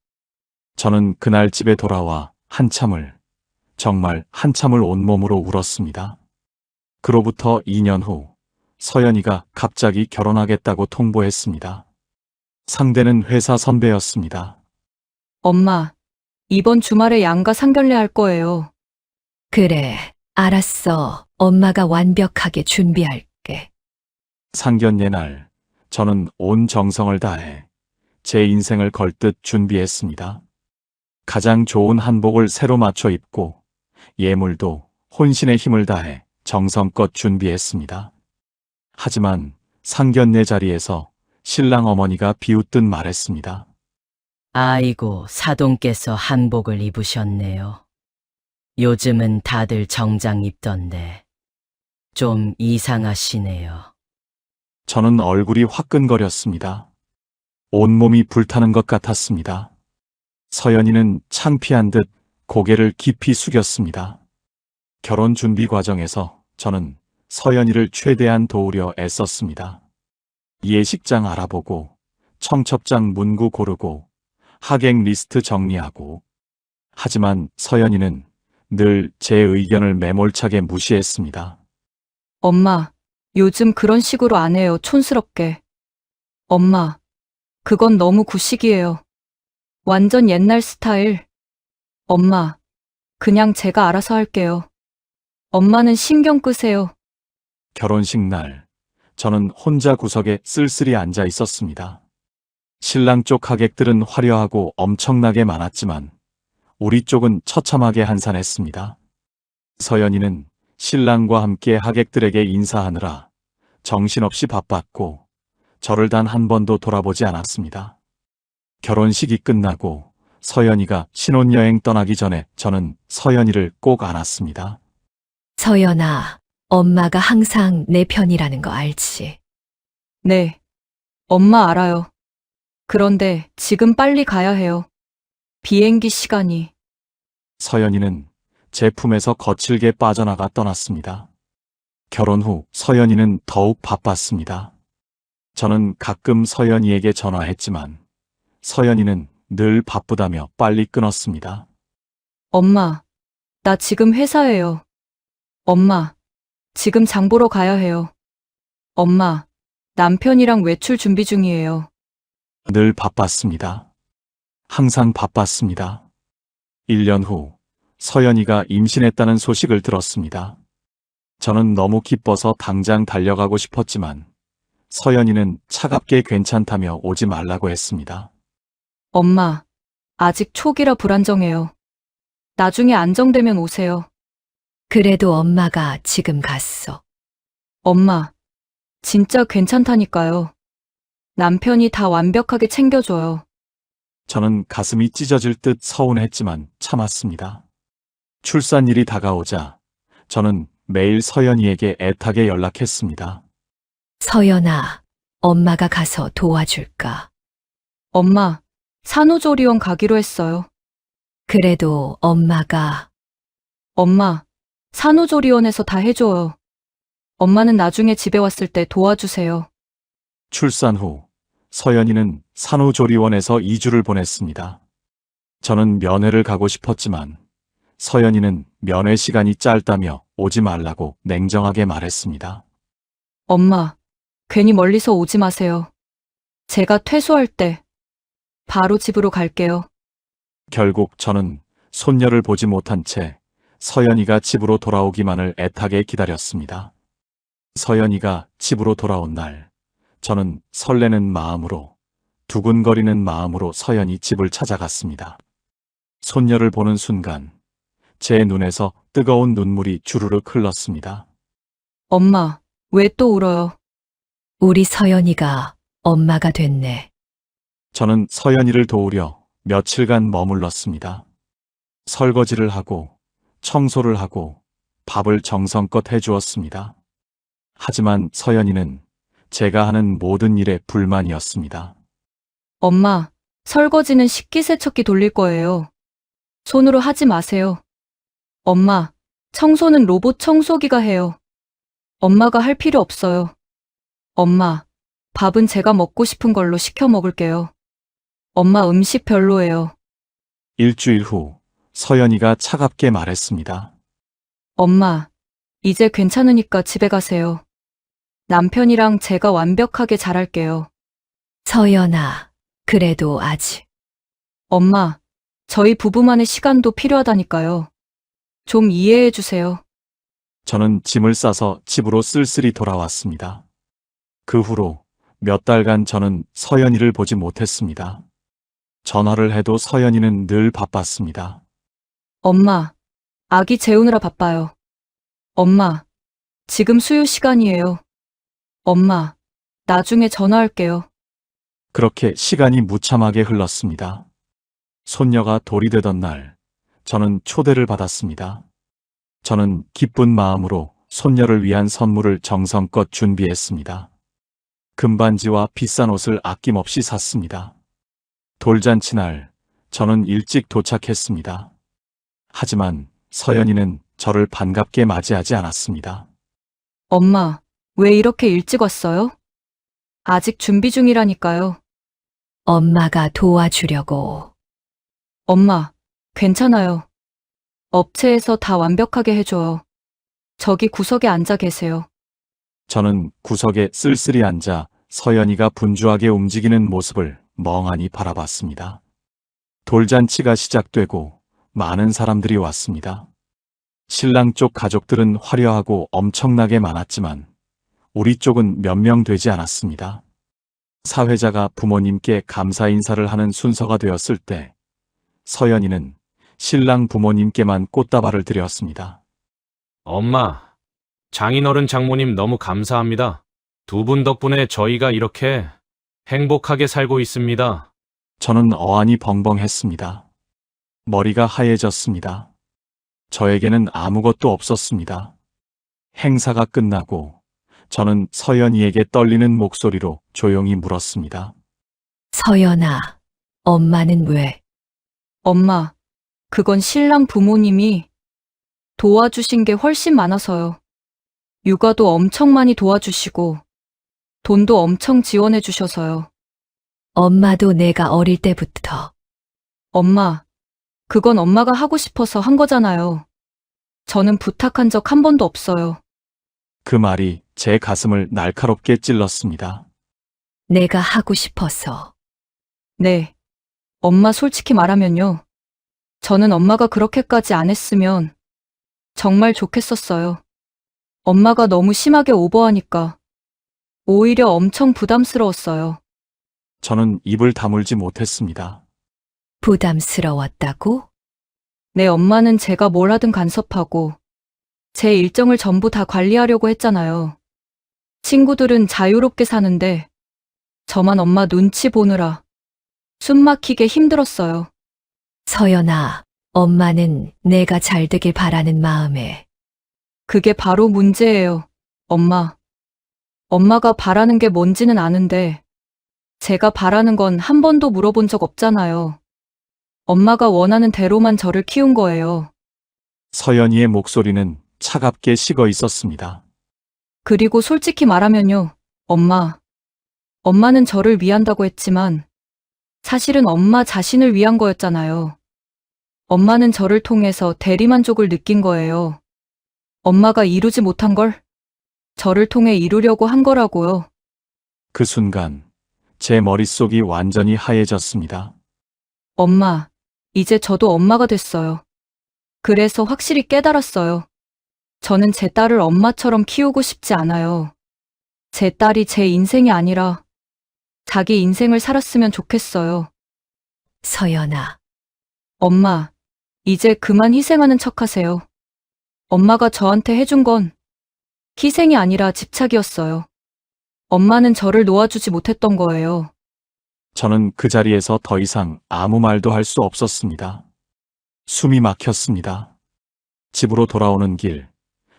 [SPEAKER 1] 저는 그날 집에 돌아와 정말 한참을 온몸으로 울었습니다. 그로부터 2년 후 서연이가 갑자기 결혼하겠다고 통보했습니다. 상대는 회사 선배였습니다.
[SPEAKER 7] 엄마, 이번 주말에 양가 상견례 할 거예요.
[SPEAKER 3] 그래, 알았어. 엄마가 완벽하게 준비할게.
[SPEAKER 1] 상견례 날 저는 온 정성을 다해 제 인생을 걸듯 준비했습니다. 가장 좋은 한복을 새로 맞춰 입고 예물도 혼신의 힘을 다해 정성껏 준비했습니다. 하지만 상견례 자리에서 신랑 어머니가 비웃듯 말했습니다.
[SPEAKER 8] 아이고, 사돈께서 한복을 입으셨네요. 요즘은 다들 정장 입던데 좀 이상하시네요.
[SPEAKER 1] 저는 얼굴이 화끈거렸습니다. 온몸이 불타는 것 같았습니다. 서연이는 창피한 듯 고개를 깊이 숙였습니다. 결혼 준비 과정에서 저는 서연이를 최대한 도우려 애썼습니다. 예식장 알아보고, 청첩장 문구 고르고, 하객 리스트 정리하고. 하지만 서연이는 늘 제 의견을 매몰차게 무시했습니다.
[SPEAKER 7] 엄마, 요즘 그런 식으로 안 해요, 촌스럽게. 엄마, 그건 너무 구식이에요. 완전 옛날 스타일. 엄마, 그냥 제가 알아서 할게요. 엄마는 신경 끄세요.
[SPEAKER 1] 결혼식 날, 저는 혼자 구석에 쓸쓸히 앉아 있었습니다. 신랑 쪽 하객들은 화려하고 엄청나게 많았지만 우리 쪽은 처참하게 한산했습니다. 서연이는 신랑과 함께 하객들에게 인사하느라 정신없이 바빴고 저를 단 한 번도 돌아보지 않았습니다. 결혼식이 끝나고 서연이가 신혼여행 떠나기 전에 저는 서연이를 꼭 안았습니다.
[SPEAKER 3] 서연아, 엄마가 항상 내 편이라는 거 알지?
[SPEAKER 7] 네, 엄마 알아요. 그런데 지금 빨리 가야 해요. 비행기 시간이.
[SPEAKER 1] 서연이는 제 품에서 거칠게 빠져나가 떠났습니다. 결혼 후 서연이는 더욱 바빴습니다. 저는 가끔 서연이에게 전화했지만 서연이는 늘 바쁘다며 빨리 끊었습니다.
[SPEAKER 7] 엄마, 나 지금 회사예요. 엄마, 지금 장 보러 가야 해요. 엄마, 남편이랑 외출 준비 중이에요.
[SPEAKER 1] 늘 바빴습니다. 항상 바빴습니다. 1년 후 서연이가 임신했다는 소식을 들었습니다. 저는 너무 기뻐서 당장 달려가고 싶었지만 서연이는 차갑게 괜찮다며 오지 말라고 했습니다.
[SPEAKER 7] 엄마, 아직 초기라 불안정해요. 나중에 안정되면 오세요.
[SPEAKER 3] 그래도 엄마가 지금 갔어.
[SPEAKER 7] 엄마, 진짜 괜찮다니까요. 남편이 다 완벽하게 챙겨줘요.
[SPEAKER 1] 저는 가슴이 찢어질 듯 서운했지만 참았습니다. 출산일이 다가오자 저는 매일 서연이에게 애타게 연락했습니다.
[SPEAKER 3] 서연아, 엄마가 가서 도와줄까?
[SPEAKER 7] 엄마, 산후조리원 가기로 했어요.
[SPEAKER 3] 그래도 엄마가
[SPEAKER 7] 엄마, 산후조리원에서 다 해줘요. 엄마는 나중에 집에 왔을 때 도와주세요.
[SPEAKER 1] 출산 후 서연이는 산후조리원에서 2주를 보냈습니다. 저는 면회를 가고 싶었지만 서연이는 면회 시간이 짧다며 오지 말라고 냉정하게 말했습니다.
[SPEAKER 7] 엄마, 괜히 멀리서 오지 마세요. 제가 퇴소할 때 바로 집으로 갈게요.
[SPEAKER 1] 결국 저는 손녀를 보지 못한 채 서연이가 집으로 돌아오기만을 애타게 기다렸습니다. 서연이가 집으로 돌아온 날, 저는 설레는 마음으로, 두근거리는 마음으로 서연이 집을 찾아갔습니다. 손녀를 보는 순간, 제 눈에서 뜨거운 눈물이 주르륵 흘렀습니다.
[SPEAKER 7] 엄마, 왜 또 울어요?
[SPEAKER 3] 우리 서연이가 엄마가 됐네.
[SPEAKER 1] 저는 서연이를 도우려 며칠간 머물렀습니다. 설거지를 하고, 청소를 하고, 밥을 정성껏 해주었습니다. 하지만 서연이는 제가 하는 모든 일에 불만이었습니다.
[SPEAKER 7] 엄마, 설거지는 식기세척기 돌릴 거예요. 손으로 하지 마세요. 엄마, 청소는 로봇 청소기가 해요. 엄마가 할 필요 없어요. 엄마, 밥은 제가 먹고 싶은 걸로 시켜 먹을게요. 엄마 음식 별로예요.
[SPEAKER 1] 일주일 후 서연이가 차갑게 말했습니다.
[SPEAKER 7] 엄마, 이제 괜찮으니까 집에 가세요. 남편이랑 제가 완벽하게 잘할게요.
[SPEAKER 3] 서연아, 그래도 아직.
[SPEAKER 7] 엄마, 저희 부부만의 시간도 필요하다니까요. 좀 이해해 주세요.
[SPEAKER 1] 저는 짐을 싸서 집으로 쓸쓸히 돌아왔습니다. 그 후로 몇 달간 저는 서연이를 보지 못했습니다. 전화를 해도 서연이는 늘 바빴습니다.
[SPEAKER 7] 엄마, 아기 재우느라 바빠요. 엄마, 지금 수유 시간이에요. 엄마, 나중에 전화할게요.
[SPEAKER 1] 그렇게 시간이 무참하게 흘렀습니다. 손녀가 돌이 되던 날, 저는 초대를 받았습니다. 저는 기쁜 마음으로 손녀를 위한 선물을 정성껏 준비했습니다. 금반지와 비싼 옷을 아낌없이 샀습니다. 돌잔치 날, 저는 일찍 도착했습니다. 하지만 서연이는 저를 반갑게 맞이하지 않았습니다.
[SPEAKER 7] 엄마, 왜 이렇게 일찍 왔어요? 아직 준비 중이라니까요.
[SPEAKER 3] 엄마가 도와주려고.
[SPEAKER 7] 엄마, 괜찮아요. 업체에서 다 완벽하게 해줘요. 저기 구석에 앉아 계세요.
[SPEAKER 1] 저는 구석에 쓸쓸히 앉아 서연이가 분주하게 움직이는 모습을 멍하니 바라봤습니다. 돌잔치가 시작되고 많은 사람들이 왔습니다. 신랑 쪽 가족들은 화려하고 엄청나게 많았지만 우리 쪽은 몇 명 되지 않았습니다. 사회자가 부모님께 감사 인사를 하는 순서가 되었을 때 서연이는 신랑 부모님께만 꽃다발을 드렸습니다.
[SPEAKER 4] 엄마, 장인어른 장모님 너무 감사합니다. 두 분 덕분에 저희가 이렇게 행복하게 살고 있습니다.
[SPEAKER 1] 저는 어안이 벙벙했습니다. 머리가 하얘졌습니다. 저에게는 아무것도 없었습니다. 행사가 끝나고 저는 서연이에게 떨리는 목소리로 조용히 물었습니다.
[SPEAKER 3] 서연아, 엄마는 왜?
[SPEAKER 7] 엄마, 그건 신랑 부모님이 도와주신 게 훨씬 많아서요. 육아도 엄청 많이 도와주시고 돈도 엄청 지원해 주셔서요.
[SPEAKER 3] 엄마도 내가 어릴 때부터.
[SPEAKER 7] 엄마, 그건 엄마가 하고 싶어서 한 거잖아요. 저는 부탁한 적 한 번도 없어요.
[SPEAKER 1] 그 말이 제 가슴을 날카롭게 찔렀습니다.
[SPEAKER 3] 내가 하고 싶어서.
[SPEAKER 7] 네. 엄마 솔직히 말하면요. 저는 엄마가 그렇게까지 안 했으면 정말 좋겠었어요. 엄마가 너무 심하게 오버하니까 오히려 엄청 부담스러웠어요.
[SPEAKER 1] 저는 입을 다물지 못했습니다.
[SPEAKER 3] 부담스러웠다고?
[SPEAKER 7] 네, 엄마는 제가 뭘 하든 간섭하고 제 일정을 전부 다 관리하려고 했잖아요. 친구들은 자유롭게 사는데 저만 엄마 눈치 보느라 숨 막히게 힘들었어요.
[SPEAKER 3] 서연아, 엄마는 내가 잘 되길 바라는 마음에
[SPEAKER 7] 그게 바로 문제예요, 엄마. 엄마가 바라는 게 뭔지는 아는데, 제가 바라는 건 한 번도 물어본 적 없잖아요. 엄마가 원하는 대로만 저를 키운 거예요.
[SPEAKER 1] 서연이의 목소리는 차갑게 식어 있었습니다.
[SPEAKER 7] 그리고 솔직히 말하면요, 엄마. 엄마는 저를 위한다고 했지만, 사실은 엄마 자신을 위한 거였잖아요. 엄마는 저를 통해서 대리만족을 느낀 거예요. 엄마가 이루지 못한 걸 저를 통해 이루려고 한 거라고요.
[SPEAKER 1] 그 순간 제 머릿속이 완전히 하얘졌습니다.
[SPEAKER 7] 엄마, 이제 저도 엄마가 됐어요. 그래서 확실히 깨달았어요. 저는 제 딸을 엄마처럼 키우고 싶지 않아요. 제 딸이 제 인생이 아니라 자기 인생을 살았으면 좋겠어요.
[SPEAKER 3] 서연아,
[SPEAKER 7] 엄마, 이제 그만 희생하는 척 하세요. 엄마가 저한테 해준 건 희생이 아니라 집착이었어요. 엄마는 저를 놓아주지 못했던 거예요.
[SPEAKER 1] 저는 그 자리에서 더 이상 아무 말도 할 수 없었습니다. 숨이 막혔습니다. 집으로 돌아오는 길,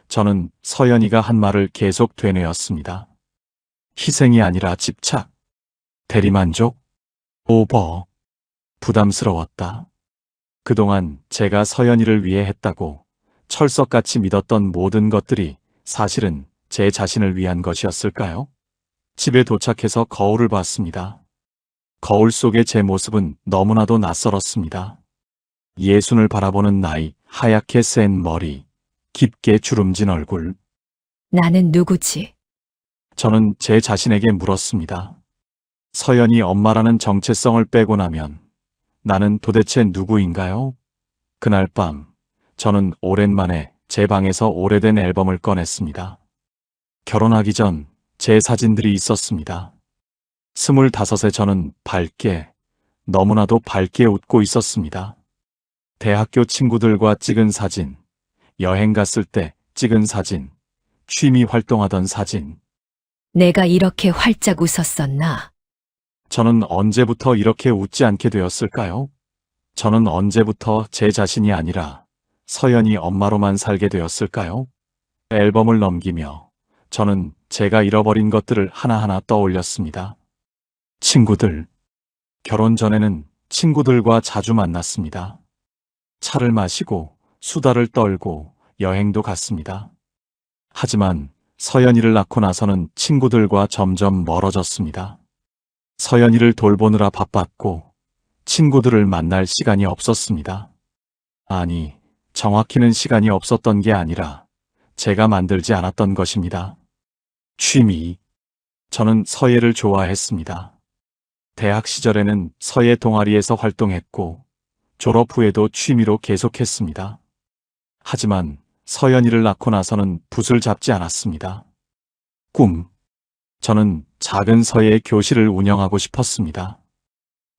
[SPEAKER 1] 저는 서연이가 한 말을 계속 되뇌었습니다. 희생이 아니라 집착, 대리만족, 오버, 부담스러웠다. 그동안 제가 서연이를 위해 했다고 철석같이 믿었던 모든 것들이 사실은 제 자신을 위한 것이었을까요? 집에 도착해서 거울을 봤습니다. 거울 속의 제 모습은 너무나도 낯설었습니다. 예순을 바라보는 나이, 하얗게 센 머리, 깊게 주름진 얼굴.
[SPEAKER 3] 나는 누구지?
[SPEAKER 1] 저는 제 자신에게 물었습니다. 서연이 엄마라는 정체성을 빼고 나면 나는 도대체 누구인가요? 그날 밤, 저는 오랜만에 제 방에서 오래된 앨범을 꺼냈습니다. 결혼하기 전 제 사진들이 있었습니다. 25에 저는 밝게, 너무나도 밝게 웃고 있었습니다. 대학교 친구들과 찍은 사진, 여행 갔을 때 찍은 사진, 취미 활동하던 사진.
[SPEAKER 3] 내가 이렇게 활짝 웃었었나?
[SPEAKER 1] 저는 언제부터 이렇게 웃지 않게 되었을까요? 저는 언제부터 제 자신이 아니라 서연이 엄마로만 살게 되었을까요? 앨범을 넘기며 저는 제가 잃어버린 것들을 하나하나 떠올렸습니다. 친구들. 결혼 전에는 친구들과 자주 만났습니다. 차를 마시고 수다를 떨고 여행도 갔습니다. 하지만 서연이를 낳고 나서는 친구들과 점점 멀어졌습니다. 서연이를 돌보느라 바빴고 친구들을 만날 시간이 없었습니다. 아니, 정확히는 시간이 없었던 게 아니라 제가 만들지 않았던 것입니다. 취미. 저는 서예를 좋아했습니다. 대학 시절에는 서예 동아리에서 활동했고 졸업 후에도 취미로 계속했습니다. 하지만 서연이를 낳고 나서는 붓을 잡지 않았습니다. 꿈. 저는 작은 서예 교실을 운영하고 싶었습니다.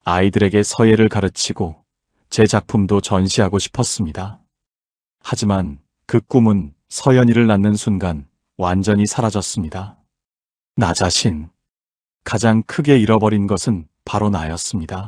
[SPEAKER 1] 아이들에게 서예를 가르치고 제 작품도 전시하고 싶었습니다. 하지만 그 꿈은 서연이를 낳는 순간 완전히 사라졌습니다. 나 자신. 가장 크게 잃어버린 것은 바로 나였습니다.